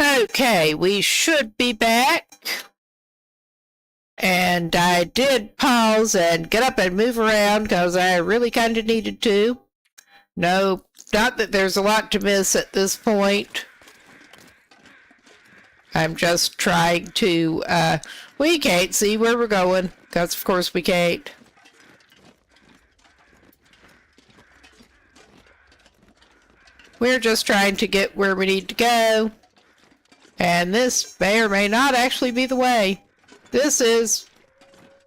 Okay, we should be back. And I did pause and get up and move around because I really kind of needed to. No, not that there's a lot to miss at this point. I'm just trying to, we can't see where we're going, because of course we can't. We're just trying to get where we need to go. And this may or may not actually be the way. This is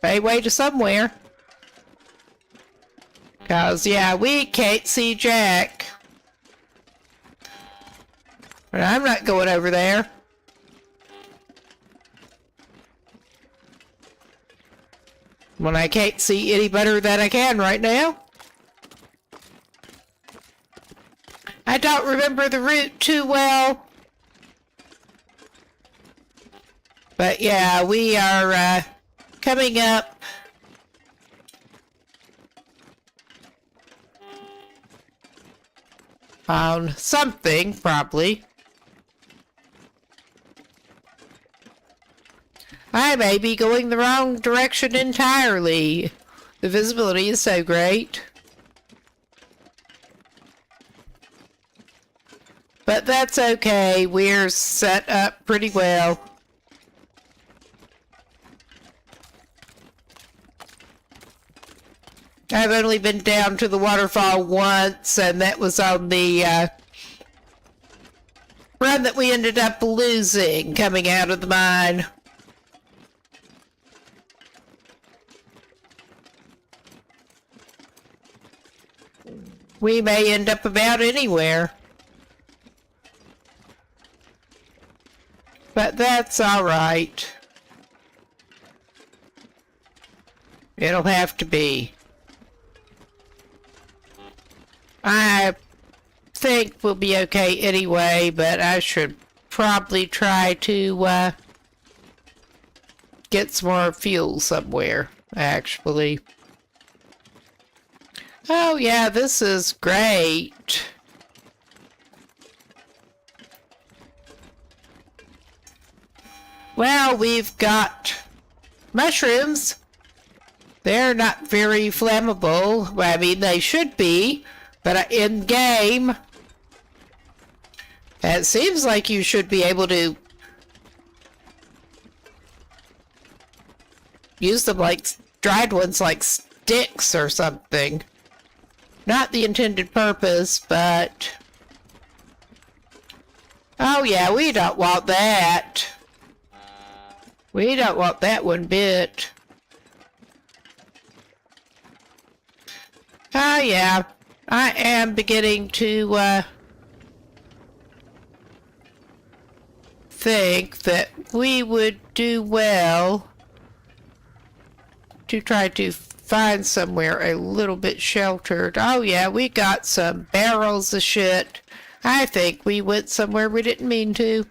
a way to somewhere. Because, yeah, we can't see Jack. But I'm not going over there. when I can't see any better than I can right now. I don't remember the route too well. But yeah, we are coming up on something, probably. I may be going the wrong direction entirely. The visibility is so great. But that's okay. We're set up pretty well. I've only been down to the waterfall once, and that was on the run that we ended up losing coming out of the mine. We may end up about anywhere. But that's alright. It'll have to be. I think we'll be okay anyway, but I should probably try to get some more fuel somewhere, actually. Oh yeah, this is great. Well, we've got mushrooms. They're not very flammable. Well, I mean, they should be. But in game, it seems like you should be able to use them like dried ones, like sticks or something. Not the intended purpose, but... Oh yeah, we don't want that. We don't want that one bit. Oh yeah. I am beginning to think that we would do well to try to find somewhere a little bit sheltered. Oh yeah, we got some barrels of shit. I think we went somewhere we didn't mean to.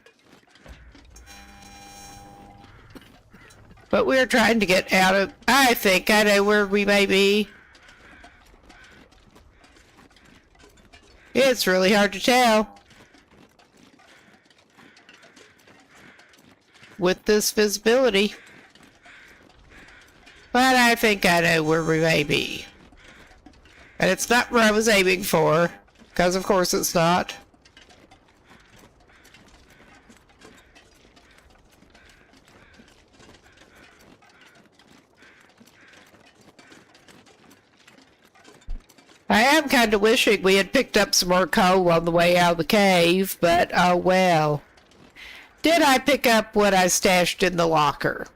But we're trying to get out of... I think I know where we may be. It's really hard to tell with this visibility, but I think I know where we may be. And it's not where I was aiming for, because of course it's not. I am kind of wishing we had picked up some more coal on the way out of the cave, but oh well. Did I pick up what I stashed in the locker?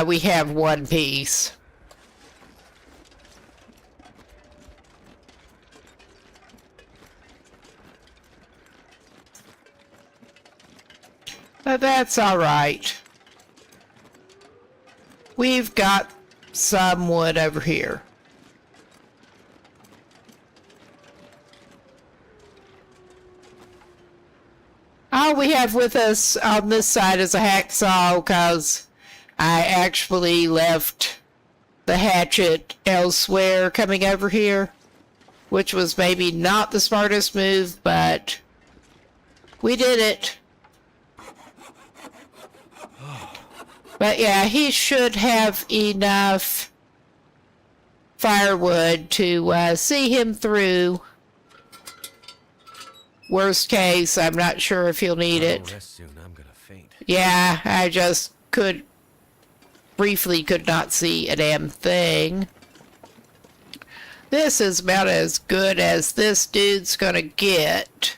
We have one piece. But that's alright. We've got some wood over here. All we have with us on this side is a hacksaw, because I actually left the hatchet elsewhere coming over here, which was maybe not the smartest move, but we did it. But yeah, he should have enough firewood to see him through. Worst case, I'm not sure if he'll need it. Rest soon. I'm gonna faint. Yeah, I just briefly could not see a damn thing. This is about as good as this dude's gonna get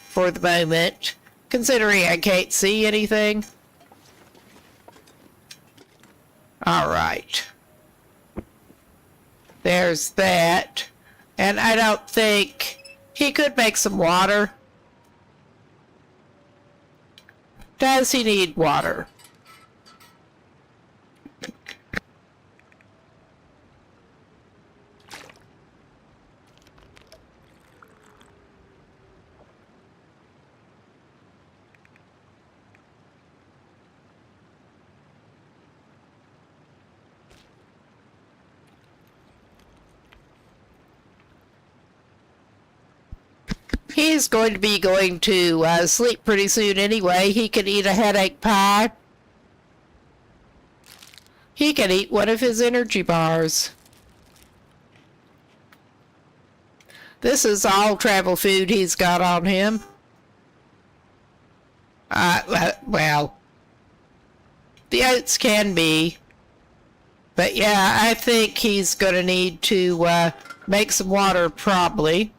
for the moment, considering I can't see anything. Alright. There's that. And I don't think... He could make some water. Does he need water? He's going to be going to sleep pretty soon anyway. He can eat a headache pie. He can eat one of his energy bars. This is all travel food he's got on him. Well, the oats can be. But yeah, I think he's going to need to make some water probably.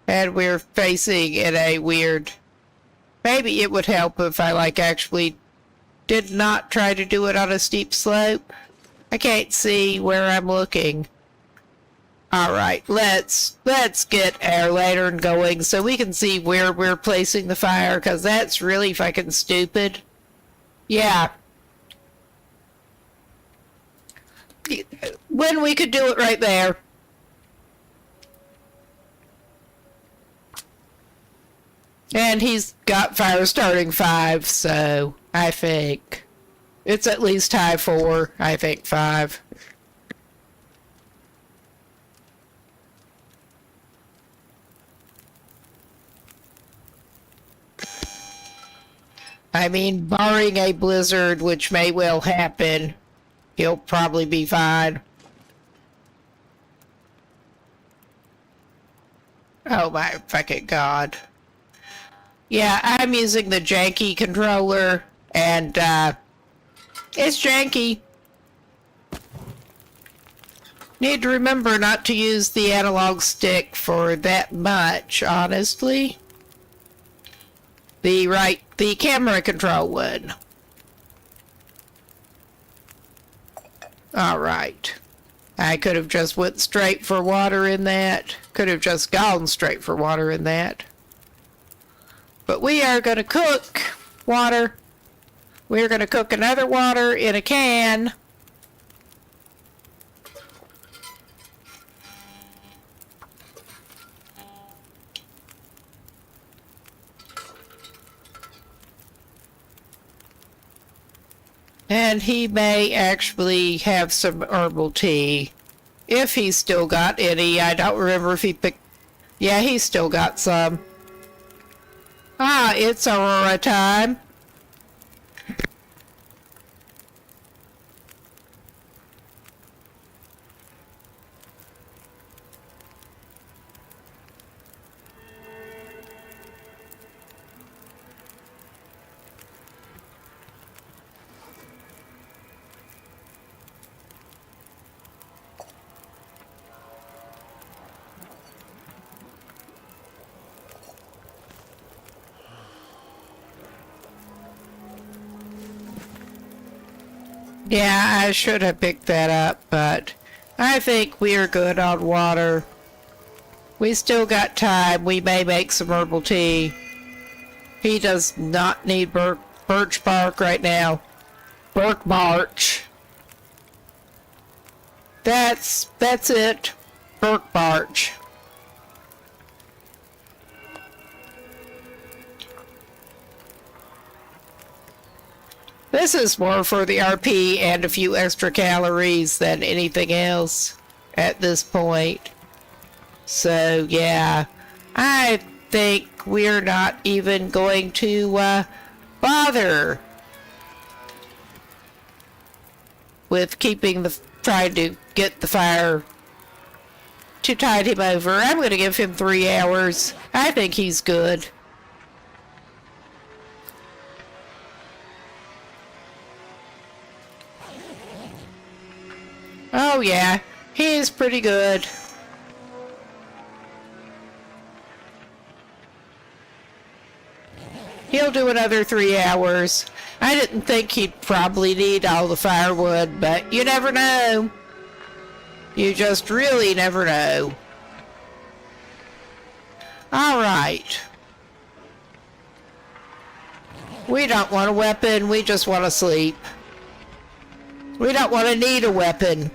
And we're facing in a weird... Maybe it would help if I actually did not try to do it on a steep slope. I can't see where I'm looking. Alright, let's get our lantern going so we can see where we're placing the fire, because that's really fucking stupid. Yeah. When we could do it right there. And he's got fire starting 5, so I think it's at least high 4, I think 5. I mean, barring a blizzard, which may well happen, he'll probably be fine. Oh my fucking god. Yeah, I'm using the janky controller, and, it's janky. Need to remember not to use the analog stick for that much, honestly. The camera control one. Alright. I could have just went straight for water in that. Could have just gone straight for water in that. But we are going to cook water. We're going to cook another water in a can. And he may actually have some herbal tea. If he's still got any. I don't remember if he picked... Yeah, he's still got some. Ah, it's Aurora time. Yeah, I should have picked that up, but I think we're good on water. We still got time. We may make some herbal tea. He does not need birch bark right now. Birch. That's it. Birch. This is more for the RP and a few extra calories than anything else at this point. So, yeah, I think we're not even going to bother with trying to get the fire to tide him over. I'm going to give him 3 hours. I think he's good. Oh yeah, he's pretty good. He'll do another 3 hours. I didn't think he'd probably need all the firewood, but you never know. You just really never know. Alright. We don't want a weapon, we just want to sleep. We don't want to need a weapon.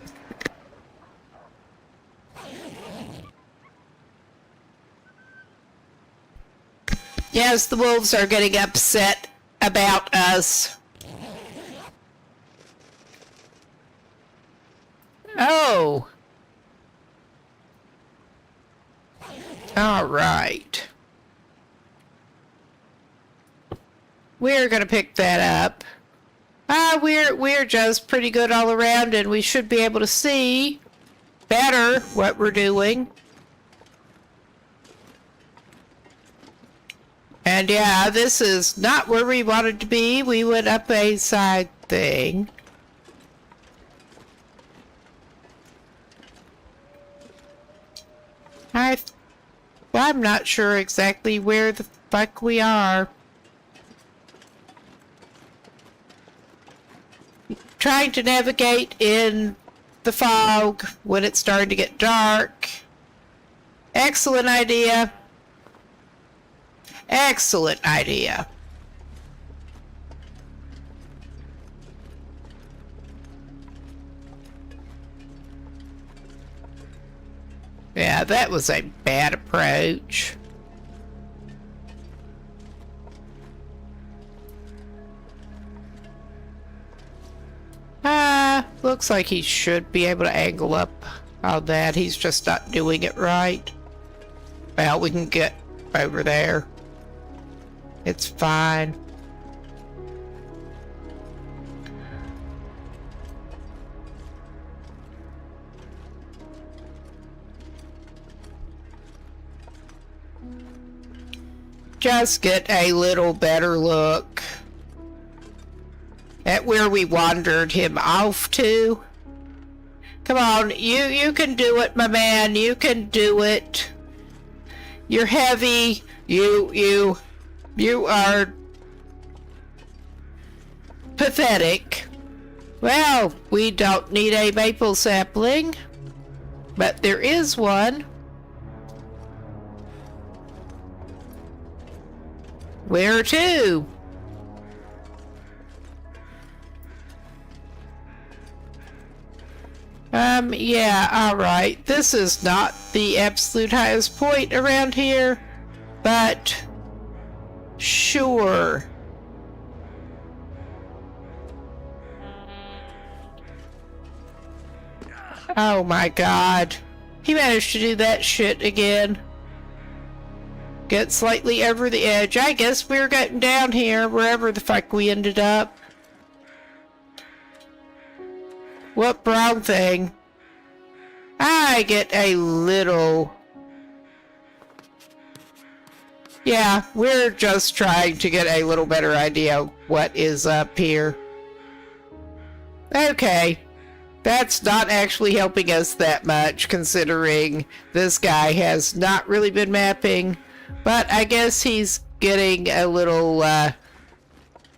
Yes, the wolves are getting upset about us. Oh. All right. We're gonna pick that up. We're just pretty good all around, and we should be able to see better what we're doing. And yeah, this is not where we wanted to be. We went up a side thing. I'm not sure exactly where the fuck we are. Trying to navigate in the fog when it's starting to get dark. Excellent idea. Excellent idea. Yeah, that was a bad approach. Looks like he should be able to angle up on that. He's just not doing it right. Well, we can get over there. It's fine. Just get a little better look at where we wandered him off to. Come on, you can do it, my man. You can do it. You're heavy. You are pathetic. Well, we don't need a maple sapling, but there is one. Where to? Yeah, alright. This is not the absolute highest point around here, but sure. Oh my god. He managed to do that shit again. Get slightly over the edge. I guess we're getting down here, wherever the fuck we ended up. What brown thing? I get a little... Yeah, we're just trying to get a little better idea of what is up here. Okay. That's not actually helping us that much, considering this guy has not really been mapping. But I guess he's getting a little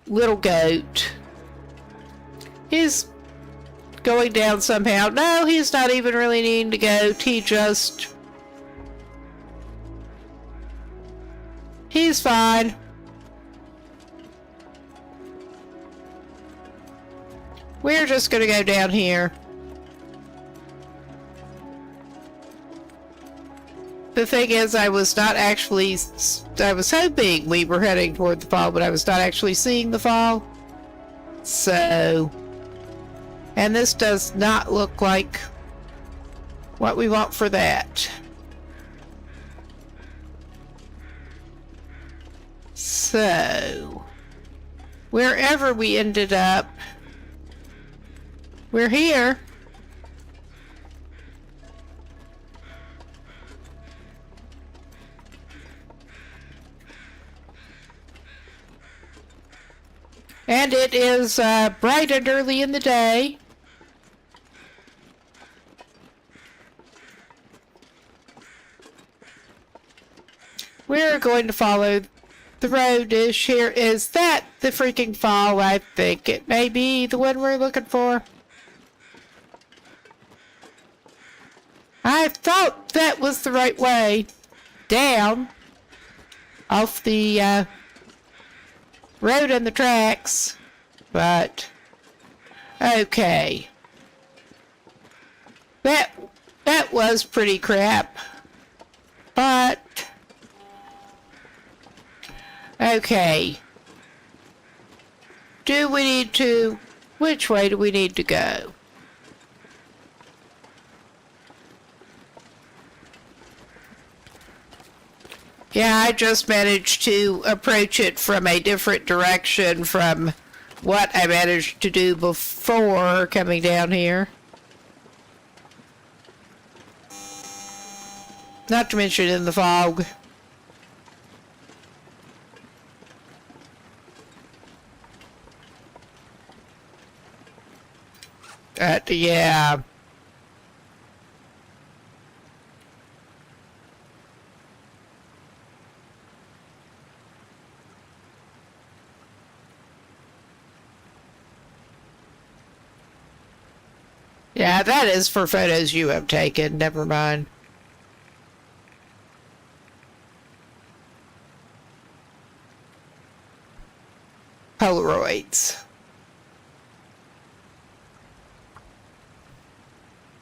goat. He's going down somehow. No, he's not even really needing to goat. He's fine. We're just gonna go down here. The thing is, I was hoping we were heading toward the fall, but I was not actually seeing the fall. So, and this does not look like what we want for that. So, wherever we ended up, we're here. And it is bright and early in the day. We're going to follow the road-ish here. Is that the freaking fall? I think it may be the one we're looking for. I thought that was the right way. Down. Off the, road and the tracks, but okay. That was pretty crap, but okay. Which way do we need to go? Yeah, I just managed to approach it from a different direction from what I managed to do before coming down here. Not to mention in the fog. Yeah. Yeah, that is for photos you have taken. Never mind. Polaroids.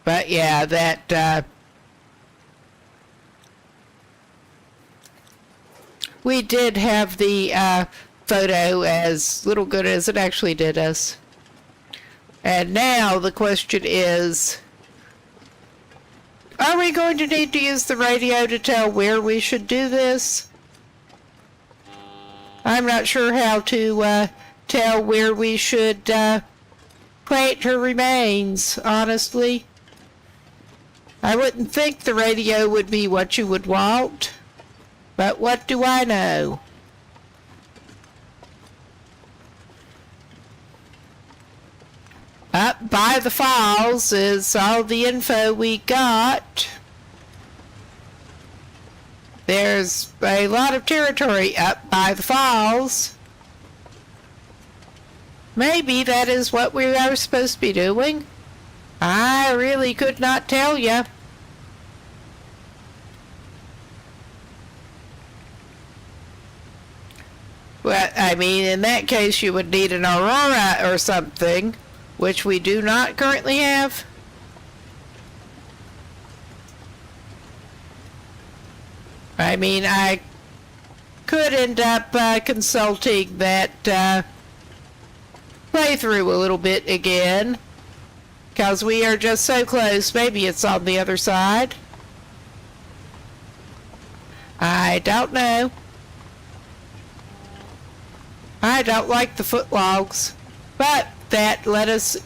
But yeah, that, we did have the, photo as little good as it actually did us. And now the question is, are we going to need to use the radio to tell where we should do this? I'm not sure how to tell where we should plant her remains, honestly. I wouldn't think the radio would be what you would want, but what do I know? Up by the falls is all the info we got. There's a lot of territory up by the falls. Maybe that is what we are supposed to be doing. I really could not tell you. Well, I mean, in that case, you would need an aurora or something, which we do not currently have. I mean, I could end up consulting that playthrough a little bit again, because we are just so close. Maybe it's on the other side. I don't know. I don't like the footlogs, but that let us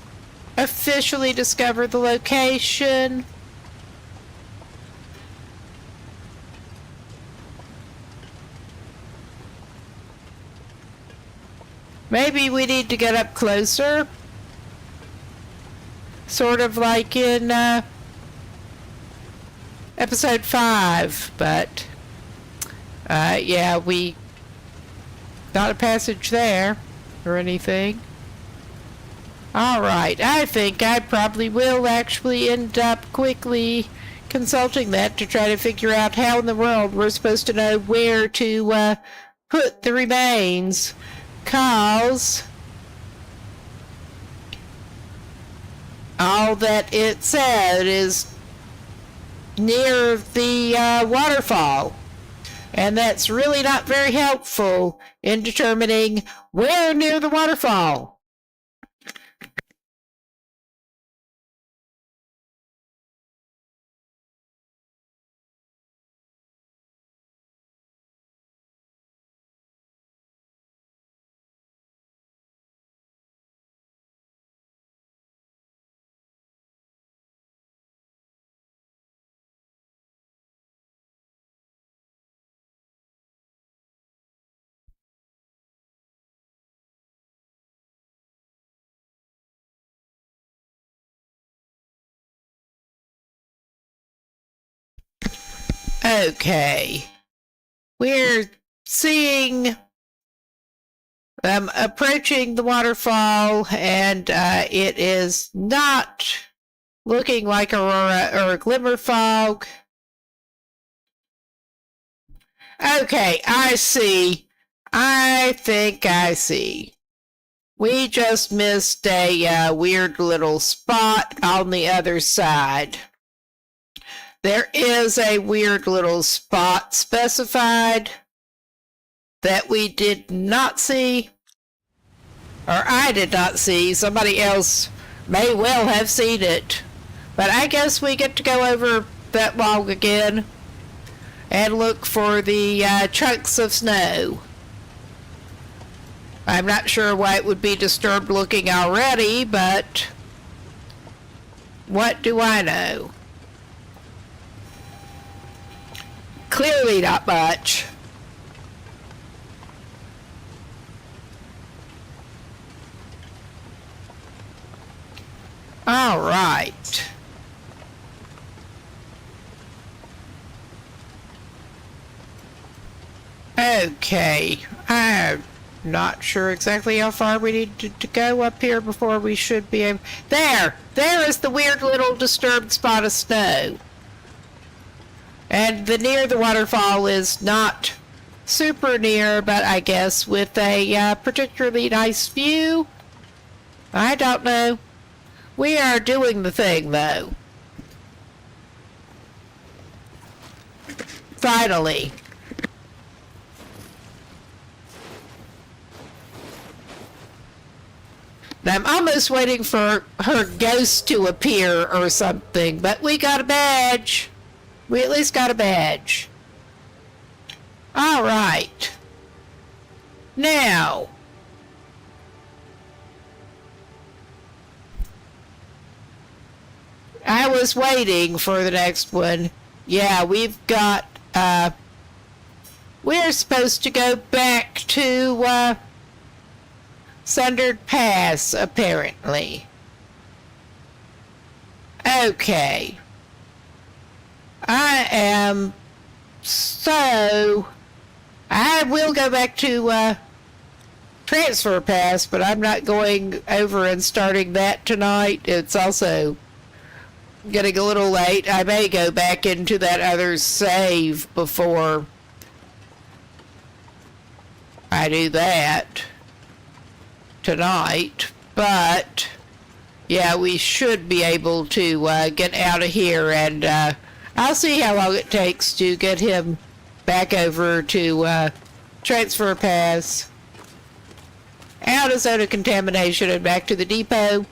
officially discover the location. Maybe we need to get up closer. Sort of like in episode 5, but yeah, not a passage there or anything. Alright, I think I probably will actually end up quickly consulting that to try to figure out how in the world we're supposed to know where to put the remains. 'Cause all that it said is near the waterfall. And that's really not very helpful in determining where near the waterfall. Okay. We're seeing approaching the waterfall, and it is not looking like aurora or glimmer fog. Okay, I see. I think I see. We just missed a weird little spot on the other side. There is a weird little spot specified that we did not see, or I did not see. Somebody else may well have seen it, but I guess we get to go over that log again. and look for the chunks of snow. I'm not sure why it would be disturbed looking already, but what do I know? Clearly not much. All right. Okay. I'm not sure exactly how far we need to go up here before we should be able... There! There is the weird little disturbed spot of snow. And the near the waterfall is not super near, but I guess with a particularly nice view. I don't know. We are doing the thing, though. Finally. I'm almost waiting for her ghost to appear or something, but we got a badge. We at least got a badge. All right. Now, I was waiting for the next one. Yeah, we've got, we're supposed to go back to, Sundered Pass, apparently. Okay. I will go back to, Transfer Pass, but I'm not going over and starting that tonight. It's also getting a little late. I may go back into that other save before I do that tonight, but yeah, we should be able to get out of here, and I'll see how long it takes to get him back over to Transfer Pass, out of zone of contamination, and back to the depot,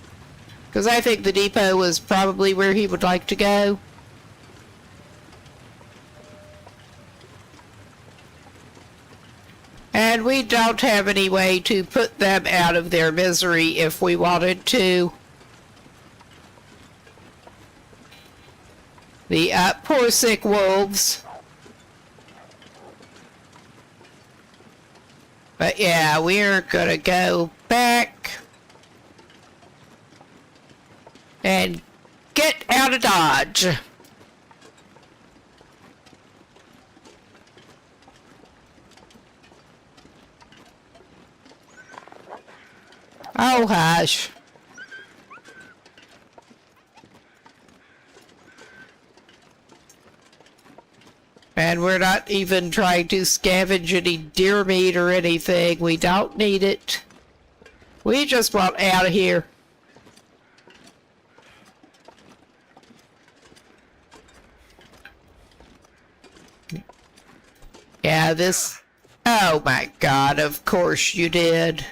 because I think the depot is probably where he would like to go. And we don't have any way to put them out of their misery if we wanted to. The poor sick wolves. But yeah, we're gonna go back and get out of Dodge. Oh, hush. And we're not even trying to scavenge any deer meat or anything. We don't need it. We just want out of here. Yeah, this... Oh my God, of course you did.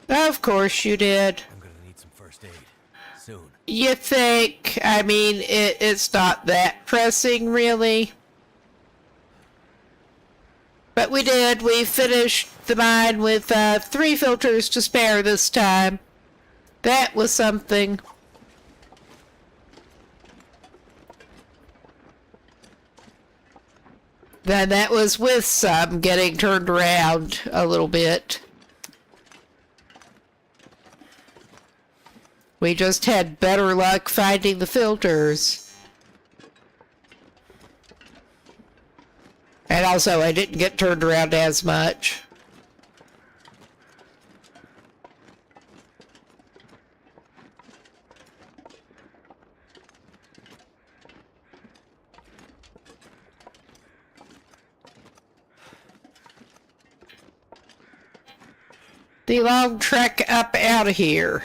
Of course you did. I'm gonna need some first aid. Soon. You think? I mean, it's not that pressing, really. But we did. We finished the mine with 3 filters to spare this time. That was something. Then that was with some getting turned around a little bit. We just had better luck finding the filters. And also, I didn't get turned around as much. The long trek up out of here.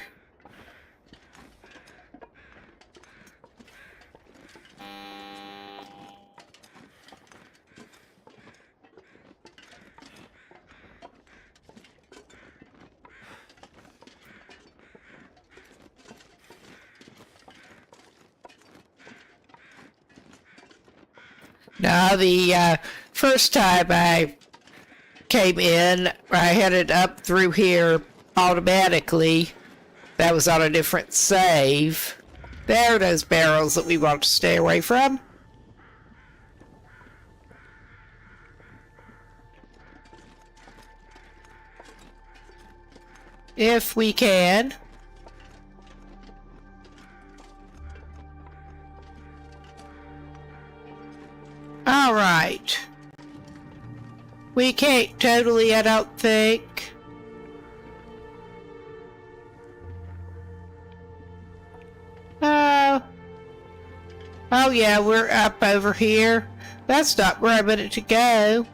Now, the first time I came in, I headed up through here automatically. That was on a different save. There are those barrels that we want to stay away from. If we can. All right. We can't totally, I don't think. Oh yeah, we're up over here. That's not where I wanted to go.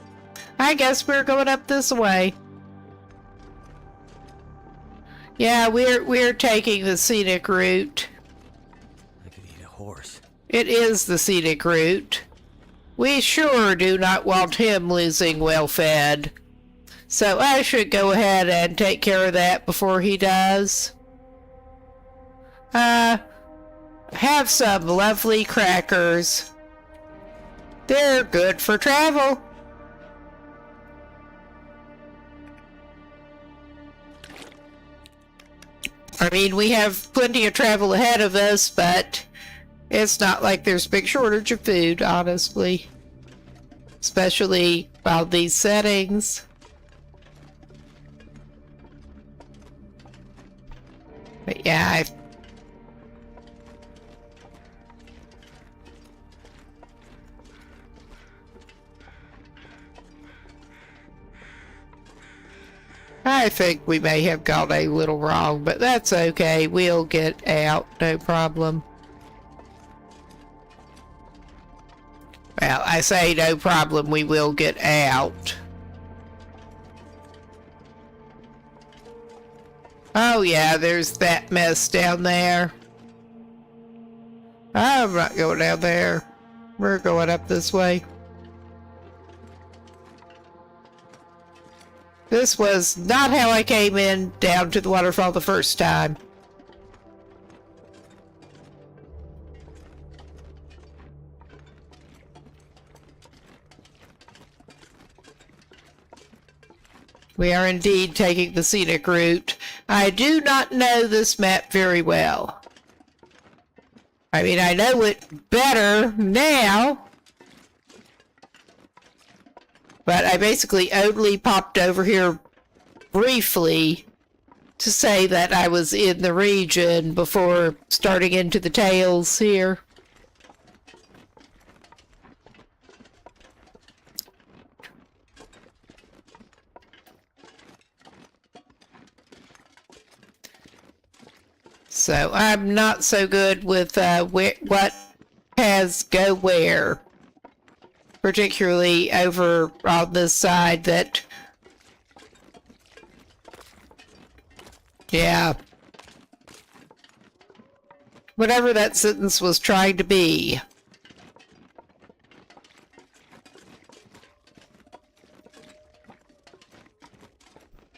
I guess we're going up this way. Yeah, we're taking the scenic route. I could eat a horse. It is the scenic route. We sure do not want him losing well-fed. So I should go ahead and take care of that before he does. Have some lovely crackers. They're good for travel. I mean, we have plenty of travel ahead of us, but it's not like there's a big shortage of food, honestly. Especially while these settings. But yeah, I think we may have gone a little wrong, but that's okay. We'll get out, no problem. Well, I say no problem, we will get out. Oh yeah, there's that mess down there. I'm not going down there. We're going up this way. This was not how I came in down to the waterfall the first time. We are indeed taking the scenic route. I do not know this map very well. I mean, I know it better now. But I basically only popped over here briefly to say that I was in the region before starting into the tales here. So I'm not so good with what paths go where. Particularly over on this side that... Yeah. Whatever that sentence was trying to be.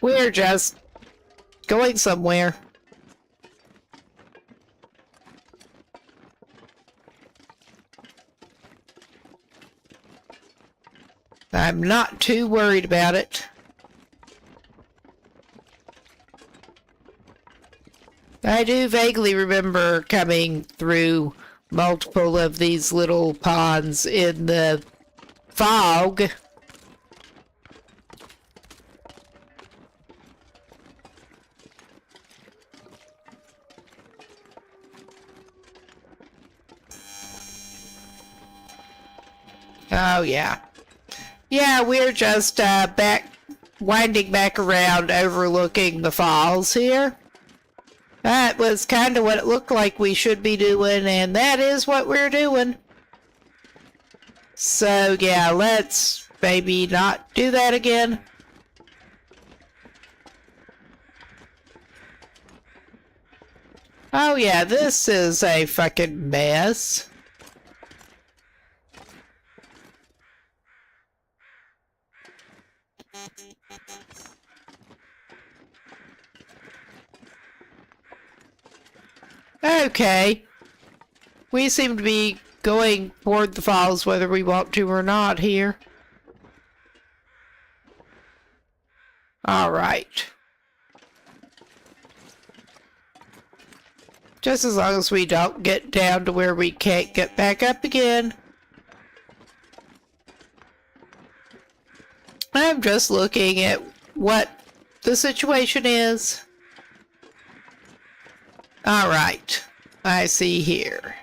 We're just going somewhere. I'm not too worried about it. I do vaguely remember coming through multiple of these little ponds in the fog. Oh, yeah. Yeah, we're just winding back around overlooking the falls here. That was kind of what it looked like we should be doing, and that is what we're doing. So, yeah, let's maybe not do that again. Oh, yeah, this is a fucking mess. Okay. We seem to be going toward the falls whether we want to or not here. All right. Just as long as we don't get down to where we can't get back up again. I'm just looking at what the situation is. All right. I see here.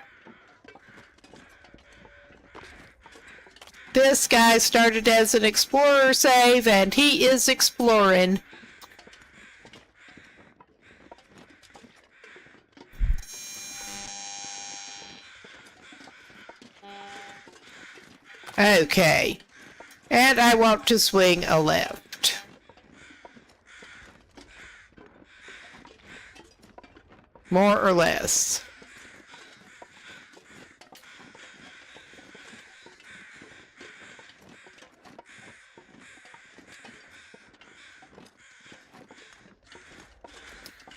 This guy started as an explorer save, and he is exploring. Okay. And I want to swing a left. More or less.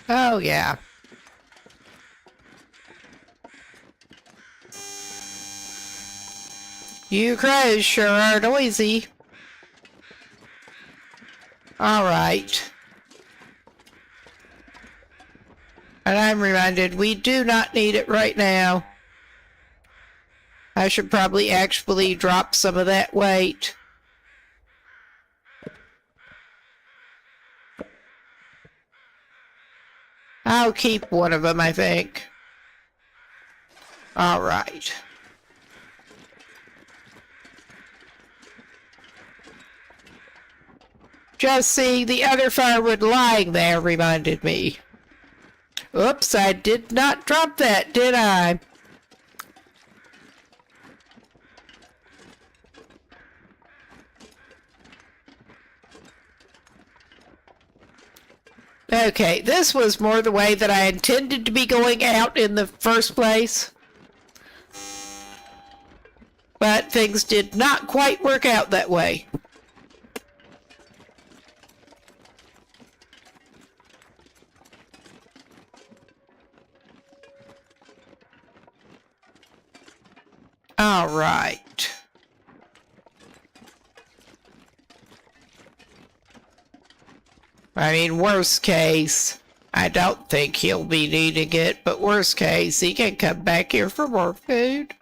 Oh, yeah. You crows sure are noisy. Alright. And I'm reminded we do not need it right now. I should probably actually drop some of that weight. I'll keep one of them, I think. All right. Just see the other firewood lying there reminded me. Oops, I did not drop that, did I? Okay, this was more the way that I intended to be going out in the first place. But things did not quite work out that way. All right. I mean, worst case, I don't think he'll be needing it, but worst case, he can come back here for more food.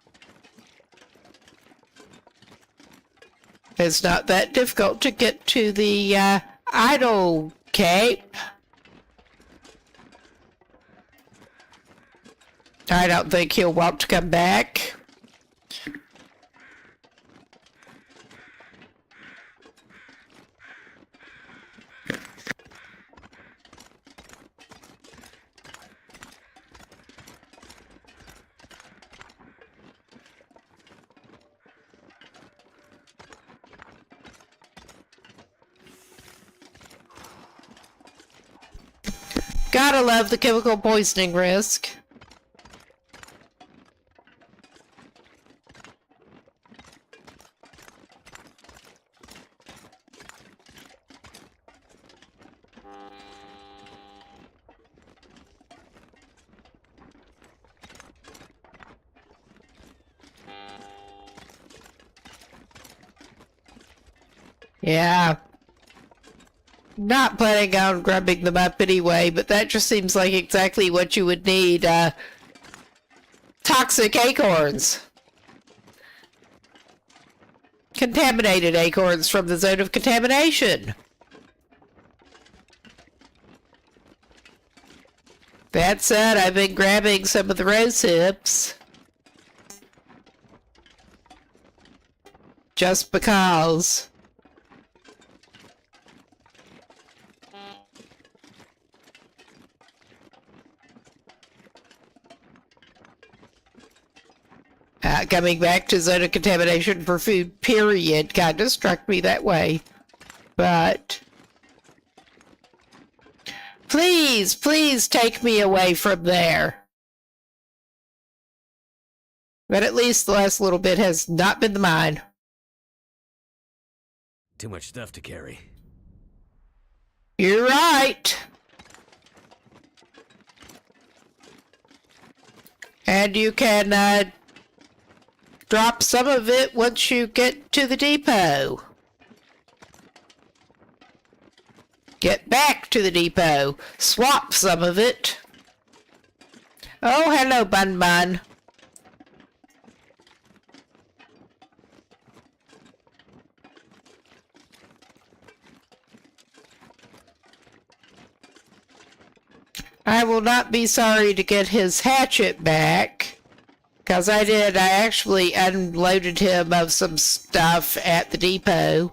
It's not that difficult to get to the Idle Cape. I don't think he'll want to come back. Gotta love the chemical poisoning risk. Yeah. Not planning on grubbing them up anyway, but that just seems like exactly what you would need. Toxic acorns. Contaminated acorns from the zone of contamination. That said, I've been grabbing some of the rose hips. Just because. Coming back to zone of contamination for food, period, kind of struck me that way. But please, please take me away from there. But at least the last little bit has not been the mine. Too much stuff to carry. You're right. And you can drop some of it once you get to the depot. Get back to the depot. Swap some of it. Oh, hello, Bun Bun. I will not be sorry to get his hatchet back, because I actually unloaded him of some stuff at the depot.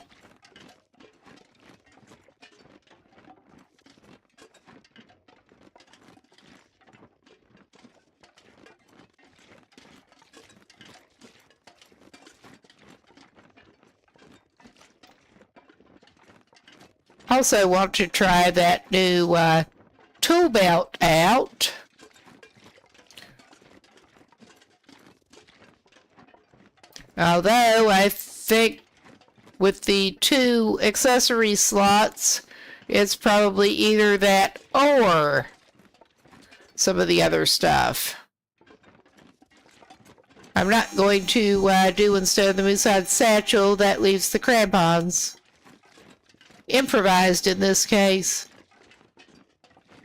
Also want to try that new tool belt out. Although I think with the 2 accessory slots, it's probably either that or some of the other stuff. I'm not going to do instead of the moose-hide satchel, that leaves the crampons. Improvised in this case.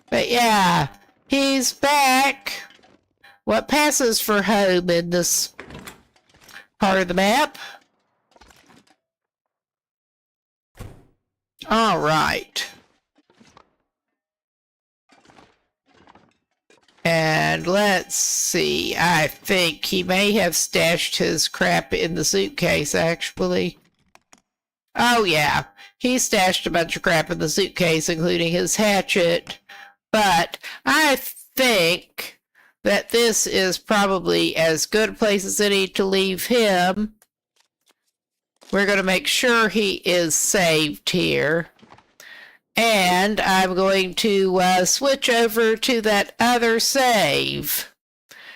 But yeah, he's back. What passes for home in this part of the map? All right. And let's see. I think he may have stashed his crap in the suitcase, actually. Oh, yeah. He stashed a bunch of crap in the suitcase, including his hatchet. But I think that this is probably as good a place as any to leave him. We're going to make sure he is saved here. And I'm going to switch over to that other save.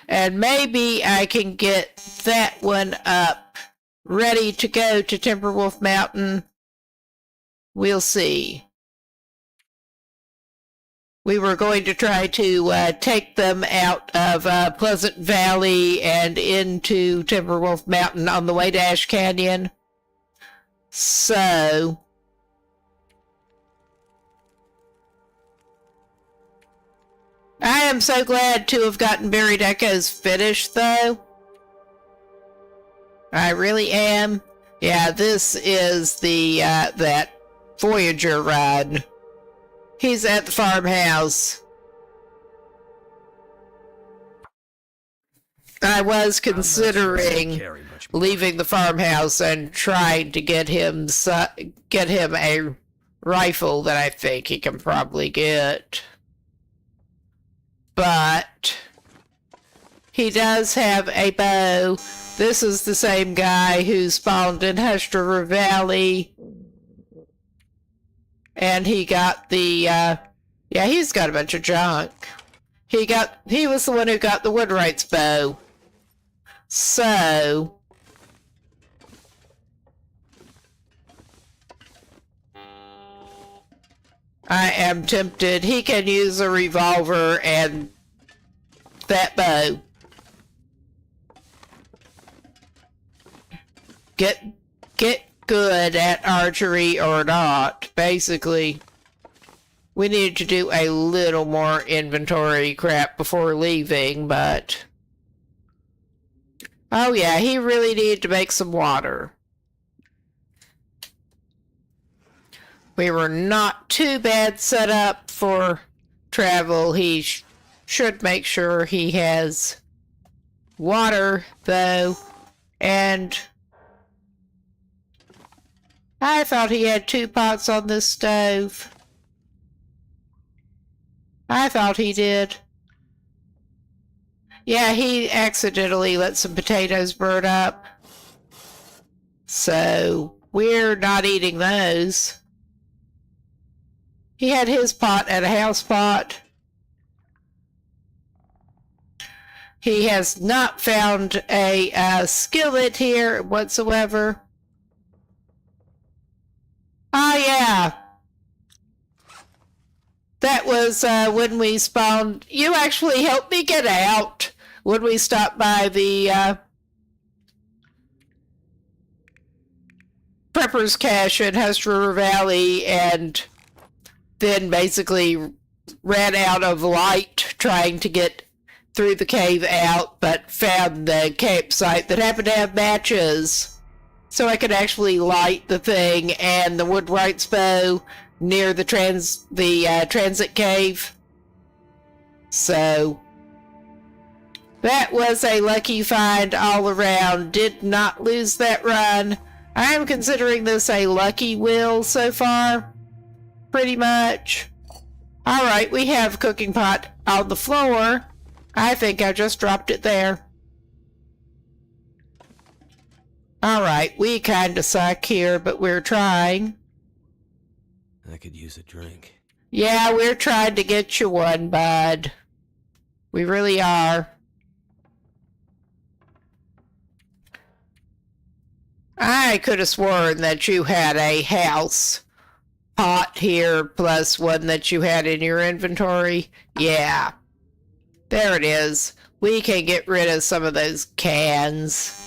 And maybe I can get that one up, ready to go to Timberwolf Mountain. We'll see. We were going to try to take them out of Pleasant Valley and into Timberwolf Mountain on the way to Ash Canyon. So I am so glad to have gotten Buried Echoes finished, though. I really am. Yeah, this is the that Voyageur ride. He's at the farmhouse. I was considering leaving the farmhouse and trying to get him a rifle that I think he can probably get. But he does have a bow. This is the same guy who spawned in Hush River Valley. And he got the, yeah, he's got a bunch of junk. He was the one who got the Woodwright's bow. So I am tempted. He can use a revolver and that bow. Get good at archery or not. Basically, we need to do a little more inventory crap before leaving, but oh yeah, he really needed to make some water. We were not too bad set up for travel. He should make sure he has water, though, and I thought he had 2 pots on this stove. I thought he did. Yeah, he accidentally let some potatoes burn up. So we're not eating those. He had his pot at a house pot. He has not found a skillet here whatsoever. Oh, yeah. That was when we spawned. You actually helped me get out when we stopped by the Prepper's Cache in Hust River Valley, and then basically ran out of light trying to get through the cave out, but found the campsite that happened to have matches, so I could actually light the thing and the woodwright's bow near the transit cave. So that was a lucky find all around. Did not lose that run. I am considering this a lucky will so far, pretty much. Alright, we have cooking pot on the floor. I think I just dropped it there. Alright, we kinda suck here, but we're trying. I could use a drink. Yeah, we're trying to get you one, bud. We really are. I could have sworn that you had a house pot here plus one that you had in your inventory. Yeah. There it is. We can get rid of some of those cans.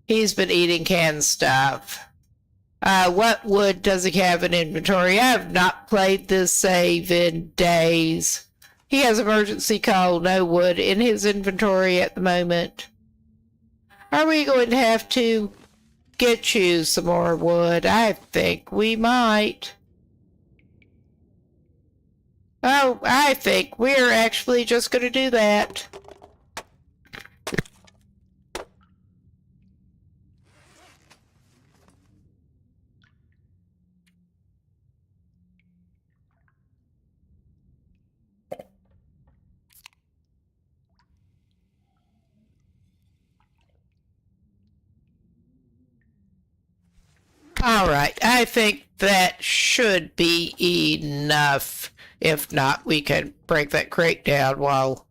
He's been eating canned stuff. What wood does he have in inventory? I have not played this save in days. He has emergency coal, no wood in his inventory at the moment. Are we going to have to get you some more wood? I think we might. Oh, I think we're actually just going to do that. All right, I think that should be enough. If not, we can break that crate down while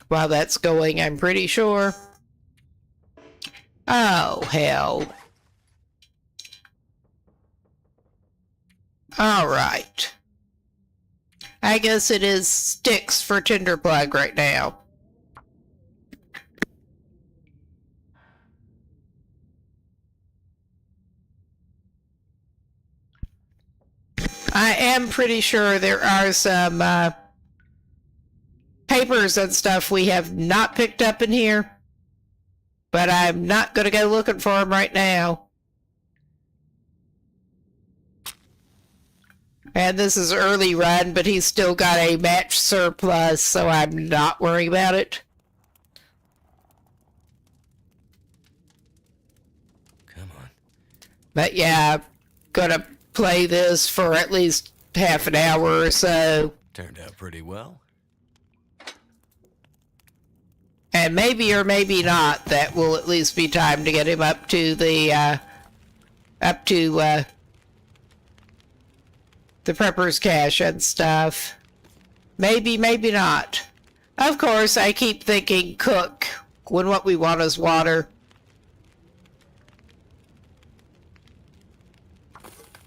that's going, I'm pretty sure. Oh, hell. All right. I guess it is sticks for tinder plug right now. I am pretty sure there are some papers and stuff we have not picked up in here, but I'm not going to go looking for them right now. And this is early run, but he's still got a match surplus, so I'm not worrying about it. Come on. But yeah, I'm gonna play this for at least half an hour or so. Turned out pretty well. And maybe or maybe not, that will at least be time to get him up to the Prepper's Cache and stuff. Maybe, maybe not. Of course, I keep thinking cook when what we want is water.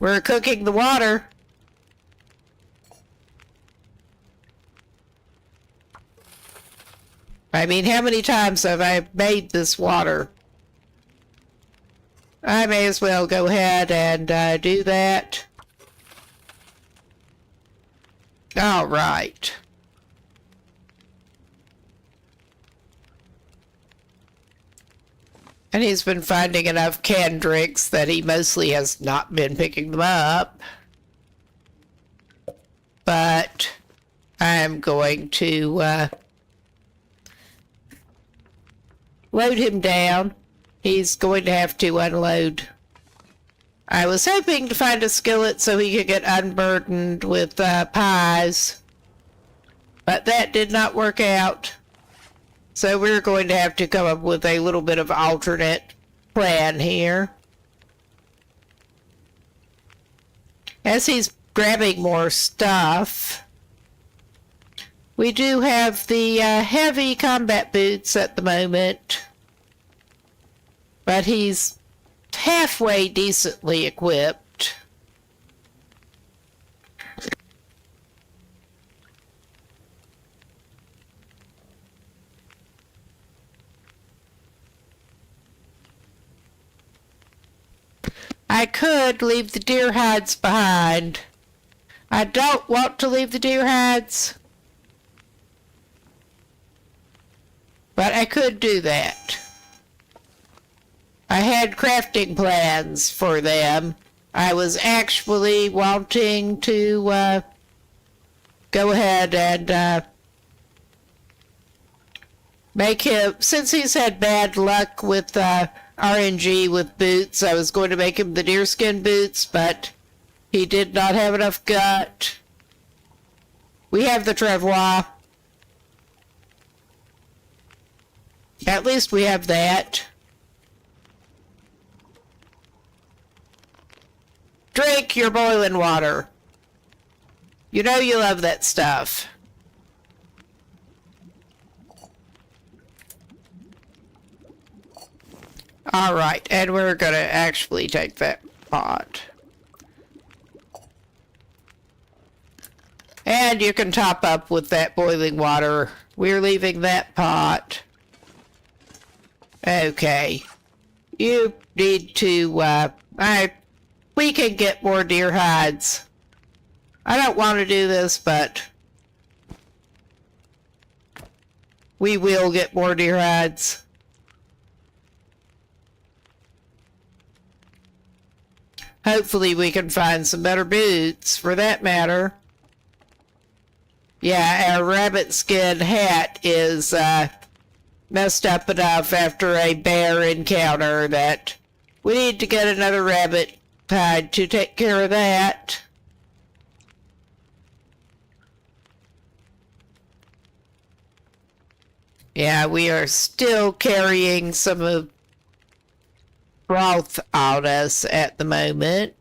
We're cooking the water. I mean, how many times have I made this water? I may as well go ahead and do that. All right. And he's been finding enough canned drinks that he mostly has not been picking them up. But I'm going to load him down. He's going to have to unload. I was hoping to find a skillet so he could get unburdened with pies, but that did not work out. So we're going to have to come up with a little bit of alternate plan here. As he's grabbing more stuff, we do have the heavy combat boots at the moment, but he's halfway decently equipped. I could leave the deer hides behind. I don't want to leave the deer hides, but I could do that. I had crafting plans for them. I was actually wanting to go ahead and make him, since he's had bad luck with RNG with boots, I was going to make him the deerskin boots, but he did not have enough gut. We have the travois. At least we have that. Drink your boiling water. You know you love that stuff. Alright, and we're gonna actually take that pot. And you can top up with that boiling water. We're leaving that pot. Okay. You need to, we can get more deer hides. I don't want to do this, but we will get more deer hides. Hopefully we can find some better boots, for that matter. Yeah, our rabbit skin hat is messed up enough after a bear encounter that we need to get another rabbit hide to take care of that. Yeah, we are still carrying some of broth on us at the moment.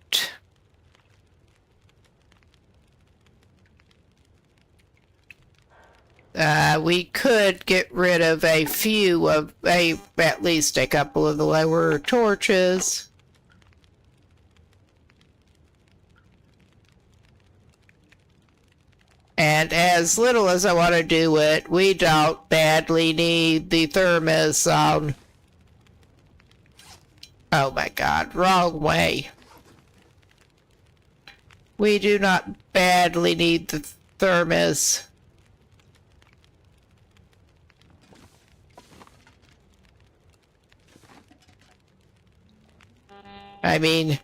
We could get rid of a few of at least a couple of the lower torches. And as little as I want to do it, we don't badly need the thermos on. Oh my god, wrong way. We do not badly need the thermos. I mean,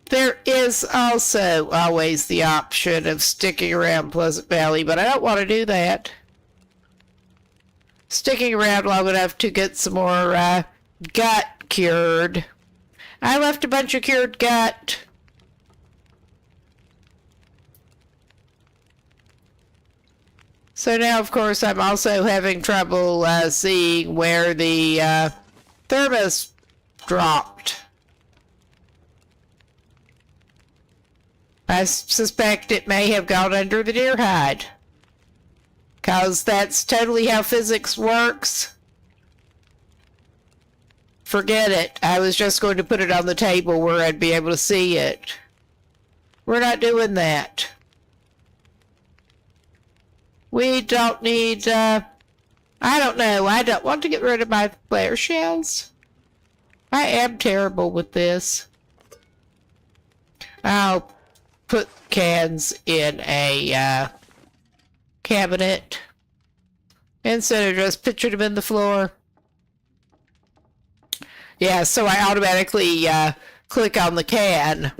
there is also always the option of sticking around Pleasant Valley, but I don't want to do that. Sticking around long enough to get some more gut cured. I left a bunch of cured gut. So now, of course, I'm also having trouble seeing where the thermos dropped. I suspect it may have gone under the deer hide, 'cause that's totally how physics works. Forget it. I was just going to put it on the table where I'd be able to see it. We're not doing that. We don't need, I don't know. I don't want to get rid of my flare shells. I am terrible with this. I'll put cans in a cabinet instead of just pitching them in the floor. Yeah, so I automatically click on the can.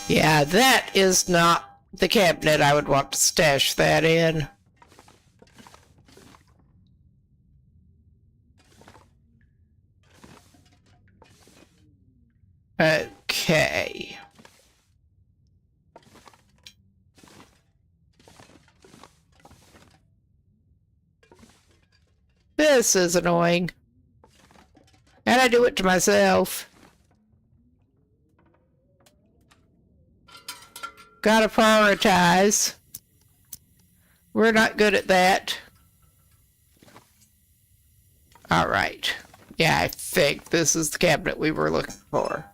Yeah, that is not the cabinet I would want to stash that in. Okay. This is annoying. And I do it to myself. Gotta prioritize. We're not good at that. Alright. Yeah, I think this is the cabinet we were looking for.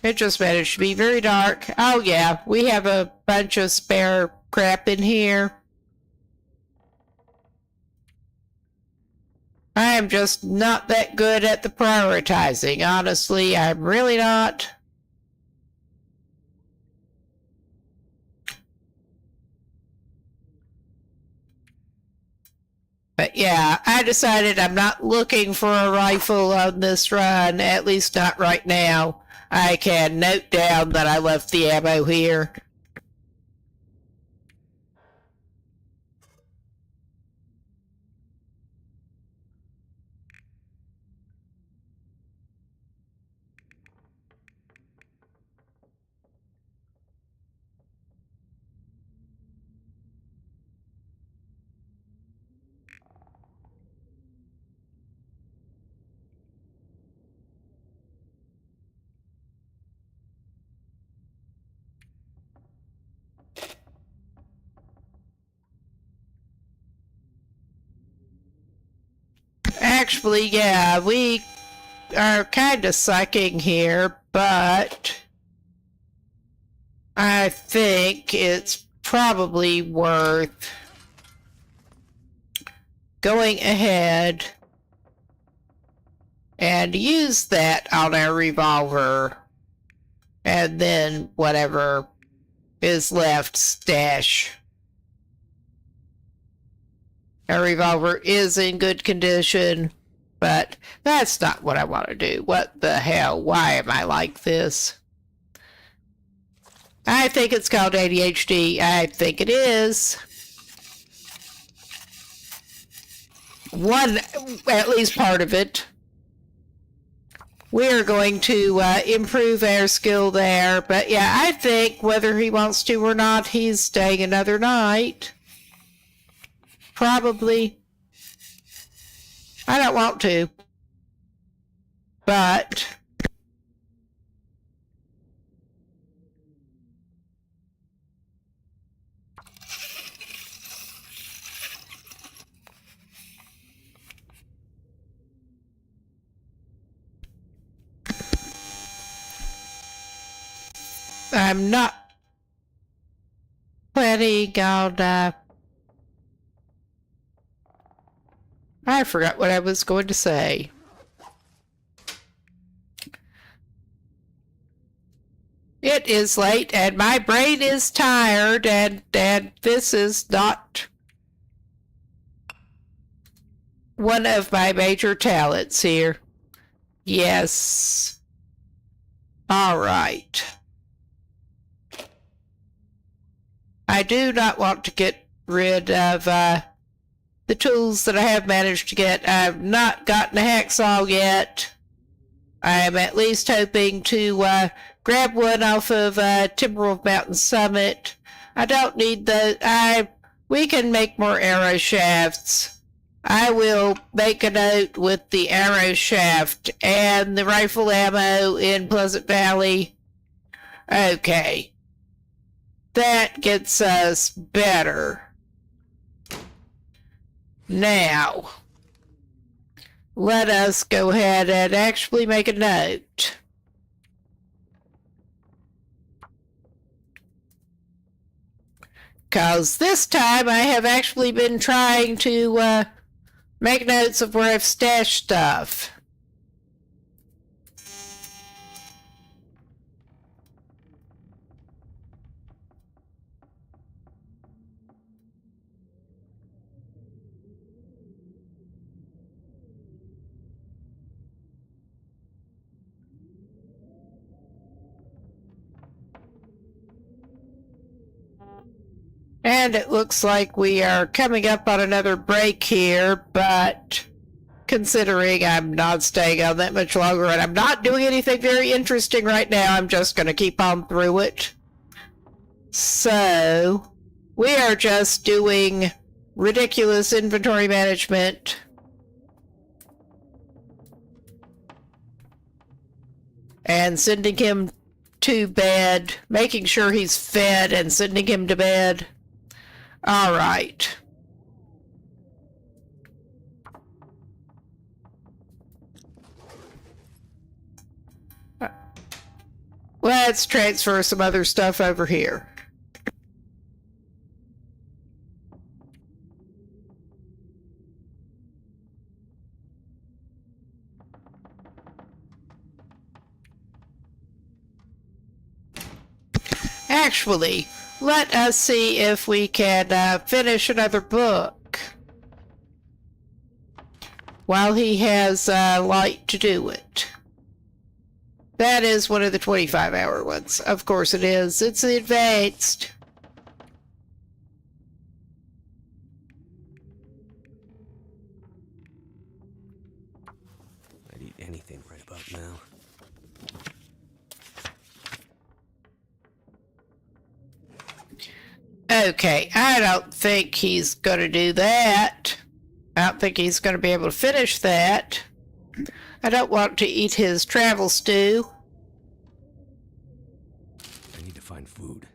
It just managed to be very dark. Oh yeah, we have a bunch of spare crap in here. I am just not that good at the prioritizing, honestly. I'm really not. But yeah, I decided I'm not looking for a rifle on this run, at least not right now. I can note down that I left the ammo here. Actually, yeah, we are kind of sucking here, but I think it's probably worth going ahead and use that on our revolver, and then whatever is left, stash. Our revolver is in good condition, but that's not what I want to do. What the hell? Why am I like this? I think it's called ADHD. I think it is. At least part of it. We're going to improve our skill there, but yeah, I think whether he wants to or not, he's staying another night. Probably. I don't want to. But I'm not planning on I forgot what I was going to say. It is late and my brain is tired, and this is not one of my major talents here. Yes. All right. I do not want to get rid of the tools that I have managed to get. I've not gotten a hacksaw yet. I am at least hoping to grab one off of Timberwolf Mountain Summit. I don't need we can make more arrow shafts. I will make a note with the arrow shaft and the rifle ammo in Pleasant Valley. Okay. That gets us better. Now, let us go ahead and actually make a note. Because this time I have actually been trying to make notes of where I've stashed stuff. And it looks like we are coming up on another break here, but considering I'm not staying on that much longer and I'm not doing anything very interesting right now, I'm just going to keep on through it. So, we are just doing ridiculous inventory management. And sending him to bed, making sure he's fed and sending him to bed. All right. Let's transfer some other stuff over here. Actually, let us see if we can finish another book while he has light to do it. That is one of the 25-hour ones. Of course it is. It's the advanced. I'd eat anything right about now. Okay, I don't think he's going to do that. I don't think he's going to be able to finish that. I don't want to eat his travel stew. I need to find food.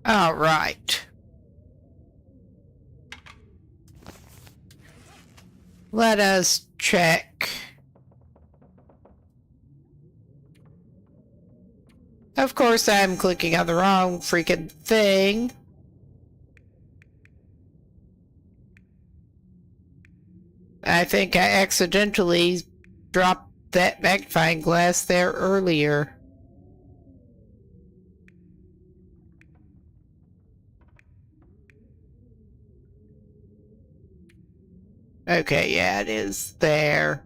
All right. Let us check. Of course, I'm clicking on the wrong freaking thing. I think I accidentally dropped that magnifying glass there earlier. Okay, yeah, it is there.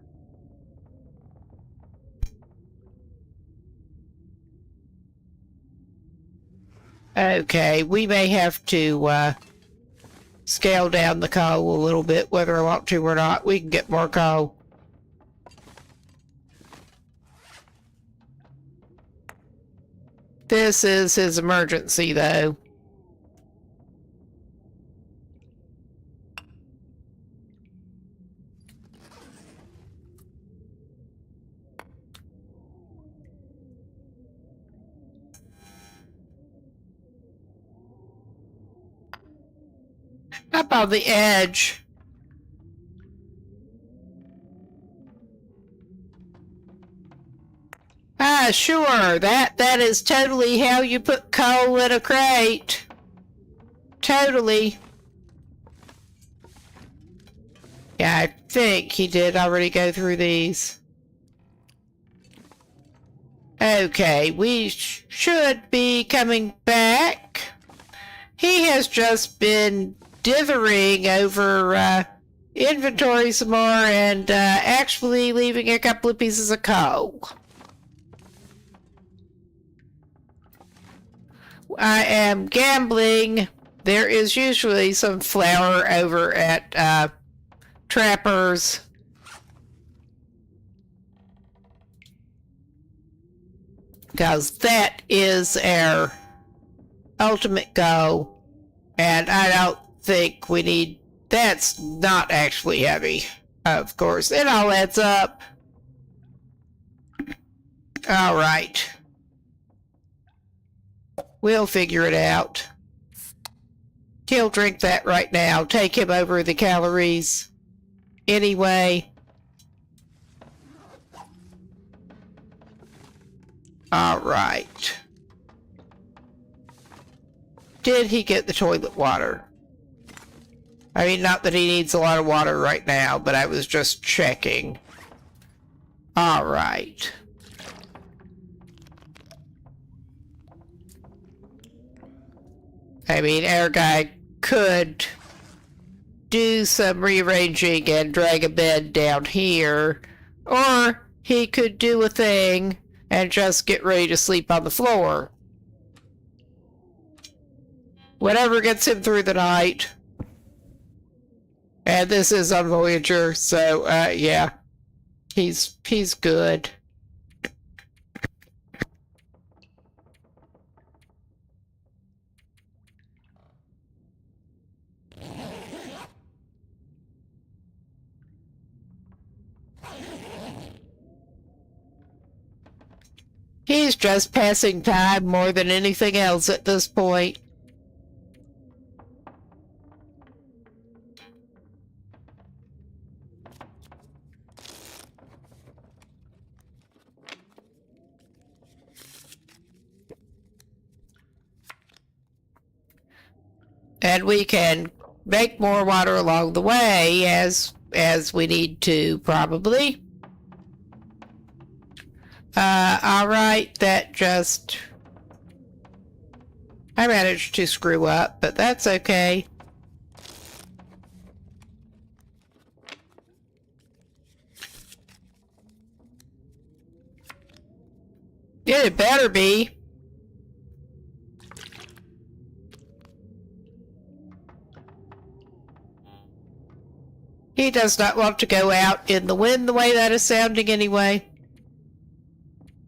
Okay, we may have to scale down the coal a little bit, whether I want to or not. We can get more coal. This is his emergency, though. Up on the edge. Ah, sure. That is totally how you put coal in a crate. Totally. Yeah, I think he did already go through these. Okay, we should be coming back. He has just been dithering over inventory some more and actually leaving a couple of pieces of coal. I am gambling. There is usually some flour over at Trapper's. Because that is our ultimate goal. And I don't think we need... That's not actually heavy. Of course, it all adds up. Alright. We'll figure it out. He'll drink that right now. Take him over the calories. Anyway. Alright. Did he get the toilet water? I mean, not that he needs a lot of water right now, but I was just checking. Alright. I mean, our guy could do some rearranging and drag a bed down here, or he could do a thing and just get ready to sleep on the floor. Whatever gets him through the night. And this is on Voyageur, so, yeah. He's good. He's just passing time more than anything else at this point. And we can make more water along the way as we need to, probably. Alright, that just... I managed to screw up, but that's okay. Yeah, it better be. He does not want to go out in the wind the way that is sounding anyway.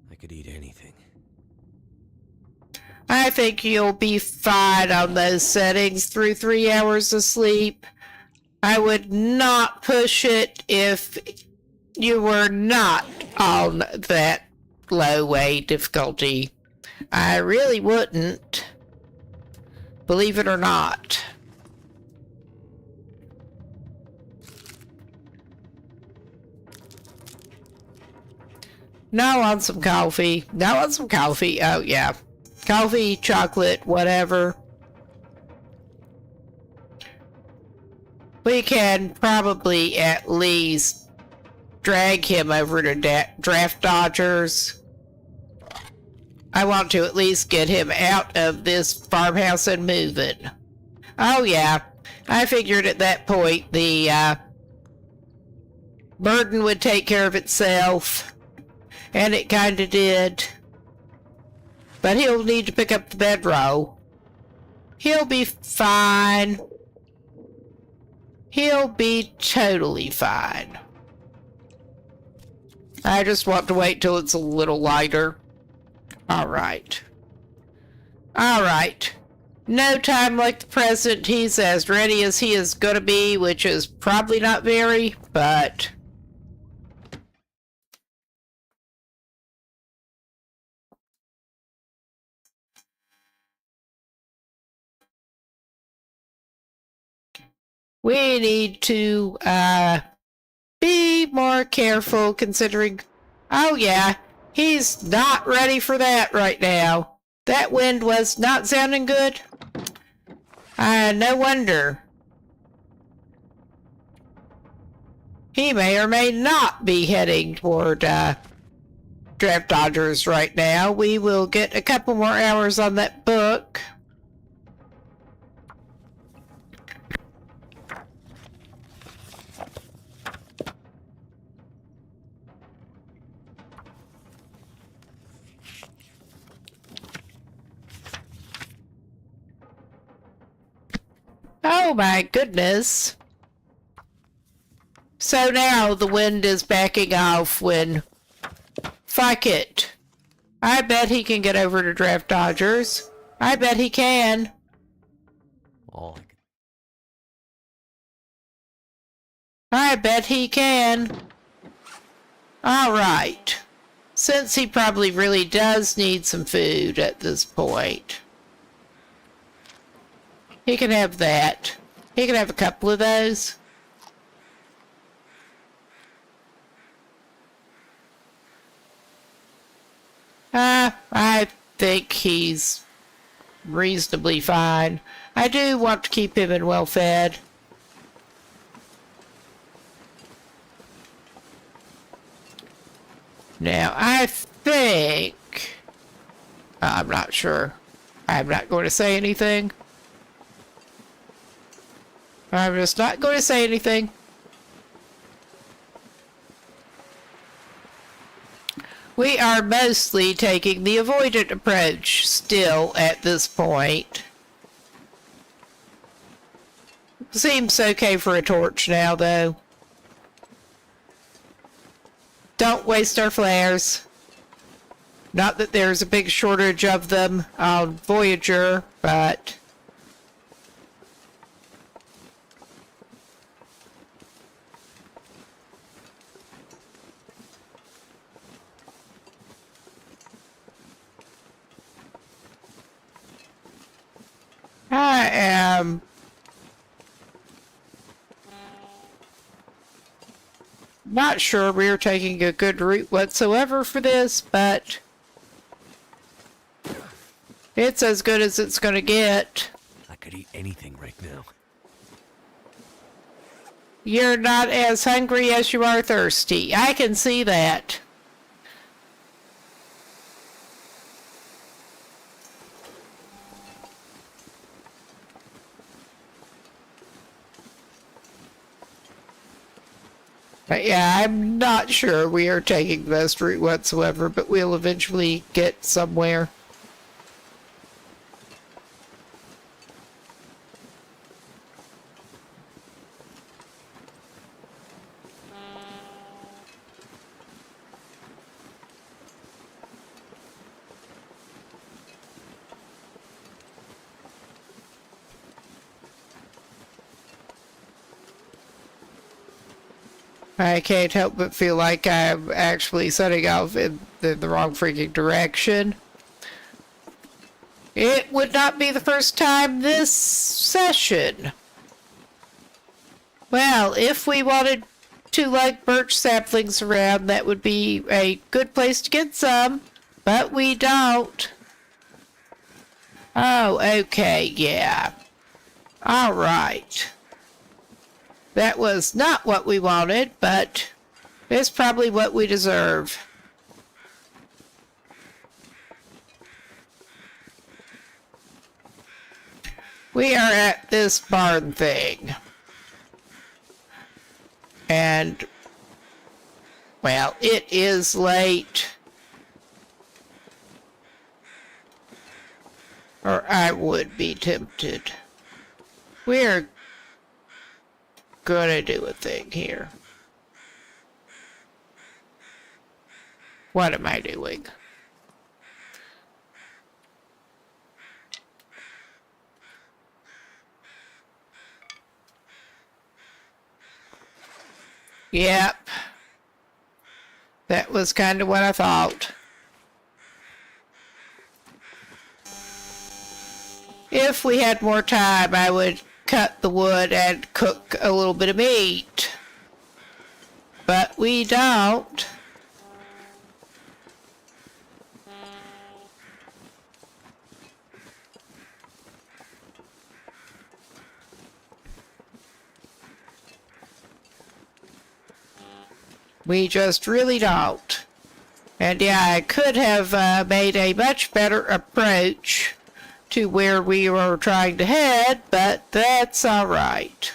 I could eat anything. I think you'll be fine on those settings through 3 hours of sleep. I would not push it if you were not on that low way difficulty. I really wouldn't. Believe it or not. Now on some coffee. Now on some coffee. Oh, yeah. Coffee, chocolate, whatever. We can probably at least drag him over to Draft Dodgers. I want to at least get him out of this farmhouse and moving. Oh, yeah. I figured at that point the burden would take care of itself. And it kinda did. But he'll need to pick up the bedroll. He'll be fine. He'll be totally fine. I just want to wait till it's a little lighter. Alright. Alright. No time like the present. He's as ready as he is gonna be, which is probably not very, but... we need to, be more careful considering... Oh yeah, he's not ready for that right now. That wind was not sounding good. No wonder. He may or may not be heading toward, Draft Dodgers right now. We will get a couple more hours on that book. Oh my goodness. So now the wind is backing off when... Fuck it. I bet he can get over to Draft Dodgers. I bet he can. All I can... I bet he can. Alright. Since he probably really does need some food at this point. He can have that. He can have a couple of those. I think he's reasonably fine. I do want to keep him well fed. Now, I think... I'm not sure. I'm not going to say anything. I'm just not going to say anything. We are mostly taking the avoidant approach still at this point. Seems okay for a torch now, though. Don't waste our flares. Not that there's a big shortage of them on Voyageur, but... I am not sure we're taking a good route whatsoever for this, but it's as good as it's going to get. I could eat anything right now. You're not as hungry as you are thirsty. I can see that. But yeah, I'm not sure we are taking the best route whatsoever, but we'll eventually get somewhere. I can't help but feel like I'm actually setting off in the wrong freaking direction. It would not be the first time this session. Well, if we wanted to like birch saplings around, that would be a good place to get some, but we don't. Oh, okay, yeah. All right. That was not what we wanted, but it's probably what we deserve. We are at this barn thing. And, well, it is late. Or I would be tempted. We're gonna do a thing here. What am I doing? Yep. That was kind of what I thought. If we had more time, I would cut the wood and cook a little bit of meat. But we don't. We just really don't. And yeah, I could have made a much better approach to where we were trying to head, but that's all right.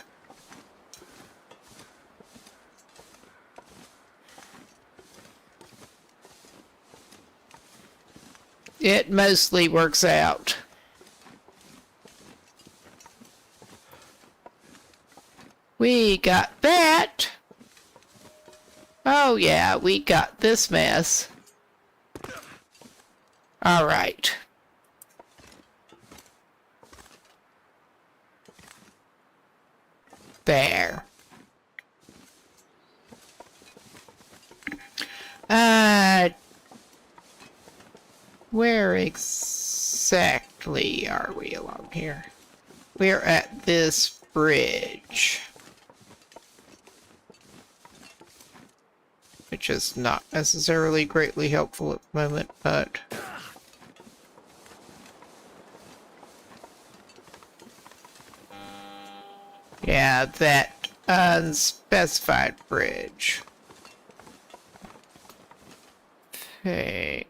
It mostly works out. We got that. Oh yeah, we got this mess. All right. There. Where exactly are we along here? We're at this bridge. Which is not necessarily greatly helpful at the moment, but... yeah, that unspecified bridge. Think.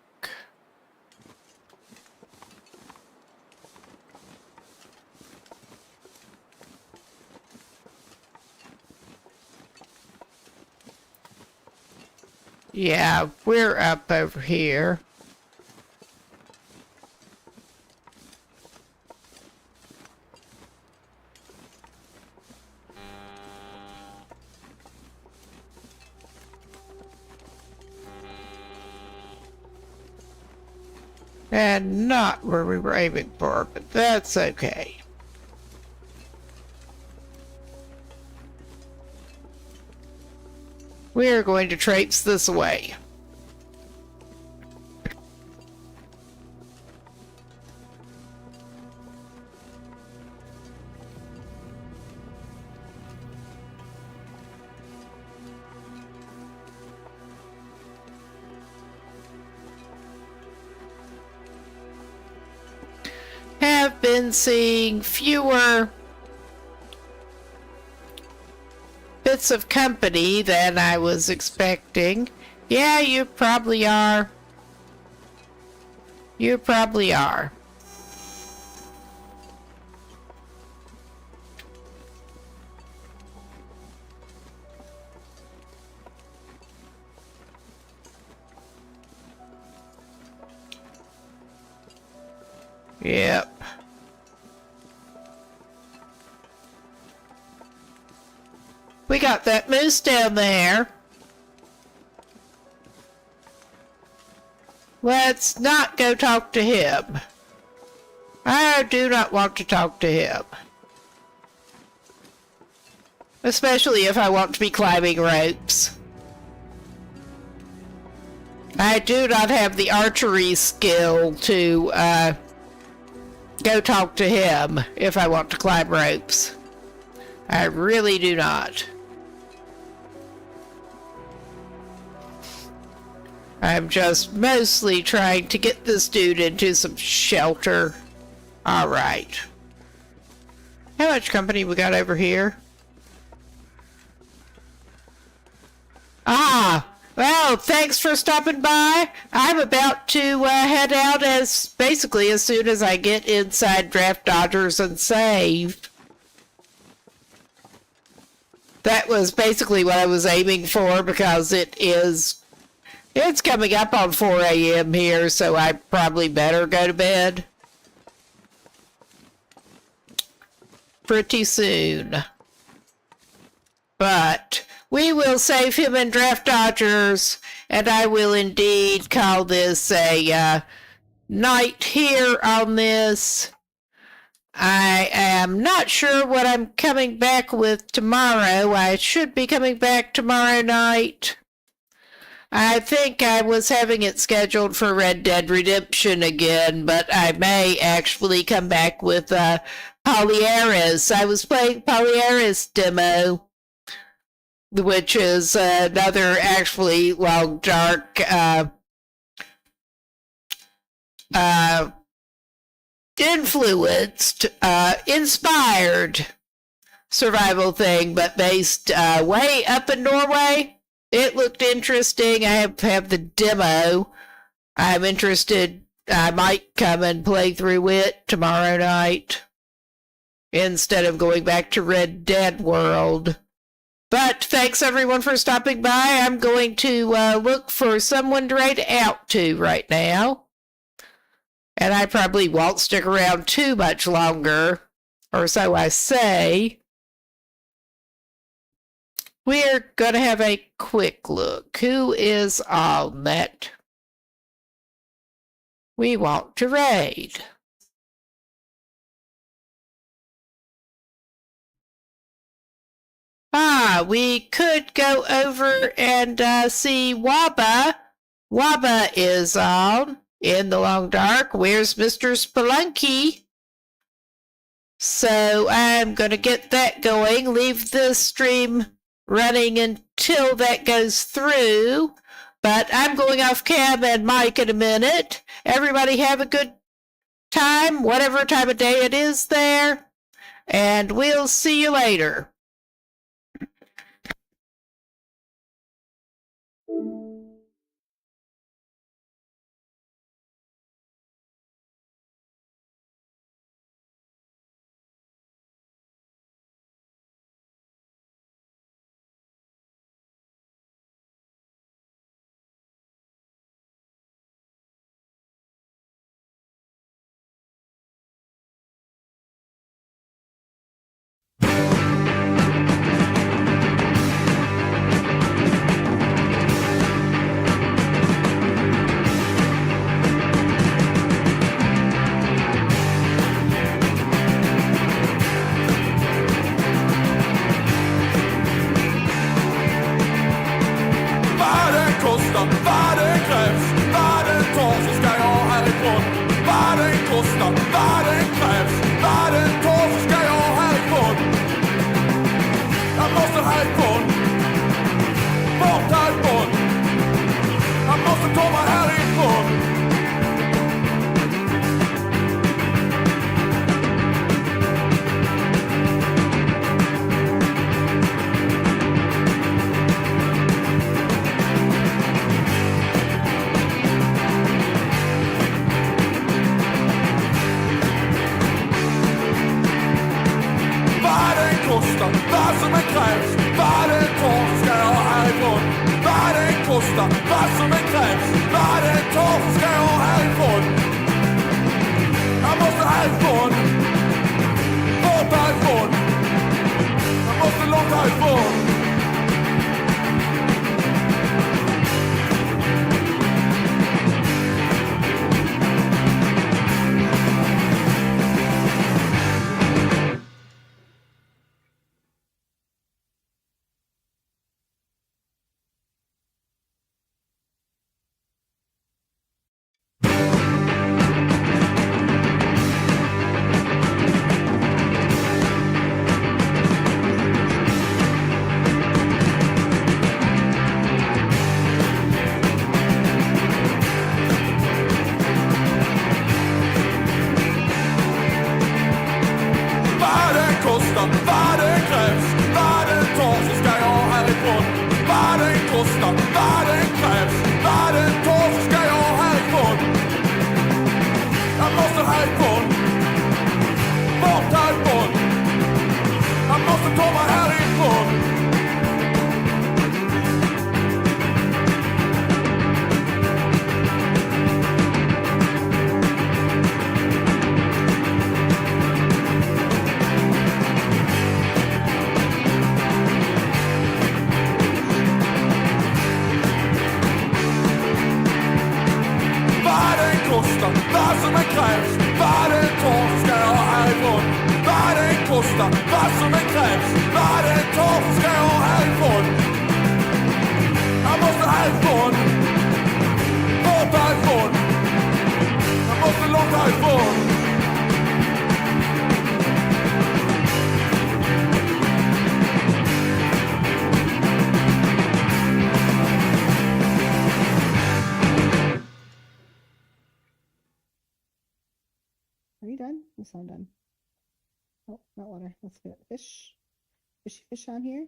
Yeah, we're up over here. And not where we were aiming for, but that's okay. We're going to traipse this away. Have been seeing fewer bits of company than I was expecting. Yeah, you probably are. You probably are. Yep. We got that moose down there. Let's not go talk to him. I do not want to talk to him. Especially if I want to be climbing ropes. I do not have the archery skill to go talk to him if I want to climb ropes. I really do not. I'm just mostly trying to get this dude into some shelter. Alright. How much company we got over here? Ah! Well, thanks for stopping by. I'm about to head out as soon as I get inside Draft Dodgers and save. That was basically what I was aiming for because it's coming up on 4 a.m. here, so I probably better go to bed pretty soon. But we will save him in Draft Dodgers, and I will indeed call this a night here on this. I am not sure what I'm coming back with tomorrow. I should be coming back tomorrow night. I think I was having it scheduled for Red Dead Redemption again, but I may actually come back with Polyaris. I was playing Polyaris demo, which is another actually long dark influenced, inspired survival thing, but based way up in Norway. It looked interesting. I have the demo. I'm interested. I might come and play through it tomorrow night instead of going back to Red Dead World. But thanks everyone for stopping by. I'm going to look for someone to ride out to right now. And I probably won't stick around too much longer, or so I say. We're going to have a quick look. Who is on that we want to raid? We could go over and see Waba. Waba is on in the long dark. Where's Mr. Spelunky? So I'm going to get that going. Leave the stream running until that goes through. But I'm going off cam and mic in a minute. Everybody have a good time, whatever time of day it is there. And we'll see you later. kostar, vad det krävs, vad det tar så ska jag härifrån. Vad det kostar, vad det krävs, vad det tar så ska jag härifrån. Jag måste härifrån, bort härifrån. Jag måste ta mig härifrån. Kostar, vad som än krävs, vad det tar så ska jag härifrån. Vad det kostar, vad som än krävs, vad det tar så ska jag härifrån. Jag måste härifrån, bort härifrån. Jag måste långt härifrån. Vad det krävs, vad det tar så ska jag härifrån. Vad det kostar, vad det krävs, vad det tar så ska jag härifrån. Jag måste härifrån, bort härifrån. Jag måste ta mig härifrån. Vad som än krävs, vad det tar så ska jag härifrån. Vad det kostar, vad som än krävs, vad det tar så ska jag härifrån. Jag måste härifrån, bort härifrån. Jag måste långt härifrån. Are you done? Yes, I'm done. Oh, not water. Let's get fish. Fishy fish on here.